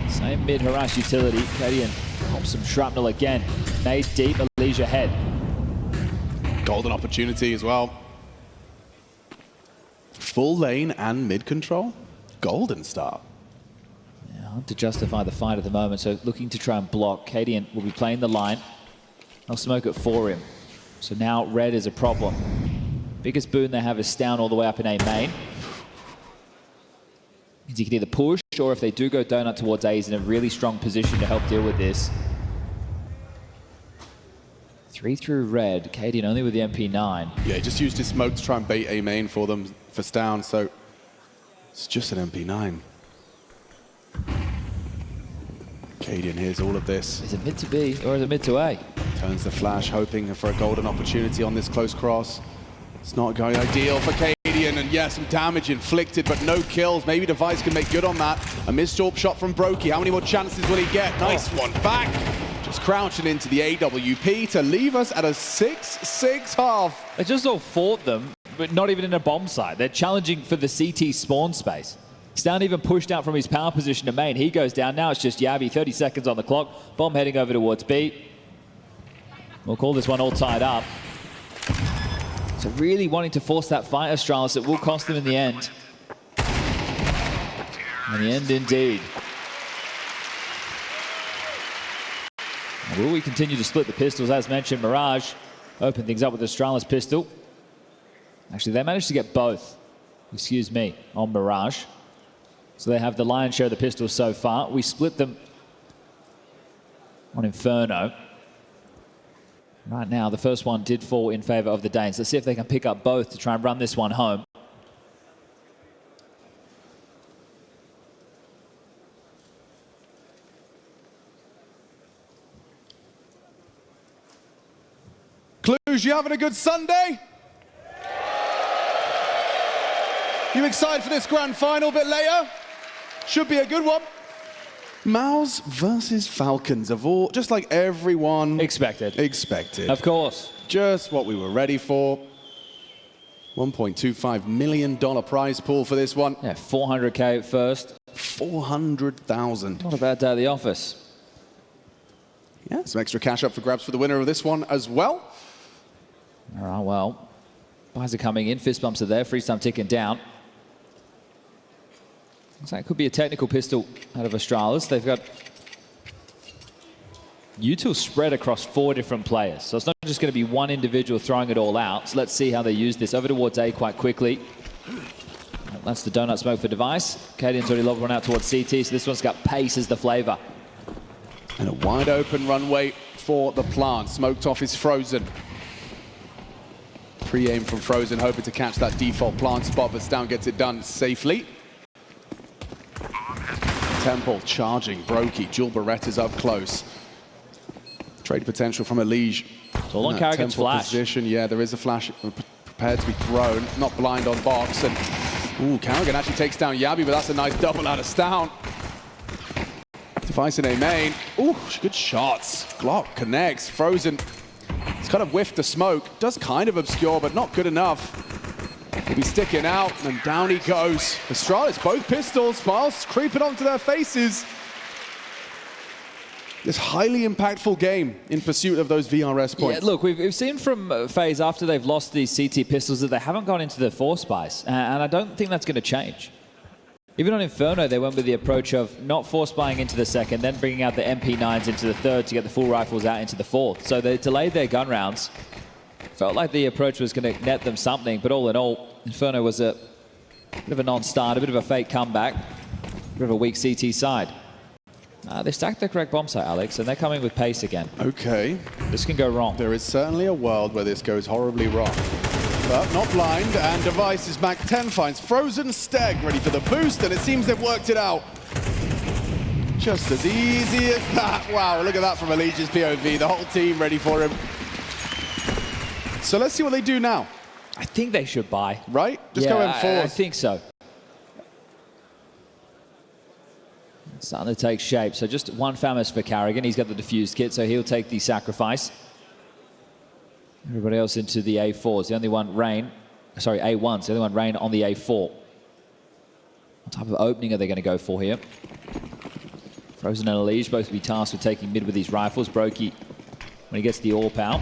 Same mid-harass utility. Cadian pops some shrapnel again. Nade deep, Elige ahead. Golden opportunity as well. Full lane and mid control. Golden start. Yeah, hard to justify the fight at the moment, so looking to try and block. Cadian will be playing the line. I'll smoke it for him. So now red is a problem. Biggest boon they have is Stown all the way up in A main. Means he can either push, or if they do go donut towards A, he's in a really strong position to help deal with this. 3 through red, Cadian only with the MP9. Yeah, he just used his smoke to try and bait A main for them, for Stown, so it's just an MP9. Cadian hears all of this. Is it mid to B, or is it mid to A? Turns the flash, hoping for a golden opportunity on this close cross. It's not going ideal for Cadian, and yeah, some damage inflicted, but no kills. Maybe Device can make good on that. A missed AWP shot from Brokey. How many more chances will he get? Nice one back. Just crouching into the AWP to leave us at a 6-6 half. They just all fought them, but not even in a bomb site. They're challenging for the CT spawn space. Stown even pushed out from his power position to main. He goes down. Now it's just Yabi, 30 seconds on the clock. Bomb heading over towards B. We'll call this one all tied up. So really wanting to force that fight, Astralis. It will cost them in the end. In the end, indeed. Will we continue to split the pistols? As mentioned, Mirage open things up with Astralis pistol. Actually, they managed to get both, excuse me, on Mirage. So they have the lion's share of the pistols so far. We split them on Inferno. Right now, the first one did fall in favor of the Danes. Let's see if they can pick up both to try and run this one home. Cluj, you having a good Sunday? You excited for this grand final a bit later? Should be a good one. MOUZ versus Falcons, of all, just like everyone expected. Of course. Just what we were ready for. $1.25 million prize pool for this one. Yeah, 400K at first. 400,000. Not a bad day at the office. Yeah, some extra cash up for grabs for the winner of this one as well. All right, well, buys are coming in, fist bumps are there, freeze time ticking down. Looks like it could be a technical pistol out of Astralis. They've got util spread across 4 different players. So it's not just going to be one individual throwing it all out. So let's see how they use this. Over towards A quite quickly. That's the donut smoke for Device. Cadian's already lobbed one out towards CT, so this one's got pace as the flavor. And a wide open runway for the plant. Smoked off is Frozen. Pre-aim from Frozen, hoping to catch that default plant spot, but Stown gets it done safely. Temple charging, Brokey, Jewel Beretta's up close. Trade potential from Elige. It's all on Carrigan's flash. Position. Yeah, there is a flash prepared to be thrown, not blind on box. And ooh, Carrigan actually takes down Yabi, but that's a nice double out of Stown. Device in A main. Ooh, good shots. Glock connects. Frozen. It's kind of whiffed the smoke. Does kind of obscure, but not good enough. He'll be sticking out, and down he goes. Astralis, both pistols. Miles creeping onto their faces. This highly impactful game in pursuit of those VRS points. Yeah, look, we've seen from FaZe after they've lost these CT pistols that they haven't gone into the force buys, and I don't think that's going to change. Even on Inferno, they went with the approach of not force buying into the second, then bringing out the MP9s into the third to get the full rifles out into the fourth. So they delayed their gun rounds. Felt like the approach was going to net them something, but all in all, Inferno was a bit of a non-starter, a bit of a fake comeback, a bit of a weak CT side. They stacked the correct bomb site, Alex, and they're coming with pace again. Okay. This can go wrong. There is certainly a world where this goes horribly wrong. But not blind, and Device is back 10, finds Frozen Steg ready for the boost, and it seems they've worked it out. Just as easy as that. Wow, look at that from Elige's POV. The whole team ready for him. So let's see what they do now. I think they should buy. Right? Just go in force. I think so. It's starting to take shape. So just one Famous for Carrigan. He's got the defused kit, so he'll take the sacrifice. Everybody else into the A4s. The only one Rain, sorry, A1s. The only one Rain on the A4. What type of opening are they going to go for here? Frozen and Elige both will be tasked with taking mid with these rifles. Brokey, when he gets the AWP out,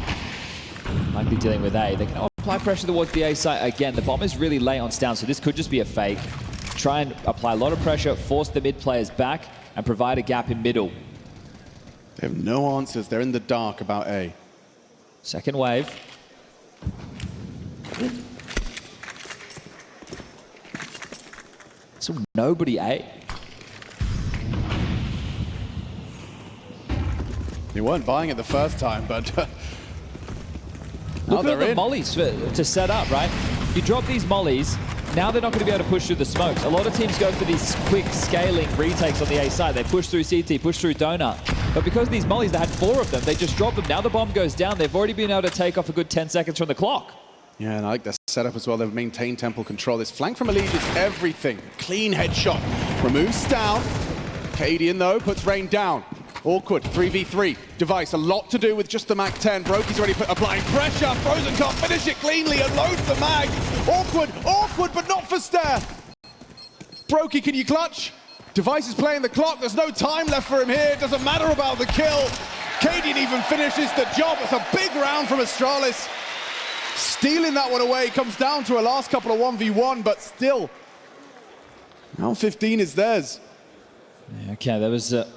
likely dealing with A. They can apply pressure towards the A site again. The bomb is really late on Stound, so this could just be a fake. Try and apply a lot of pressure, force the mid players back, and provide a gap in middle. They have no answers. They're in the dark about A. Second wave. So nobody A. They weren't buying it the first time, but look at the mollies to set up, right? You drop these mollies, now they're not going to be able to push through the smokes. A lot of teams go for these quick scaling retakes on the A side. They push through CT, push through Donut. But because these mollies, they had 4 of them, they just dropped them. Now the bomb goes down. They've already been able to take off a good 10 seconds from the clock. Yeah, and I like the setup as well. They've maintained temple control. This flank from Elige is everything. Clean headshot. Removes down. Cadian, though, puts Rain down. Awkward, 3v3. Device, a lot to do with just the Mac 10. Brokey's already applying pressure. Frozen can't finish it cleanly and loads the mag. Awkward, but not for Stair. Brokey, can you clutch? Device is playing the clock. There's no time left for him here. It doesn't matter about the kill. Cadian even finishes the job. It's a big round from Astralis. Stealing that one away. Comes down to a last couple of 1v1, but still. Round 15 is theirs. Okay, there was a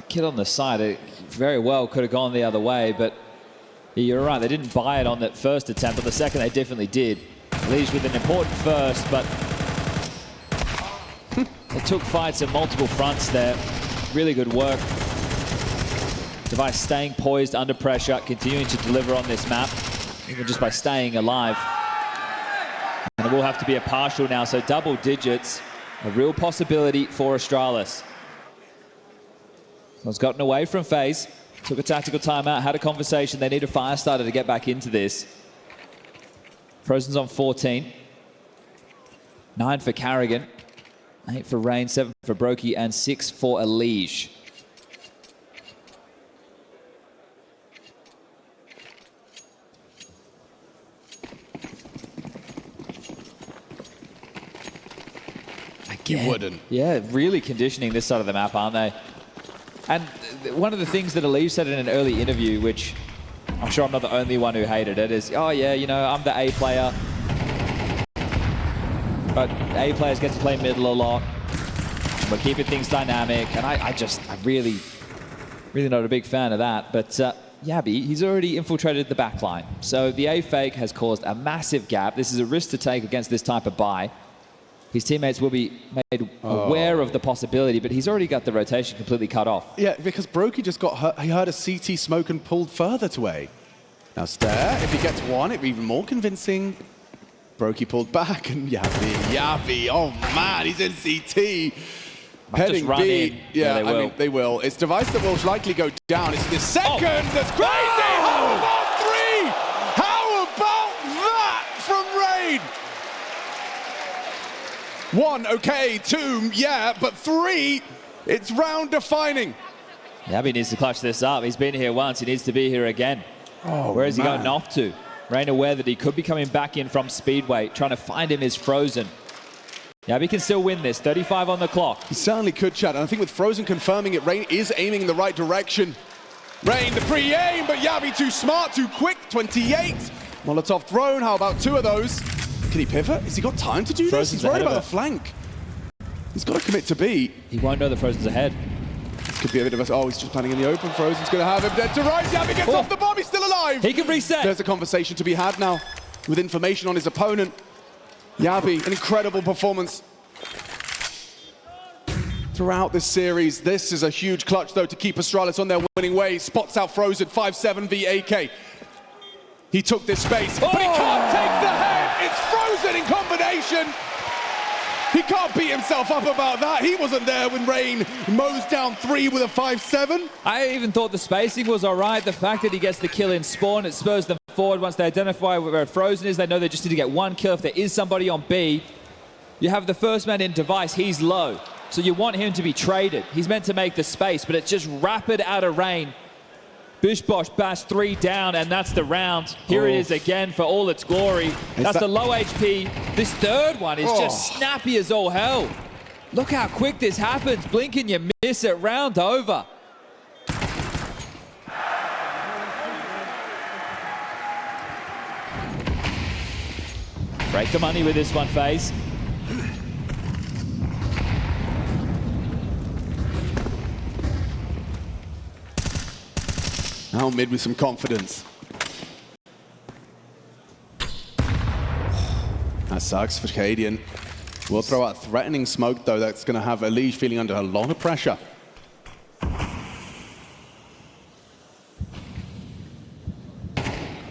kid on the side. It very well could have gone the other way, but you're right. They didn't buy it on that first attempt, but the second they definitely did. Leaves with an important first, but it took fights at multiple fronts there. Really good work. Device staying poised under pressure, continuing to deliver on this map, even just by staying alive. And it will have to be a partial now, so double digits, a real possibility for Astralis. Has gotten away from FaZe, took a tactical timeout, had a conversation. They need a fire starter to get back into this. Frozen's on 14. 9 for Carrigan, 8 for Rain, 7 for Brokey, and 6 for Elige. You wouldn't. Yeah, really conditioning this side of the map, aren't they? And one of the things that Elige said in an early interview, which I'm sure I'm not the only one who hated it, is, oh yeah, you know, I'm the A player. But A players get to play middle a lot. We're keeping things dynamic. And I'm really not a big fan of that. But Yabby, he's already infiltrated the back line. So the A fake has caused a massive gap. This is a risk to take against this type of buy. His teammates will be made aware of the possibility, but he's already got the rotation completely cut off. Yeah, because Brokey just got hurt. He heard a CT smoke and pulled further to A. Now Stair, if he gets one, it'd be even more convincing. Brokey pulled back, and Yabby, oh man, he's in CT. Heading B. Yeah, I mean, they will. It's Device that will likely go down. It's the second that's crazy! How about 3? How about that from Raid? 1, okay, 2, yeah, but 3, It's round defining. Yabi needs to clutch this up. He's been here once. He needs to be here again. Oh, where is he man. going off to? Rain aware that he could be coming back in from Speedway. Trying to find him is Frozen. Yabi can still win this. 35 on the clock. He certainly could, Chad. And I think with Frozen confirming it, Rain is aiming in the right direction. Rain, the pre-aim, but Yabi too smart, too quick. 28. Molotov thrown. How about 2 of those? Can he pivot? Has he got time to do Frozen's this? He's worried ahead of about the flank. He's got to commit to B. He won't know that Frozen's ahead. Could be a bit of a... Oh, he's just planning in the open. Frozen's going to have him dead to right. Yabi gets off the bomb. He's still alive. He can reset. There's a conversation to be had now with information on his opponent. Yabi, an incredible performance throughout this series. This is a huge clutch, though, to keep Astralis on their winning ways. Spots out Frozen, 5-7 v AK. He took this space, but he can't take the head. It's Frozen in combination. He can't beat himself up about that. He wasn't there when Rain mows down 3 with a 5-7. I even thought the spacing was all right. The fact that he gets the kill in spawn, it spurs them forward. Once they identify where Frozen is, they know they just need to get 1 kill. If there is somebody on B, you have the first man in device. He's low. So you want him to be traded. He's meant to make the space, but it's just rapid out of Rain. Bish Bosh bash 3 down, and that's the round. Here it is again for all its glory. That's the low HP. This third one is just snappy as all hell. Look how quick this happens. Blink and you miss it, round over. Break the money with this one, FaZe. Now mid with some confidence. That sucks for Cadian. We'll throw out threatening smoke, though. That's going to have Elige feeling under a lot of pressure.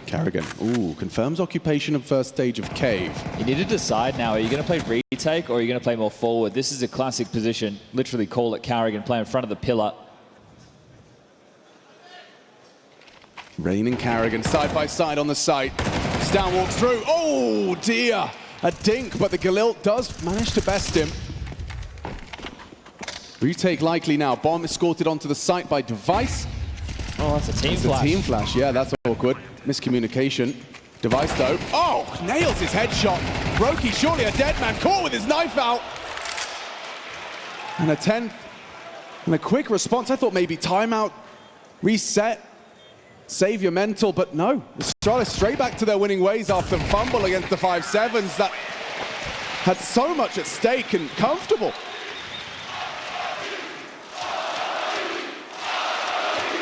Carrigan, ooh, confirms occupation of first stage of Cave. You need to decide now, are you going to play retake or are you going to play more forward? This is a classic position. Literally call it Carrigan, play in front of the pillar. Rain and Carrigan side by side on the site. Stan walks through. Oh dear, a dink, but the Galil does manage to best him. Retake likely now. Bomb escorted onto the site by Device. Oh, that's a team It's flash. a team flash, yeah, that's awkward. Miscommunication. Device though. Oh, nails his headshot. Brokey, surely a dead man, caught with his knife out. And a 10th. And a quick response. I thought maybe timeout, reset. Save your mental, but no. Astralis straight back to their winning ways after fumble against the 5-7s that had so much at stake and comfortable.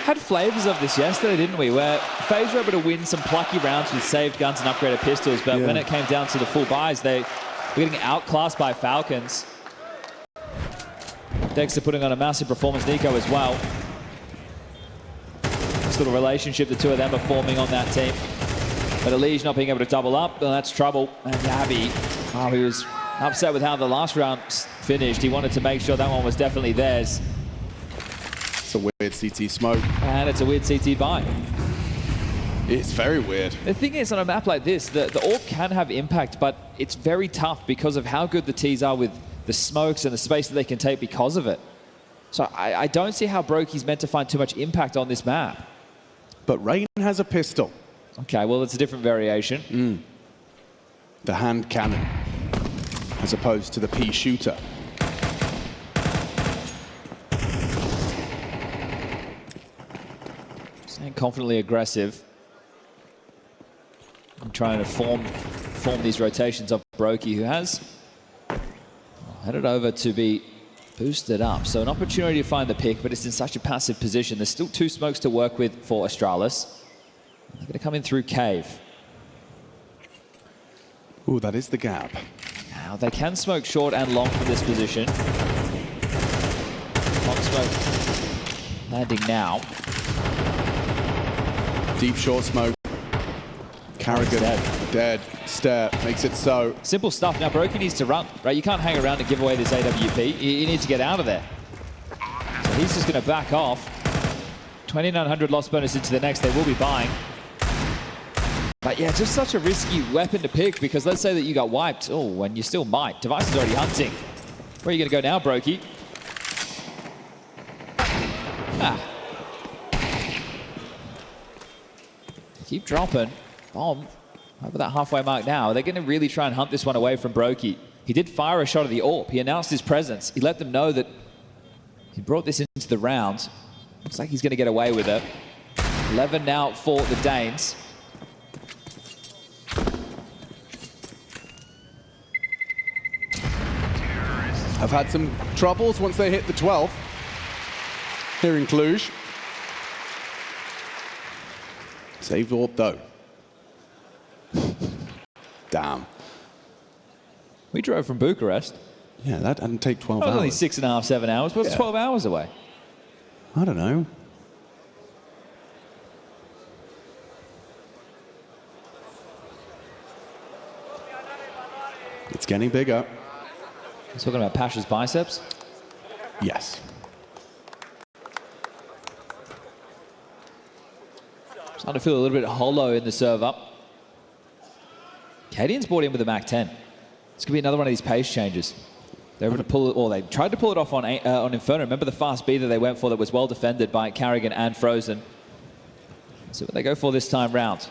Had flavors of this yesterday, didn't we? Where FaZe were able to win some plucky rounds with saved guns and upgraded pistols, but when it came down to the full buys, they were getting outclassed by Falcons. Dexter putting on a massive performance, Nico as well. Little relationship the two of them are forming on that team. But Elige not being able to double up, well, that's trouble. And Yabi, oh, he was upset with how the last round finished. He wanted to make sure that one was definitely theirs. It's a weird CT smoke. And it's a weird CT buy. It's very weird. The thing is, on a map like this, the AWP can have impact, but it's very tough because of how good the Ts are with the smokes and the space that they can take because of it. So I don't see how Brokey's meant to find too much impact on this map. But Rain has a pistol. Okay, well, it's a different variation. The hand cannon, as opposed to the P shooter. Staying confidently aggressive. And trying to form these rotations of Brokey, who has headed over to be boosted up. So an opportunity to find the pick, but it's in such a passive position. There's still 2 smokes to work with for Astralis. They're going to come in through Cave. Ooh, that is the gap. Now, they can smoke short and long from this position. Long smoke landing now. Deep short smoke. Carrigan dead. Stare makes it so. Simple stuff. Now, Brokey needs to run, right? You can't hang around and give away this AWP. You need to get out of there. So he's just going to back off. 2,900 loss bonus into the next. They will be buying. But yeah, just such a risky weapon to pick because let's say that you got wiped. Oh, and you still might. Device is already hunting. Where are you going to go now, Brokey? Keep dropping. Bomb over that halfway mark now. They're going to really try and hunt this one away from Brokey. He did fire a shot at the AWP. He announced his presence. He let them know that he brought this into the round. Looks like he's going to get away with it. 11 now for the Danes. Have had some troubles once they hit the 12th here in Cluj. Saved AWP though. Damn. We drove from Bucharest. Yeah, that didn't take 12 That was hours. only 6.5, 7 hours, but it's 12 hours away. I don't know. It's getting bigger. He's talking about Pasha's biceps. Yes. Starting to feel a little bit hollow in the serve up. Cadian's brought in with a MAC-10. It's going to be another one of these pace changes. They were going to pull it, or they tried to pull it off on Inferno. Remember the fast B that they went for that was well defended by Carrigan and Frozen. See what they go for this time round.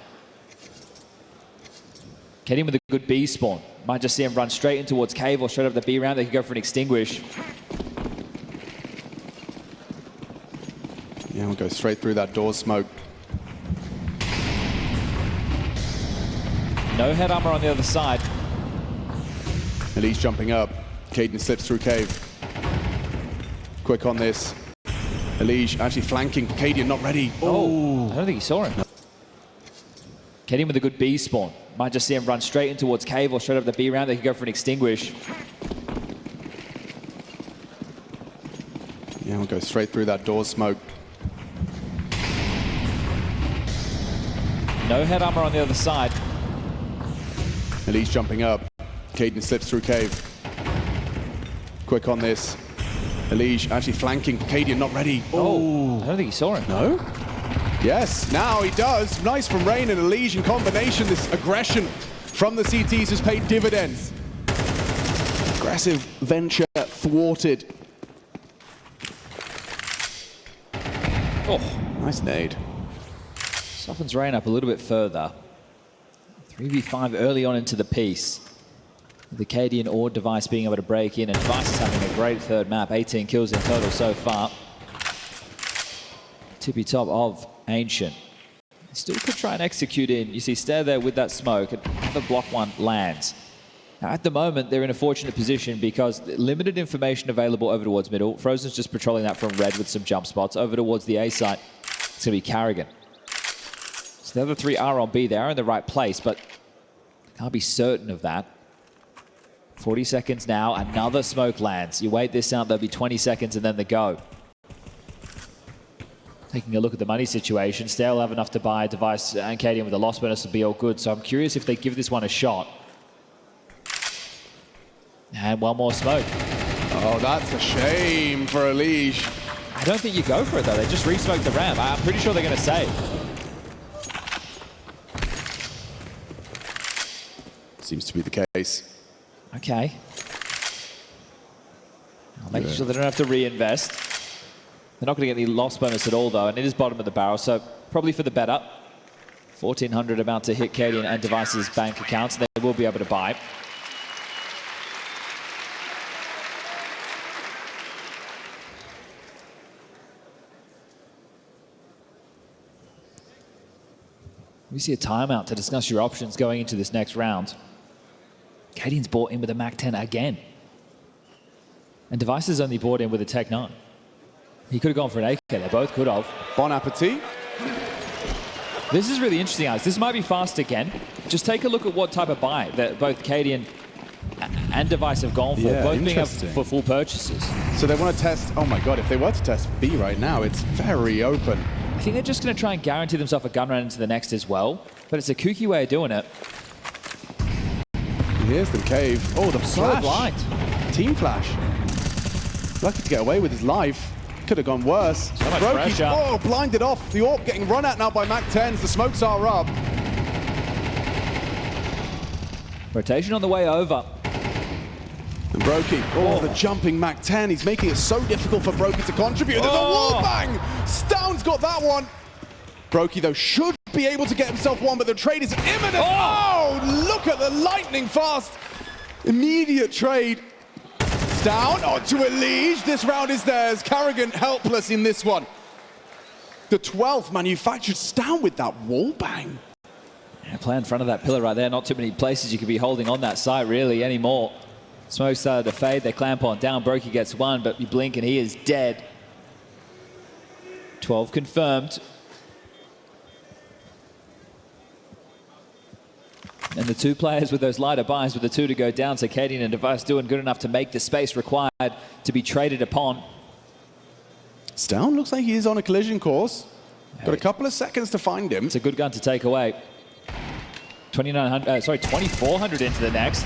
Cadian with a good B spawn. Might just see him run straight in towards Cave or straight up the B round. They could go for an extinguish. Yeah, we'll go straight through that door smoke. No head armor on the other side. Elise jumping up. Caden slips through Cave. Quick on this. Elise actually flanking. Cadian not ready. Oh, I don't think he saw him. Cadian with a good B spawn. Might just see him run straight in towards Cave or straight up the B round. They could go for an extinguish. Yeah, we'll go straight through that door smoke. No head armor on the other side. Elise jumping up. Caden slips through Cave. Quick on this. Elise actually flanking. Cadian not ready. Oh, I don't think he saw him. No? Yes, now he does. Nice from Rain and Elise in combination. This aggression from the CTs has paid dividends. Aggressive venture thwarted. Oh, nice nade. Softens Rain up a little bit further. 3v5 early on into the piece. The Cadian or Device being able to break in, and Device is having a great third map. 18 kills in total so far. Tippy top of Ancient. Still could try and execute in. You see Stair there with that smoke, and the block one lands. Now at the moment, they're in a fortunate position because limited information available over towards middle. Frozen's just patrolling that from red with some jump spots. Over towards the A site, it's going to be Carrigan. So the other three are on B. They are in the right place, but can't be certain of that. 40 seconds now, another smoke lands. You wait this out, there'll be 20 seconds and then the go. Taking a look at the money situation, Stair will have enough to buy Device and Cadian with the loss bonus will be all good. So I'm curious if they give this one a shot. And one more smoke. Oh, that's a shame for Elise. I don't think you go for it though. They just re-smoked the ramp. I'm pretty sure they're going to save. Seems to be the case. Okay. I'll make sure they don't have to reinvest. They're not going to get any loss bonus at all, though, and it is bottom of the barrel, so probably for the better. 1,400 about to hit Cadian and Device's bank accounts. They will be able to buy. We see a timeout to discuss your options going into this next round. Cadian's bought in with a MAC-10 again. And Device is only bought in with a Tech 9. He could have gone for an AK. They both could have. Bon appetit. This is really interesting, guys. This might be fast again. Just take a look at what type of buy that both Cadian and Device have gone for. Yeah, both being up for full purchases. So they want to test, oh my God, if they were to test B right now, it's very open. I think they're just going to try and guarantee themselves a gun run into the next as well. But it's a kooky way of doing it. Here's the Cave. Oh, the flash. Blind. Team flash. Lucky to get away with his life. Could have gone worse. So much pressure. Oh, blinded off. The AWP getting run at now by MAC-10s. The smokes are up. Rotation on the way over. And Brokey, the jumping Mac 10. He's making it so difficult for Brokey to contribute. There's a wall bang! Stound's got that one. Brokey, though, should be able to get himself one, but the trade is imminent. Oh, look at the lightning fast. Immediate trade. Down onto a Liege. This round is theirs. Karrigan helpless in this one. The 12th manufactured Stound with that wall bang. Yeah, play in front of that pillar right there. Not too many places you could be holding on that site really anymore. Smoke started to fade. They clamp on down. Brokey gets one, but you blink and he is dead. 12 confirmed. And the two players with those lighter buys with the 2 to go down. So Cadian and Device doing good enough to make the space required to be traded upon. Stound looks like he is on a collision course. Got a couple of seconds to find him. It's a good gun to take away. 2400 into the next.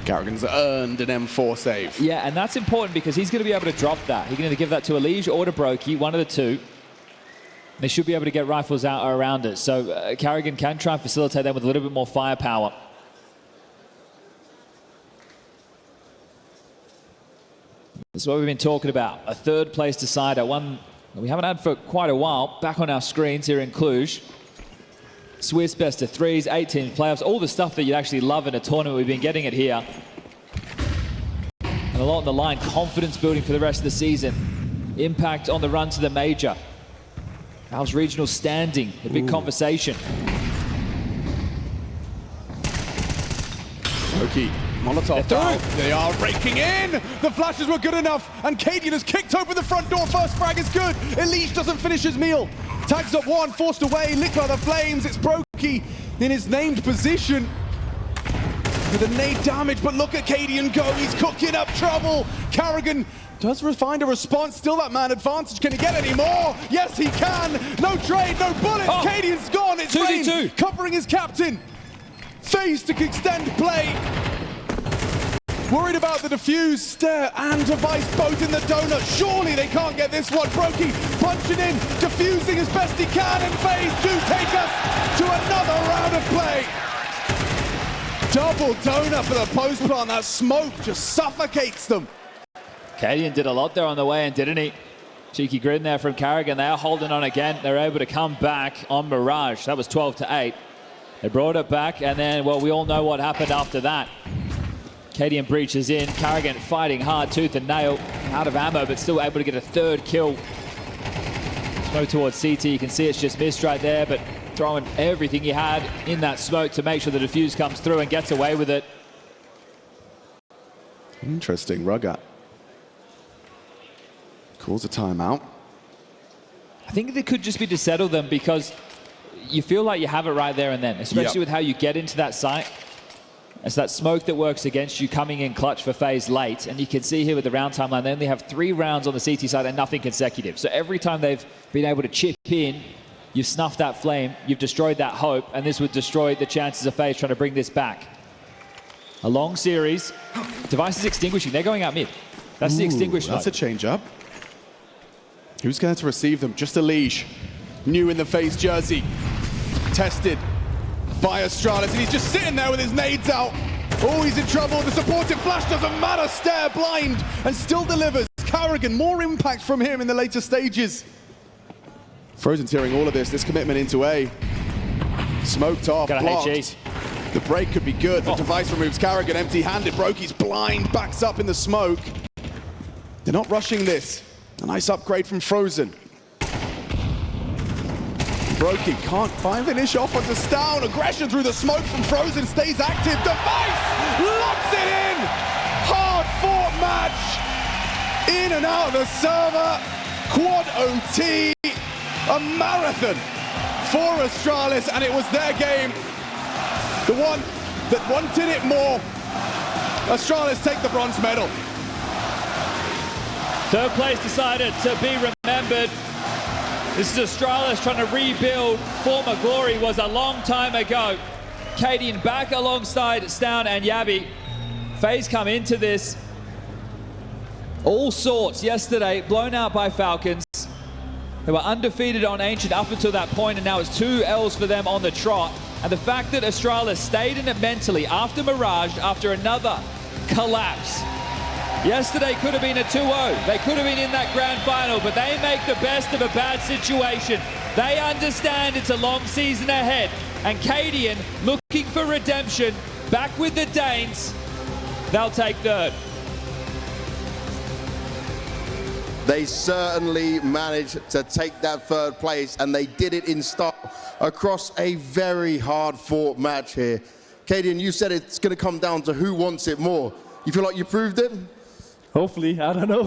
Karrigan's earned an M4 save. Yeah, and that's important because he's going to be able to drop that. He can either give that to a Liege or to Brokey, one of the two. They should be able to get rifles out around it. So Karrigan can try and facilitate them with a little bit more firepower. That's what we've been talking about. A third place decider, one we haven't had for quite a while. Back on our screens here in Cluj. Swiss best of threes, 18 playoffs, all the stuff that you actually love in a tournament. We've been getting it here. And a lot on the line, confidence building for the rest of the season. Impact on the run to the major. How's regional standing? A big conversation. Okay, Molotov down. They are raking in. The flashes were good enough, and Cadian has kicked open the front door. First frag is good. Elise doesn't finish his meal. Tags up one, forced away, licked by the flames. It's Brokey in his named position with a nade damage, but look at Cadian go. He's cooking up trouble. Karrigan does find a response. Still that man advantage. Can he get any more? Yes, he can. No trade, no bullets. Cadian's gone. It's Rain covering his captain. FaZe to extend play. Worried about the defuse, Stare and Device both in the donut. Surely they can't get this one. Brokey punching in, defusing as best he can, and FaZe do take us to another round of play. Double donut for the post plant. That smoke just suffocates them. Cadian did a lot there on the way in, didn't he? Cheeky grin there from Karrigan. They are holding on again. They're able to come back on Mirage. That was 12-8. They brought it back, and then, well, we all know what happened after that. Cadian breaches in. Karrigan fighting hard, tooth and nail. Out of ammo, but still able to get a third kill. Smoke towards CT. You can see it's just missed right there, but throwing everything he had in that smoke to make sure the defuse comes through and gets away with it. Interesting. Rugat calls a timeout. I think it could just be to settle them because you feel like you have it right there and then, especially with how you get into that site. It's that smoke that works against you coming in clutch for FaZe late. And you can see here with the round timeline, they only have 3 rounds on the CT side and nothing consecutive. So every time they've been able to chip in, you've snuffed that flame, you've destroyed that hope, and this would destroy the chances of FaZe trying to bring this back. A long series. Device is extinguishing. They're going out mid. That's the extinguished mode. That's a change up. Who's going to receive them? Just a Liege. New in the FaZe jersey. Tested by Astralis, and he's just sitting there with his nades out. Oh, he's in trouble. The supportive flash doesn't matter. Stare blind and still delivers. Karrigan, more impact from him in the later stages. Frozen's hearing all of this. This commitment into A. Smoked off, blocked. The break could be good. The device removes Karrigan empty-handed. Brokey's blind, backs up in the smoke. They're not rushing this. A nice upgrade from Frozen. Brokey can't find finish off onto Stound. Aggression through the smoke from Frozen stays active. Device locks it in. Hard fought match. In and out of the server. Quad OT. A marathon for Astralis, and it was their game. The one that wanted it more. Astralis take the bronze medal. Third place decided to be remembered. This is Astralis trying to rebuild. Former glory was a long time ago. Cadian back alongside Stound and Yabi. FaZe come into this all sorts yesterday, blown out by Falcons. They were undefeated on Ancient up until that point, and now it's 2 L's for them on the trot. And the fact that Astralis stayed in it mentally after Mirage, after another collapse. Yesterday could have been a 2-0. They could have been in that grand final, but they make the best of a bad situation. They understand it's a long season ahead. And Cadian looking for redemption, back with the Danes. They'll take third. They certainly managed to take that third place, and they did it in style across a very hard-fought match here. Cadian, you said it's going to come down to who wants it more. You feel like you proved it? Hopefully, I don't know.